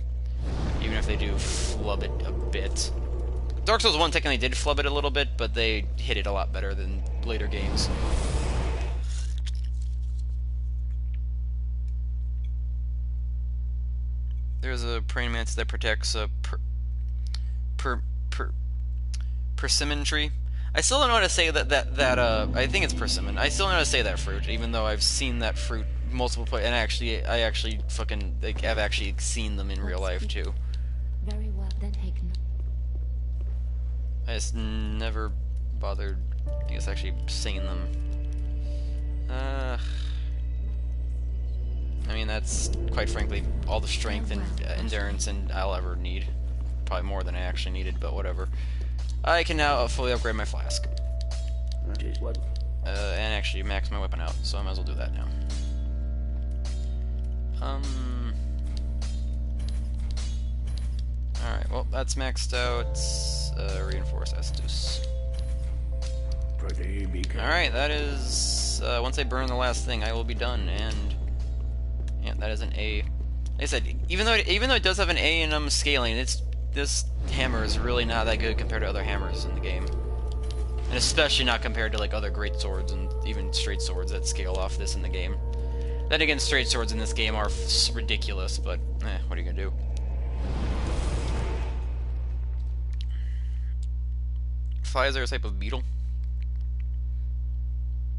Even if they do flub it a bit. Dark Souls 1 technically did flub it a little bit, but they hit it a lot better than later games. There's a praying mantis that protects a persimmon tree. I still don't know how to say that I think it's persimmon. I still don't know how to say that fruit, even though I've seen that fruit multiple places, and I actually fucking, like, I've actually seen them in real life too. Very well then taken. I just never bothered, I guess, actually seeing them. I mean, that's, quite frankly, all the strength and endurance and I'll ever need. Probably more than I actually needed, but whatever. I can now fully upgrade my flask. And actually max my weapon out, so I might as well do that now. Alright, well, that's maxed out. Reinforce Estus. Alright, that is... once I burn the last thing, I will be done, and... yeah, that is an A. Like I said, even though it does have an A in scaling, this hammer is really not that good compared to other hammers in the game. And especially not compared to like other great swords and even straight swords that scale off this in the game. Then again, straight swords in this game are ridiculous, but what are you gonna do? Flies are a type of beetle.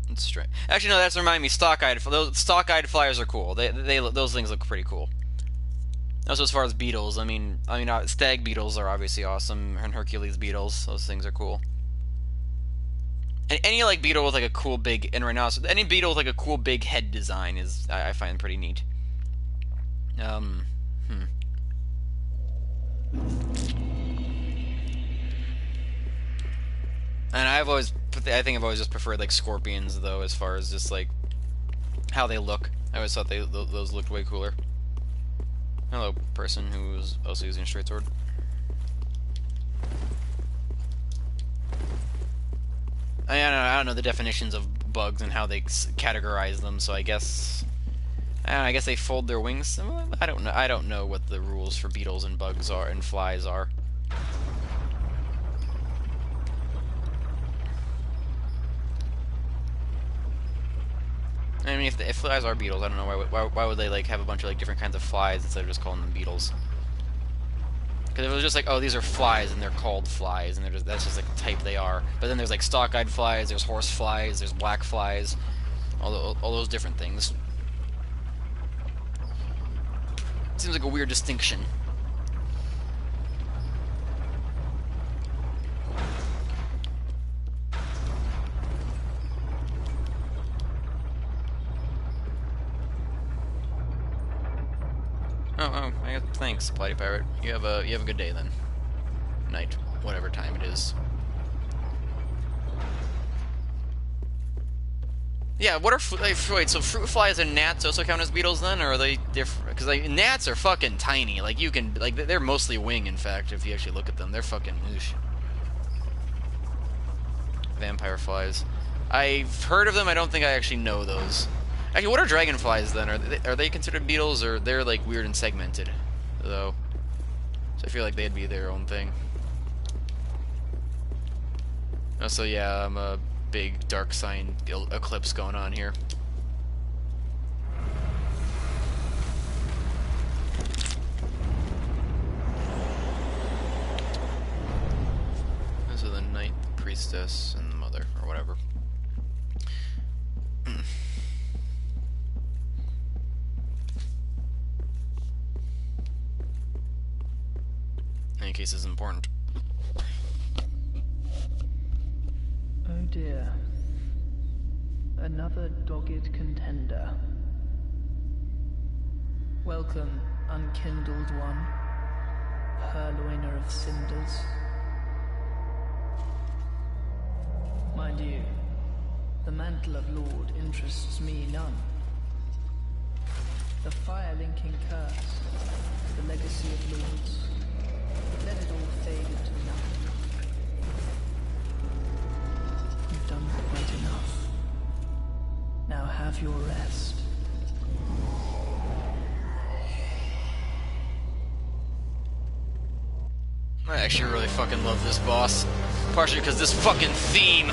It's strange. Actually, no, that's remind me. Those stock-eyed flyers are cool. Those things look pretty cool. Also, as far as beetles, I mean, stag beetles are obviously awesome, and Hercules beetles. Those things are cool. And any like beetle with like a cool big, and right now, so any beetle with like a cool big head design is I find pretty neat. And I think I've always just preferred like scorpions though, as far as just like how they look. I always thought those looked way cooler. Hello, person who was also using a straight sword. I don't know the definitions of bugs and how they categorize them, so I guess they fold their wings. I don't know. I don't know what the rules for beetles and bugs are and flies are. I mean, if flies are beetles, I don't know why would they like have a bunch of like different kinds of flies instead of just calling them beetles? Because if it was just like, oh, these are flies and they're called flies, and that's just like the type they are. But then there's like stock-eyed flies, there's horse flies, there's black flies, all those different things. Seems like a weird distinction. Oh, thanks, Bloody Pirate. You have a good day then. Night, whatever time it is. Yeah, what are wait? So fruit flies and gnats also count as beetles then, or are they different? Because like gnats are fucking tiny. Like you can they're mostly wing. In fact, if you actually look at them, they're fucking moosh. Vampire flies. I've heard of them. I don't think I actually know those. Actually, what are dragonflies then? Are they considered beetles, or they're like weird and segmented, though? So I feel like they'd be their own thing. Also, yeah, I'm a big dark sign eclipse going on here. Those are the Knight, Priestess, and the Mother, or whatever. In any case, is important. Oh dear. Another dogged contender. Welcome, unkindled one, purloiner of cinders. Mind you, the mantle of Lord interests me none. The fire-linking curse, the legacy of lords, let it all fade into nothing. You've done quite enough. Now have your rest. I actually really fucking love this boss. Partially because this fucking theme.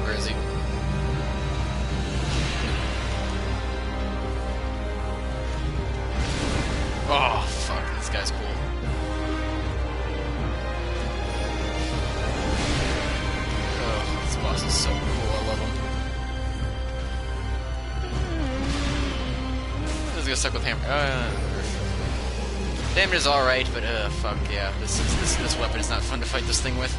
Where is he? Oh, fuck, this guy's cool. Oh, this boss is so cool, I love him. This is gonna suck with hammer. Damage is alright, but fuck yeah, this weapon is not fun to fight this thing with.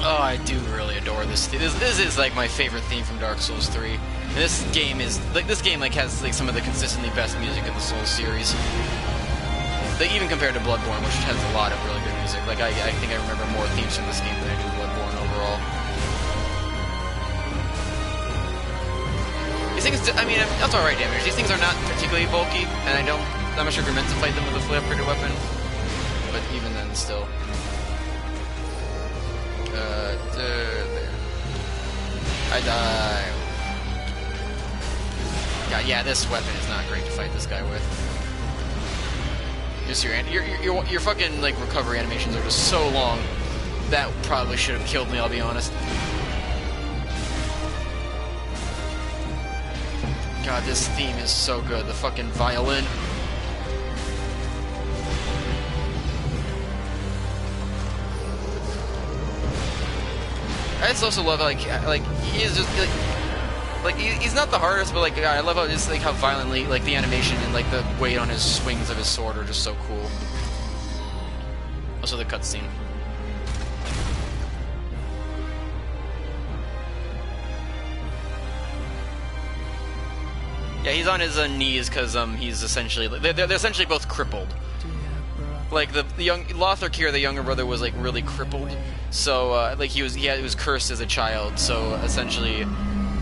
Oh, I do really adore this. This is like my favorite theme from Dark Souls 3. And this game is has like some of the consistently best music in the Souls series. Like, even compared to Bloodborne, which has a lot of really good music. Like I think I remember more themes from this game than I do Bloodborne overall. These things, I mean, that's alright damage. These things are not particularly bulky, and I'm not sure if you're meant to fight them with a fully upgraded weapon. But even then, still. There. I die. God, yeah, this weapon is not great to fight this guy with. Just your fucking like recovery animations are just so long. That probably should have killed me, I'll be honest. God, this theme is so good. The fucking violin. I just also love like he's just like he's not the hardest, but like I love how just like how violently like the animation and like the weight on his swings of his sword are just so cool. Also the cutscene. Yeah, he's on his knees because he's essentially they're essentially both crippled. Like the young Lothric here, the younger brother was like really crippled, so like he was cursed as a child. So essentially,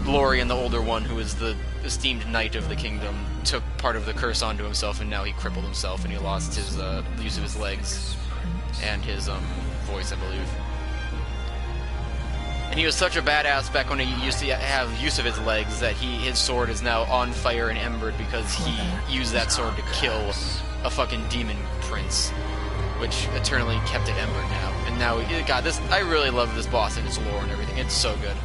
Lorien, the older one, who is the esteemed knight of the kingdom, took part of the curse onto himself, and now he crippled himself, and he lost his use of his legs and his voice, I believe. And he was such a badass back when he used to have use of his legs that his sword is now on fire and embered because he used that sword to kill a fucking demon prince, which eternally kept it embered now. And now, God, I really love this boss and its lore and everything. It's so good.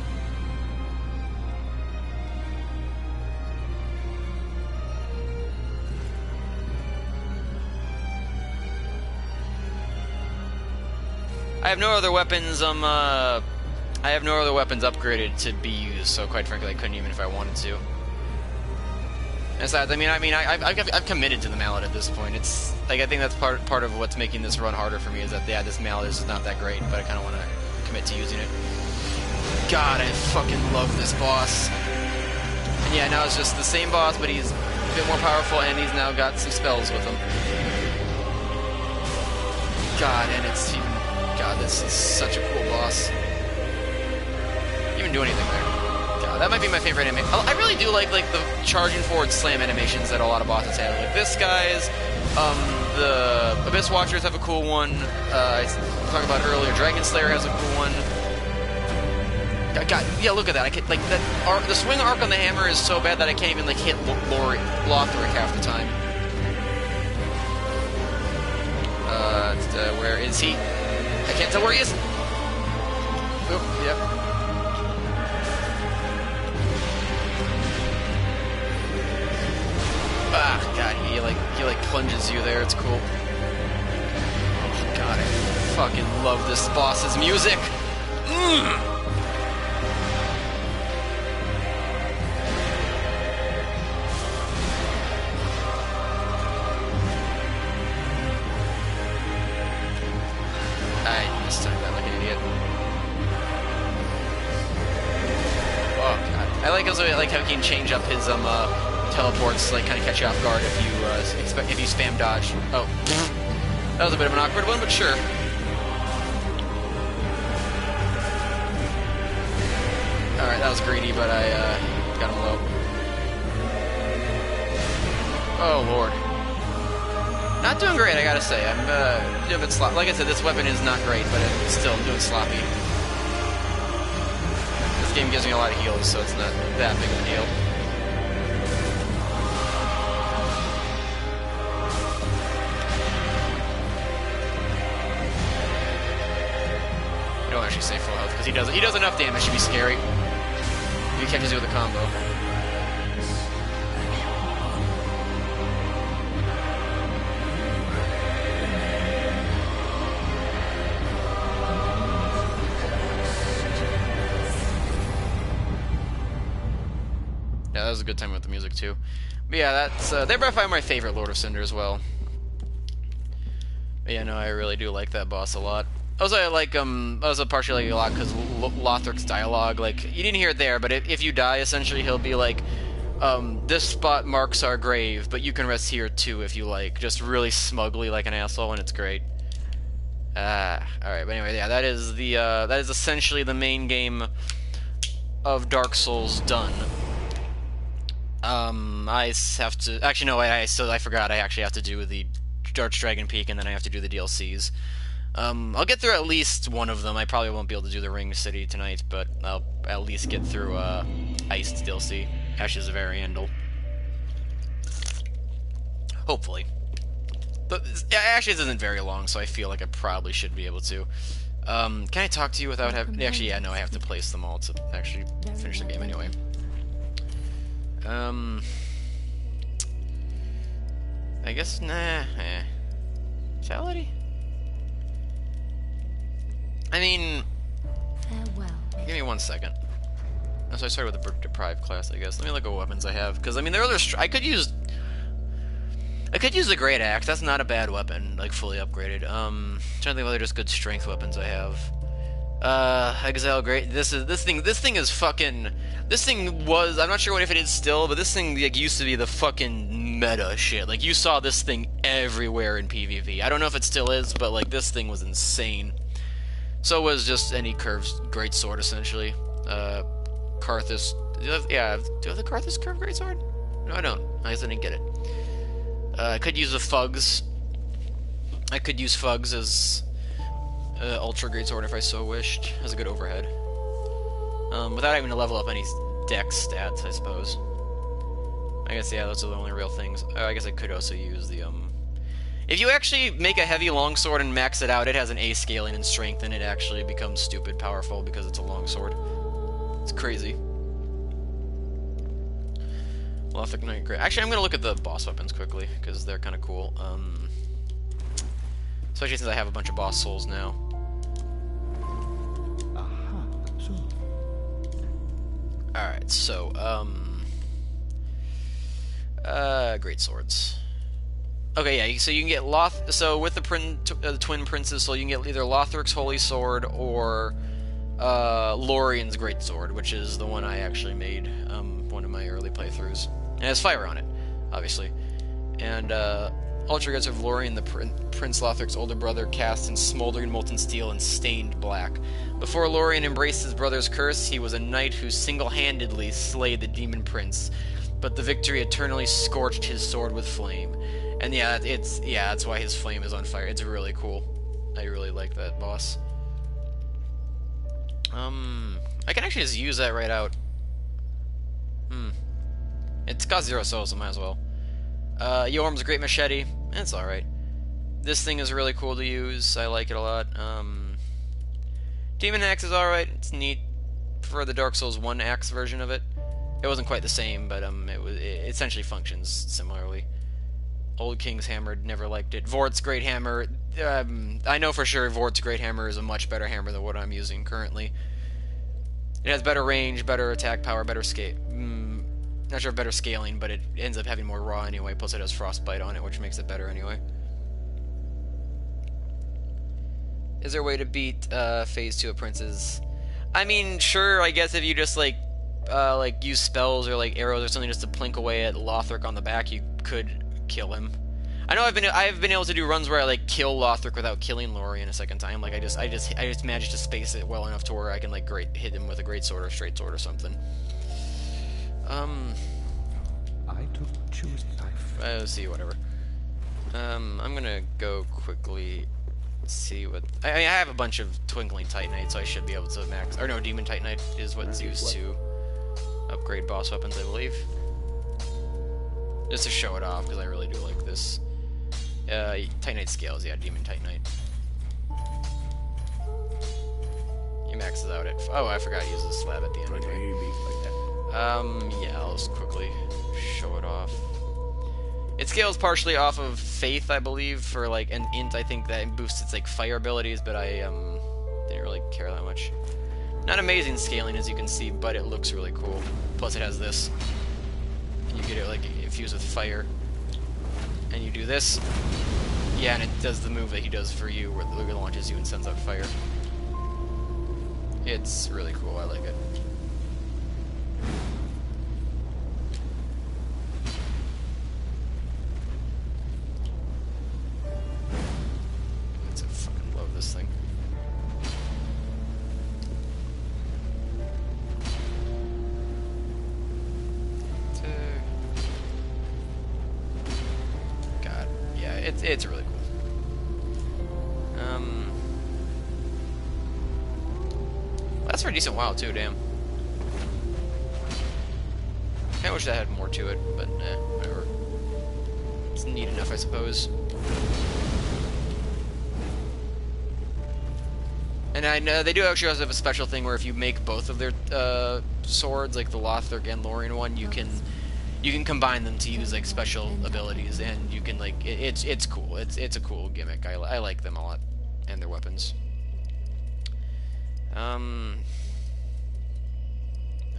I have no other weapons. I have no other weapons upgraded to be used, so quite frankly, I couldn't even if I wanted to. Besides, I've committed to the mallet at this point. It's like I think that's part of what's making this run harder for me is that yeah, this mallet is not that great, but I kind of want to commit to using it. God, I fucking love this boss. And yeah, now it's just the same boss, but he's a bit more powerful, and he's now got some spells with him. God, and it's even. God, this is such a cool boss. Even do anything there. God, that might be my favorite anime. I really do like the charging forward slam animations that a lot of bosses have. Like this guy's, the Abyss Watchers have a cool one. I talked about earlier. Dragon Slayer has a cool one. God, yeah, look at that. I can like that. The swing arc on the hammer is so bad that I can't even like hit Lothric half the time. Where is he? I can't tell where he is. Oh, yep. Ah, God, he like plunges you there. It's cool. Oh, God, I fucking love this boss's music. I mistimed that like an idiot. Oh, God. I like also like how he can change up his teleports, like kind of catch you off guard if you spam dodge. Oh, that was a bit of an awkward one, but sure. All right, that was greedy, but I got him low. Oh Lord, not doing great, I gotta say. I'm doing a bit sloppy. Like I said, this weapon is not great, but it's still doing sloppy. This game gives me a lot of heals, so it's not that big of a deal. Don't actually say full health because he does enough damage to be scary. He catches you with a combo. Yeah, that was a good time with the music too. But yeah, that's they're by far my favorite Lord of Cinder as well. But yeah, no, I really do like that boss a lot. Also, I like also partially a lot because Lothric's dialogue, like you didn't hear it there, but if you die, essentially he'll be like, this spot marks our grave, but you can rest here too if you like, just really smugly like an asshole, and it's great. All right, but anyway, yeah, that is essentially the main game of Dark Souls done. I have to actually no, I forgot. I actually have to do the Archdragon Peak, and then I have to do the DLCs. I'll get through at least one of them. I probably won't be able to do the Ring City tonight, but I'll at least get through Iced DLC, Ashes of Ariandel. Hopefully. But actually, this isn't very long, so I feel like I probably should be able to. Can I talk to you without having... Actually, yeah, no, I have to place them all to actually finish the game anyway. I guess, nah, Fatality? I mean... Farewell. Give me 1 second. Oh, so I started with the deprived class, I guess. Let me look at what weapons I have, because, I mean, there are other... I could use the Great Axe. That's not a bad weapon, like, fully upgraded. Trying to think of other just good strength weapons I have. Exile Great. This thing is fucking... This thing was... I'm not sure if it is still, but this thing, like, used to be the fucking meta shit. Like, you saw this thing everywhere in PvP. I don't know if it still is, but, like, this thing was insane. So was just any curved greatsword, essentially. Karthus... Do I have the Karthus curved greatsword? No, I don't. I guess I didn't get it. I could use the Fugs. I could use Fugs as Ultra Greatsword if I so wished. Has a good overhead. Without having to level up any dex stats, I suppose. I guess, yeah, those are the only real things. I guess I could also use the, If you actually make a heavy longsword and max it out, it has an A scaling and strength, and it actually becomes stupid powerful because it's a longsword. It's crazy. Lothic Knight Great. Actually, I'm gonna look at the boss weapons quickly, because they're kind of cool. Especially since I have a bunch of boss souls now. Aha, so. Alright, so, great swords. Okay, yeah, so you can get so with the Twin Prince's Soul, you can get either Lothric's Holy Sword or Lorien's Great Sword, which is the one I actually made, one of my early playthroughs. And it has fire on it, obviously. And, Ultra Greatsword of Lorien, the Prince Lothric's older brother, cast in smoldering molten steel and stained black. Before Lorien embraced his brother's curse, he was a knight who single-handedly slayed the demon prince, but the victory eternally scorched his sword with flame. And yeah, that's why his flame is on fire. It's really cool. I really like that boss. I can actually just use that right out. It's got 0 souls, so might as well. Yorm's Great Machete. It's alright. This thing is really cool to use. I like it a lot. Demon Axe is alright. It's neat. For the Dark Souls 1 axe version of it. It wasn't quite the same, but it essentially functions similarly. Old King's Hammer, never liked it. Vort's Great Hammer. I know for sure Vort's Great Hammer is a much better hammer than what I'm using currently. It has better range, better attack power, better scale. Not sure if better scaling, but it ends up having more raw anyway, plus it has frostbite on it, which makes it better anyway. Is there a way to beat Phase 2 of Prince's? I mean, sure, I guess if you just like use spells or like arrows or something just to plink away at Lothric on the back, you could kill him. I know I've been able to do runs where I like kill Lothric without killing Lorien a second time. Like I just managed to space it well enough to where I can like hit him with a great sword or straight sword or something. I took choose life. Let's see, whatever. I'm gonna go quickly see what... I have a bunch of Twinkling Titanite, so I should be able to max... Or no, Demon Titanite is what's used to upgrade boss weapons, I believe. Just to show it off, because I really do like this. Titanite scales, yeah, Demon Titanite. He maxes out at... Oh, I forgot to use the slab at the end anyway. Yeah, I'll just quickly show it off. It scales partially off of Faith, I believe, for like an int. I think that boosts its like fire abilities, but I didn't really care that much. Not amazing scaling, as you can see, but it looks really cool. Plus, it has this. And you get it like infused with fire, and you do this. Yeah, and it does the move that he does for you, where it launches you and sends out fire. It's really cool. I like it. I fucking love this thing. God, yeah, it's really cool. That's for a decent while too, damn. I wish that had more to it, but whatever. It's neat enough, I suppose. And I know they do actually also have a special thing where if you make both of their swords, like the Lothric and Lorien one, you can combine them to use like special abilities, and you can like it's cool. It's a cool gimmick. I like them a lot, and their weapons. I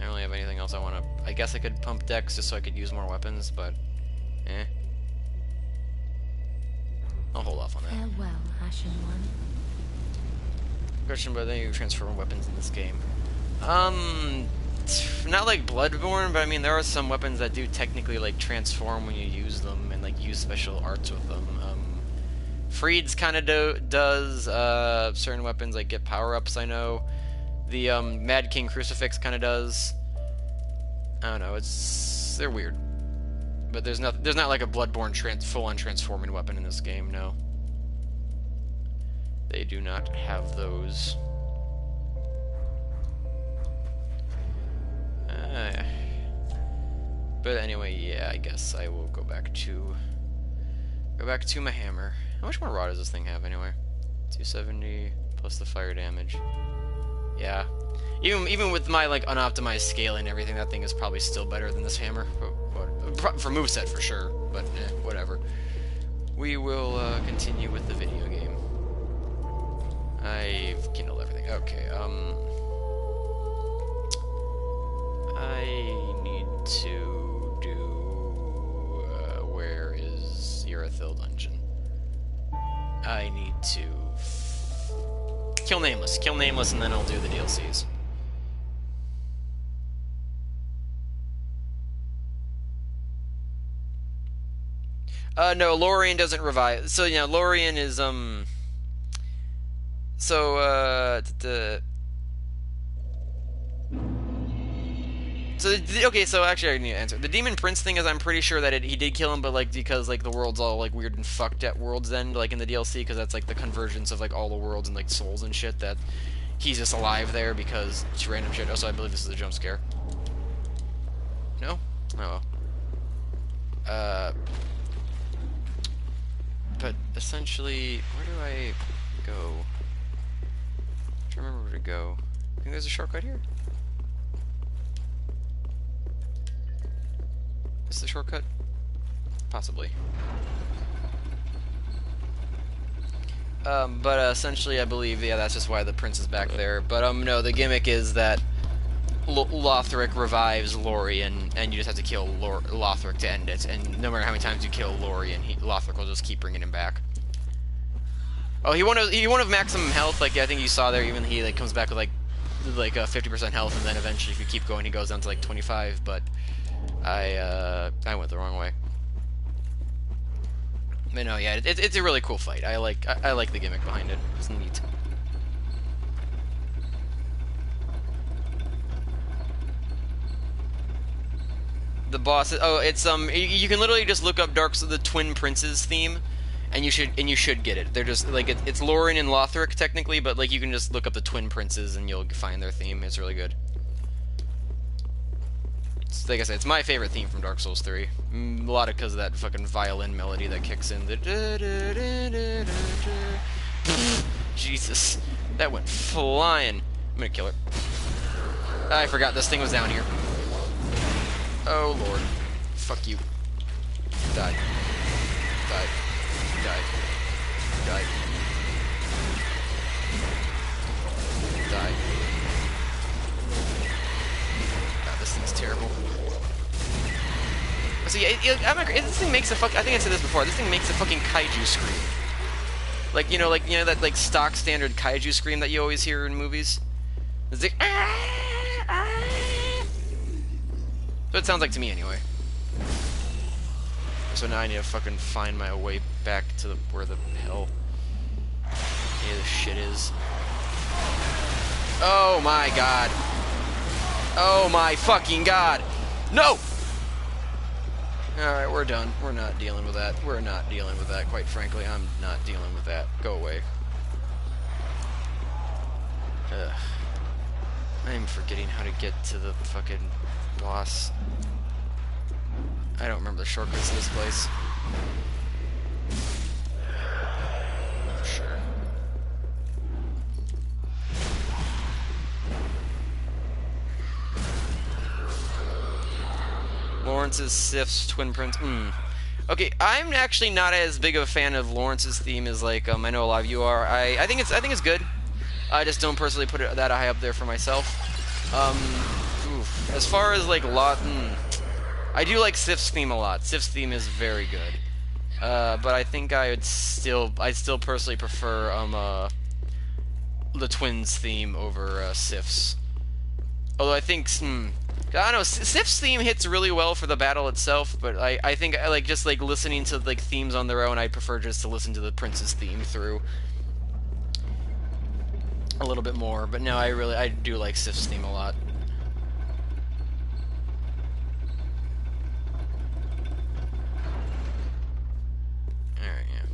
don't really have anything else I want to. I guess I could pump decks just so I could use more weapons, but I'll hold off on that. Farewell, Ashen One. Question, but then you transform weapons in this game. Not like Bloodborne, but I mean there are some weapons that do technically like transform when you use them and like use special arts with them. Freed's kind of does certain weapons like get power-ups. I know the Mad King Crucifix kind of does. I don't know. They're weird, but there's not like a Bloodborne full-on transforming weapon in this game. No. They do not have those. But anyway, yeah, I guess I will go back to my hammer. How much more raw does this thing have anyway? 270 plus the fire damage. Yeah. Even with my like unoptimized scaling and everything, that thing is probably still better than this hammer. For moveset for sure, but whatever. We will continue with the video game. I've kindled everything. Okay, I need to do, where is Yerathil Dungeon? I need to kill Nameless, and then I'll do the DLCs. No, Lorien doesn't revive. So, yeah, Lorien is, okay, so actually I need to answer. The Demon Prince thing is I'm pretty sure that he did kill him, but like because like the world's all like weird and fucked at World's End, like in the DLC, because that's like the convergence of like all the worlds and like souls and shit, that he's just alive there because it's random shit. Also, I believe this is a jump scare. No? Oh. But essentially, where do I go? I don't remember where to go. I think there's a shortcut here. Is the shortcut? Possibly. But essentially, I believe, yeah, that's just why the prince is back there. But no, the gimmick is that Lothric revives Lorien, and you just have to kill Lothric to end it. And no matter how many times you kill Lorien, Lothric will just keep bringing him back. Oh, he won't have maximum health. Like I think you saw there, even he like comes back with like 50% health, and then eventually, if you keep going, he goes down to like 25. But I went the wrong way. But no, yeah, it's a really cool fight. I like the gimmick behind it. It's neat. The boss. Oh, it's you can literally just look up the Twin Princes theme, and you should get it. They're just like it's Lorien and Lothric technically, but like you can just look up the Twin Princes and you'll find their theme. It's really good. Like I said, it's my favorite theme from Dark Souls 3. A lot of because of that fucking violin melody that kicks in. Jesus, that went flying. I'm gonna kill her. I forgot this thing was down here. Oh lord, fuck you. Die. Die. Die. Die. Die. God, this thing's terrible. So yeah, this thing makes a fuck. I think I said this before. This thing makes a fucking kaiju scream. Like you know that like stock standard kaiju scream that you always hear in movies. It's like, so it sounds like to me anyway. So now I need to fucking find my way back to where the hell this shit is. Oh my god. Oh my fucking god. No! Alright, we're done. We're not dealing with that. We're not dealing with that, quite frankly. I'm not dealing with that. Go away. Ugh. I'm forgetting how to get to the fucking boss. I don't remember the shortcuts to this place. Lawrence's Sif's Twin Prince. Okay, I'm actually not as big of a fan of Lawrence's theme as like I know a lot of you are. I think it's good. I just don't personally put it that high up there for myself. As far as like I do like Sif's theme a lot. Sif's theme is very good. But I think I'd still personally prefer the Twins theme over Sif's. Although I think I don't know, Sif's theme hits really well for the battle itself, but I think I like just like listening to like themes on their own. I prefer just to listen to the Prince's theme through a little bit more. But no, I do like Sif's theme a lot. Alright, yeah.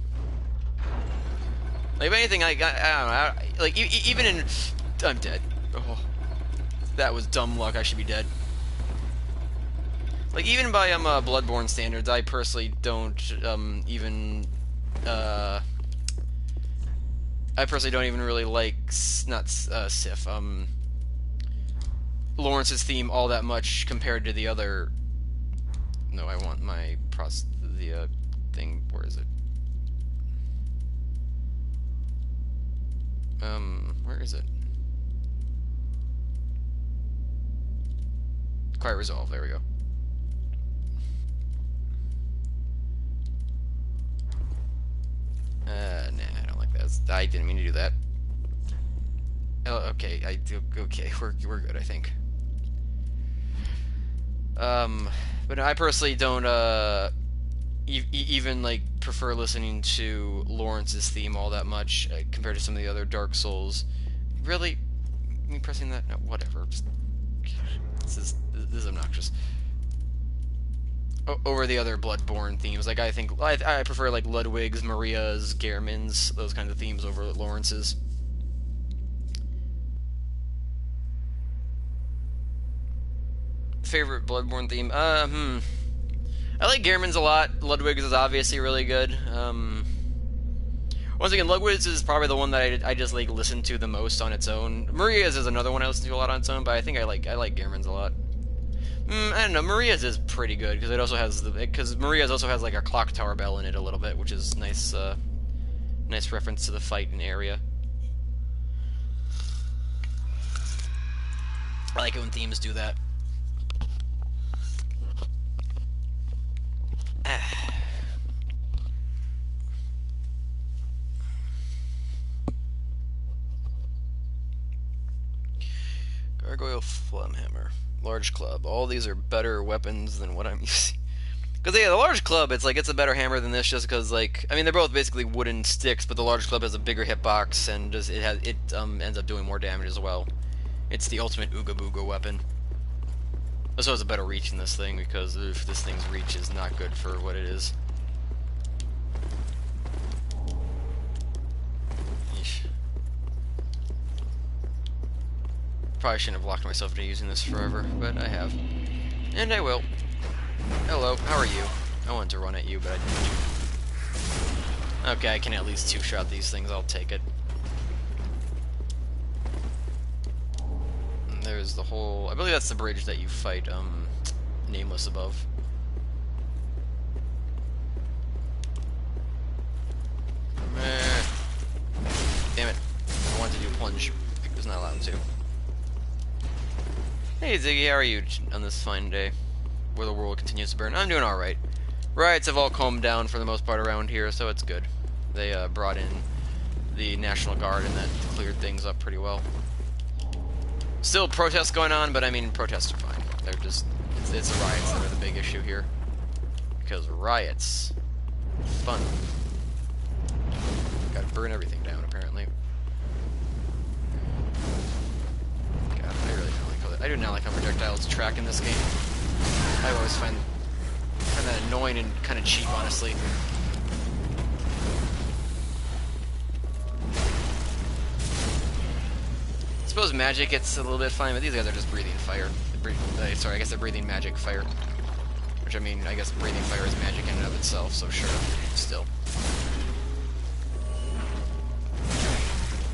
Like if anything, I don't know. Like even in, I'm dead. Oh, that was dumb luck. I should be dead. Like, even by Bloodborne standards, I personally don't even I personally don't even really like Sif Lawrence's theme all that much compared to the other. No, I want my thing. Where is it? Where is it? Quiet Resolve. There we go. Nah, I don't like that. I didn't mean to do that. Oh, okay, okay, we're good, I think. But no, I personally don't, even, like, prefer listening to Lawrence's theme all that much, compared to some of the other Dark Souls. Really? Me pressing that? No, whatever. This is obnoxious. Over the other Bloodborne themes. Like, I think I prefer like Ludwig's, Maria's, Gehrman's, those kinds of themes over Lawrence's. Favorite Bloodborne theme? I like Gehrman's a lot. Ludwig's is obviously really good. Once again, Ludwig's is probably the one that I just like listen to the most on its own. Maria's is another one I listen to a lot on its own, but I think I like Gehrman's a lot. I don't know. Maria's is pretty good because it also has Maria's also has like a clock tower bell in it a little bit, which is nice. Nice reference to the fight and area. I like it when themes do that. Gargoyle Flamhammer. Large club. All these are better weapons than what I'm using. Because yeah, the large club, it's like it's a better hammer than this, just because like I mean they're both basically wooden sticks, but the large club has a bigger hitbox and just it ends up doing more damage as well. It's the ultimate ooga booga weapon. Also has a better reach in this thing because this thing's reach is not good for what it is. Yeesh. Probably shouldn't have locked myself into using this forever, but I have. And I will. Hello, how are you? I wanted to run at you, but I didn't. Okay, I can at least two-shot these things, I'll take it. And there's the whole... I believe that's the bridge that you fight, Nameless above. Damn it. I wanted to do plunge. I was not allowed to. Hey Ziggy, how are you on this fine day where the world continues to burn? I'm doing alright. Riots have all calmed down for the most part around here, so it's good. They brought in the National Guard and that cleared things up pretty well. Still protests going on, but I mean, protests are fine. They're just, it's the riots that are the big issue here. Because riots, fun. Gotta burn everything down, apparently. God, I really don't like how that, I do not like how projectiles track in this game. I always find that annoying and kind of cheap, honestly. I suppose magic gets a little bit fine, but these guys are just breathing fire. Sorry, I guess they're breathing magic fire. Which, I mean, I guess breathing fire is magic in and of itself, so sure, still.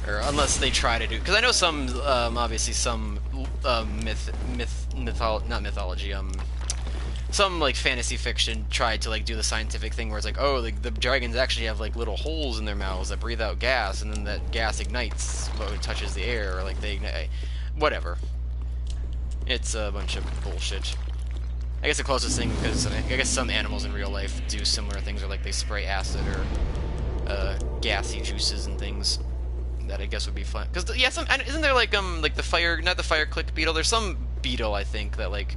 Or unless they try to do, because I know some, obviously some not mythology, some like fantasy fiction tried to like do the scientific thing where it's like, oh, the dragons actually have like little holes in their mouths that breathe out gas, and then that gas ignites when it touches the air, or like they ignite. Whatever. It's a bunch of bullshit. I guess the closest thing, because I guess some animals in real life do similar things, or like they spray acid or gassy juices and things. That I guess would be fun. Because yeah, isn't there like the fire, not the fire click beetle? There's some beetle I think that like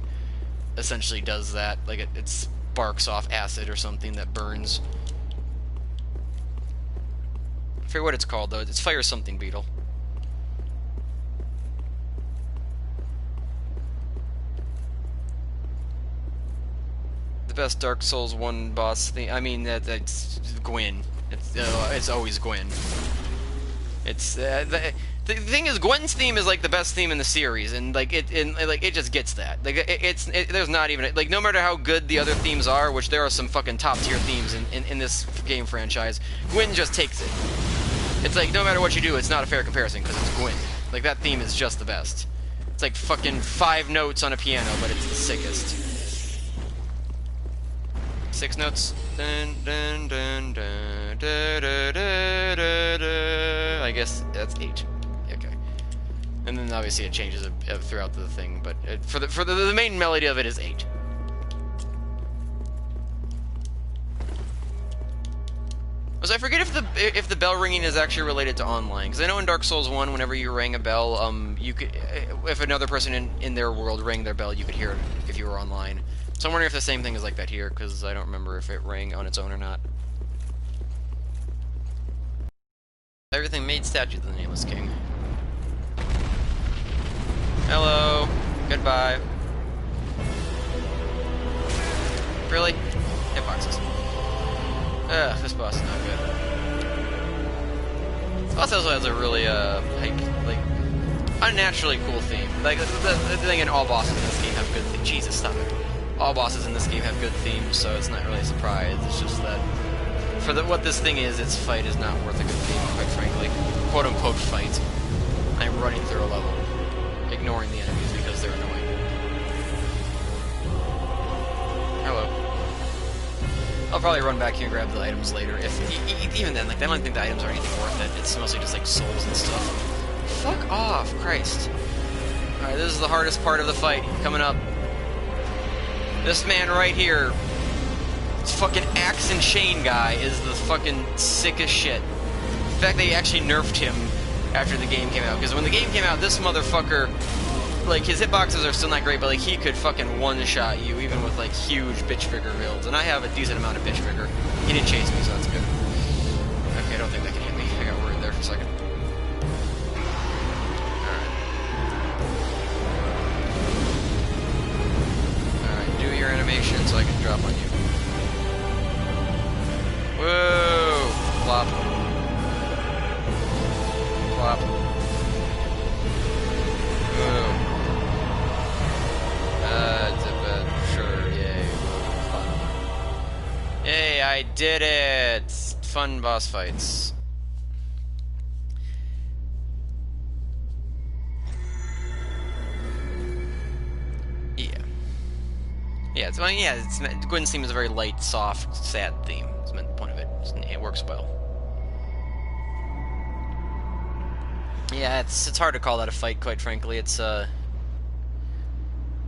essentially does that. Like it sparks off acid or something that burns. I forget what it's called though. It's fire something beetle. The best Dark Souls 1 boss thing. I mean that's Gwyn. It's always Gwyn. It's the thing is, Gwen's theme is like the best theme in the series, and like it just gets that. Like there's not even like, no matter how good the other themes are, which there are some fucking top tier themes in this game franchise, Gwen just takes it. It's like no matter what you do, it's not a fair comparison because it's Gwen. Like that theme is just the best. It's like fucking 5 notes on a piano, but it's the sickest. 6 notes. Dun, dun, dun, dun, dun, dun, dun, dun, dun. I guess that's 8. Okay. And then obviously it changes throughout the thing, but for the main melody of it is 8. So I forget if the bell ringing is actually related to online, because I know in Dark Souls 1, whenever you rang a bell, you could, if another person in their world rang their bell, you could hear it if you were online. So I'm wondering if the same thing is like that here, because I don't remember if it rang on its own or not. Everything made statue of the Nameless King. Hello. Goodbye. Really? Hitboxes. Ugh, this boss is not good. This boss also has a really, like, unnaturally cool theme. Like, the thing in all bosses in this game have good themes. Jesus, stop it. All bosses in this game have good themes, so it's not really a surprise. It's just that for what this thing is, its fight is not worth a good theme, quite frankly. Quote-unquote fight. I'm running through a level, ignoring the enemies because they're annoying. Hello. I'll probably run back here and grab the items later. Even then, like, I don't think the items are anything worth it. It's mostly just like souls and stuff. Fuck off, Christ. Alright, this is the hardest part of the fight coming up. This man right here, this fucking axe and chain guy, is the fucking sickest shit. In fact, they actually nerfed him after the game came out, because when the game came out, this motherfucker, like, his hitboxes are still not great, but like, he could fucking one-shot you, even with like huge bitch trigger builds, and I have a decent amount of bitch trigger. He didn't chase me, so that's good. Okay, I don't think that can hit me. I got worried there for a second. Your animation so I can drop on you. Whoa! Flop. Flop. Whoa. Sure, yay. Fun. Yay, I did it! Fun boss fights. Yeah, Gwen's theme is a very light, soft, sad theme. That's the point of it. It works well. Yeah, it's hard to call that a fight, quite frankly. It's no,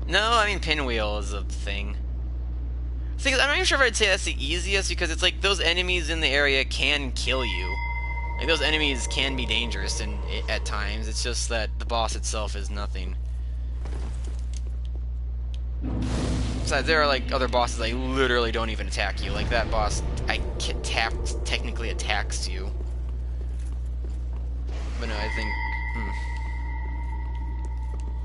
I mean pinwheel is a thing. I'm not even sure if I'd say that's the easiest, because it's like those enemies in the area can kill you. Like those enemies can be dangerous at times. It's just that the boss itself is nothing. Besides, there are like other bosses that literally don't even attack you. Like that boss, technically attacks you. But no, I think.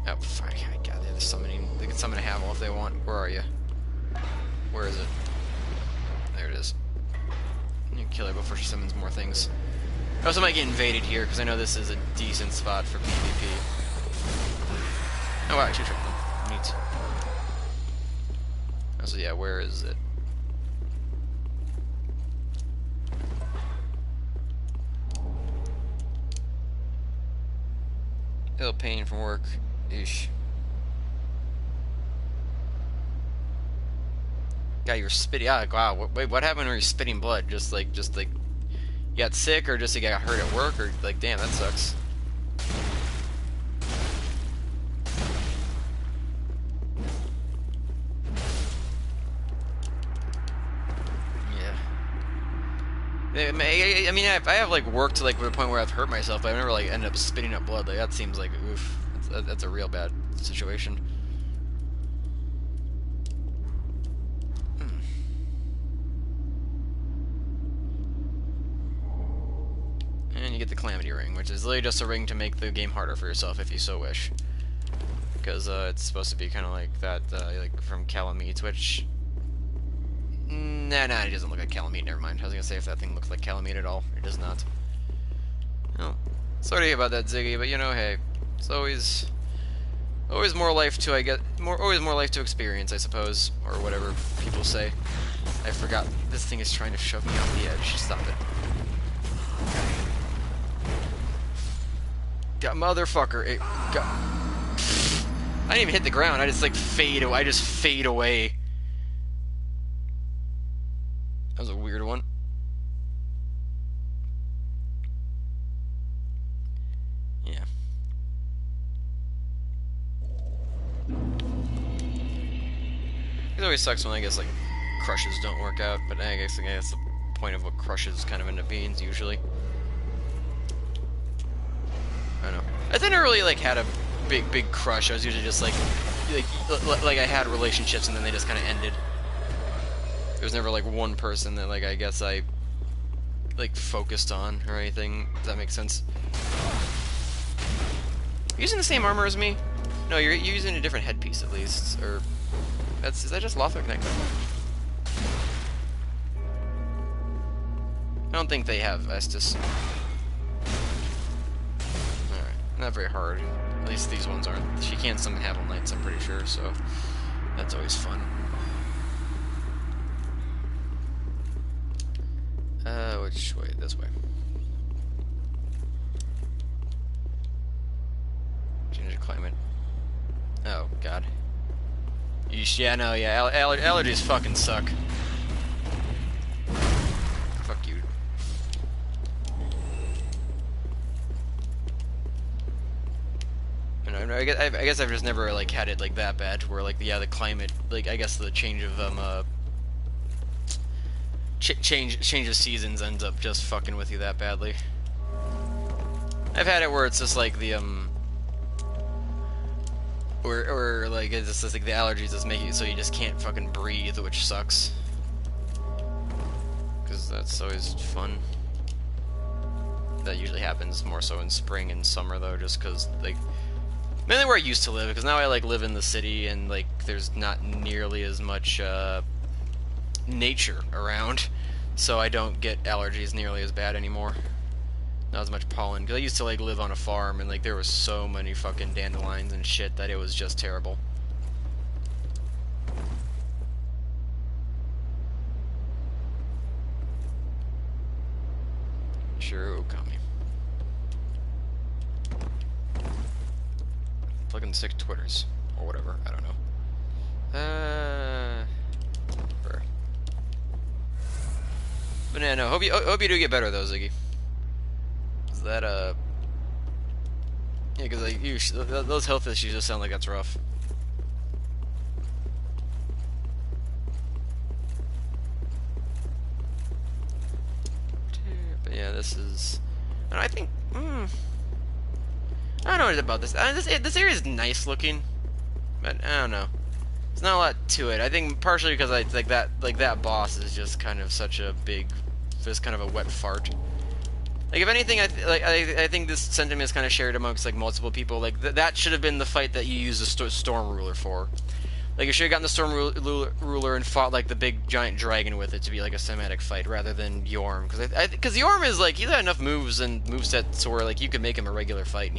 Oh, fuck! God, they're summoning. They can summon a Havel if they want. Where are you? Where is it? There it is. You can kill her before she summons more things. I also might get invaded here because I know this is a decent spot for PvP. Oh, wow, I actually tricked them. Neat. So yeah, where is it? Ill pain from work. Ish. Yeah, you're spitting. Yeah, wow. Wait, what happened when you're spitting blood? Just like, you got sick, or just you got hurt at work, or like, damn, that sucks. I mean, I have like worked to like the point where I've hurt myself, but I've never like ended up spitting up blood. Like that seems like oof. That's a real bad situation. And you get the Calamity Ring, which is literally just a ring to make the game harder for yourself if you so wish. Because it's supposed to be kind of like that, like from Calamite, which. Nah, it doesn't look like Calamite, never mind. I was gonna say if that thing looks like Calamite at all. It does not. No. Sorry about that, Ziggy, but you know, hey. It's always more life to, always more life to experience, I suppose. Or whatever people say. I forgot. This thing is trying to shove me off the edge. Stop it. God, motherfucker. I didn't even hit the ground. I just, like, fade away. I just fade away. That was a weird one. Yeah. It always sucks when I guess like crushes don't work out, but I guess the point of what crushes kind of end up being usually. I don't know. I never really like had a big crush. I was usually just like I had relationships and then they just kind of ended. There was never like one person that like I guess I like focused on or anything. Does that make sense? You using the same armor as me? No, you're using a different headpiece at least. Or is that just Lothric Nectar? I don't think they have Estus. Alright, not very hard. At least these ones aren't. She can summon Havel Knights, I'm pretty sure, so that's always fun. Which way? This way. Change the climate. Oh, God. Yeesh, yeah, no, yeah, allergies fucking suck. Fuck you. I guess I've just never, like, had it, like, that bad, where, like, yeah, the climate, like, I guess the change of, change of seasons ends up just fucking with you that badly. I've had it where it's just like the or like it's just like the allergies just make it so you just can't fucking breathe, which sucks. Because that's always fun. That usually happens more so in spring and summer though, just because like mainly where I used to live, because now I like live in the city and like there's not nearly as much nature around, so I don't get allergies nearly as bad anymore. Not as much pollen, because I used to like live on a farm and like there was so many fucking dandelions and shit that it was just terrible. Sure, Okami. Fucking 6 Twitters or whatever. I don't know. But yeah, no. Hope you do get better though, Ziggy. Is that yeah, because like those health issues just sound like that's rough. But yeah, this is, and I think I don't know what about this. This area is nice looking, but I don't know. There's not a lot to it. I think partially because I like that boss is just kind of such a big, just kind of a wet fart. Like if anything, I think this sentiment is kind of shared amongst like multiple people. Like that should have been the fight that you used the Storm Ruler for. Like you should have gotten the Storm Ruler and fought like the big giant dragon with it to be like a cinematic fight rather than Yorm, because Yorm is like he's got enough moves and movesets where like you could make him a regular fight. And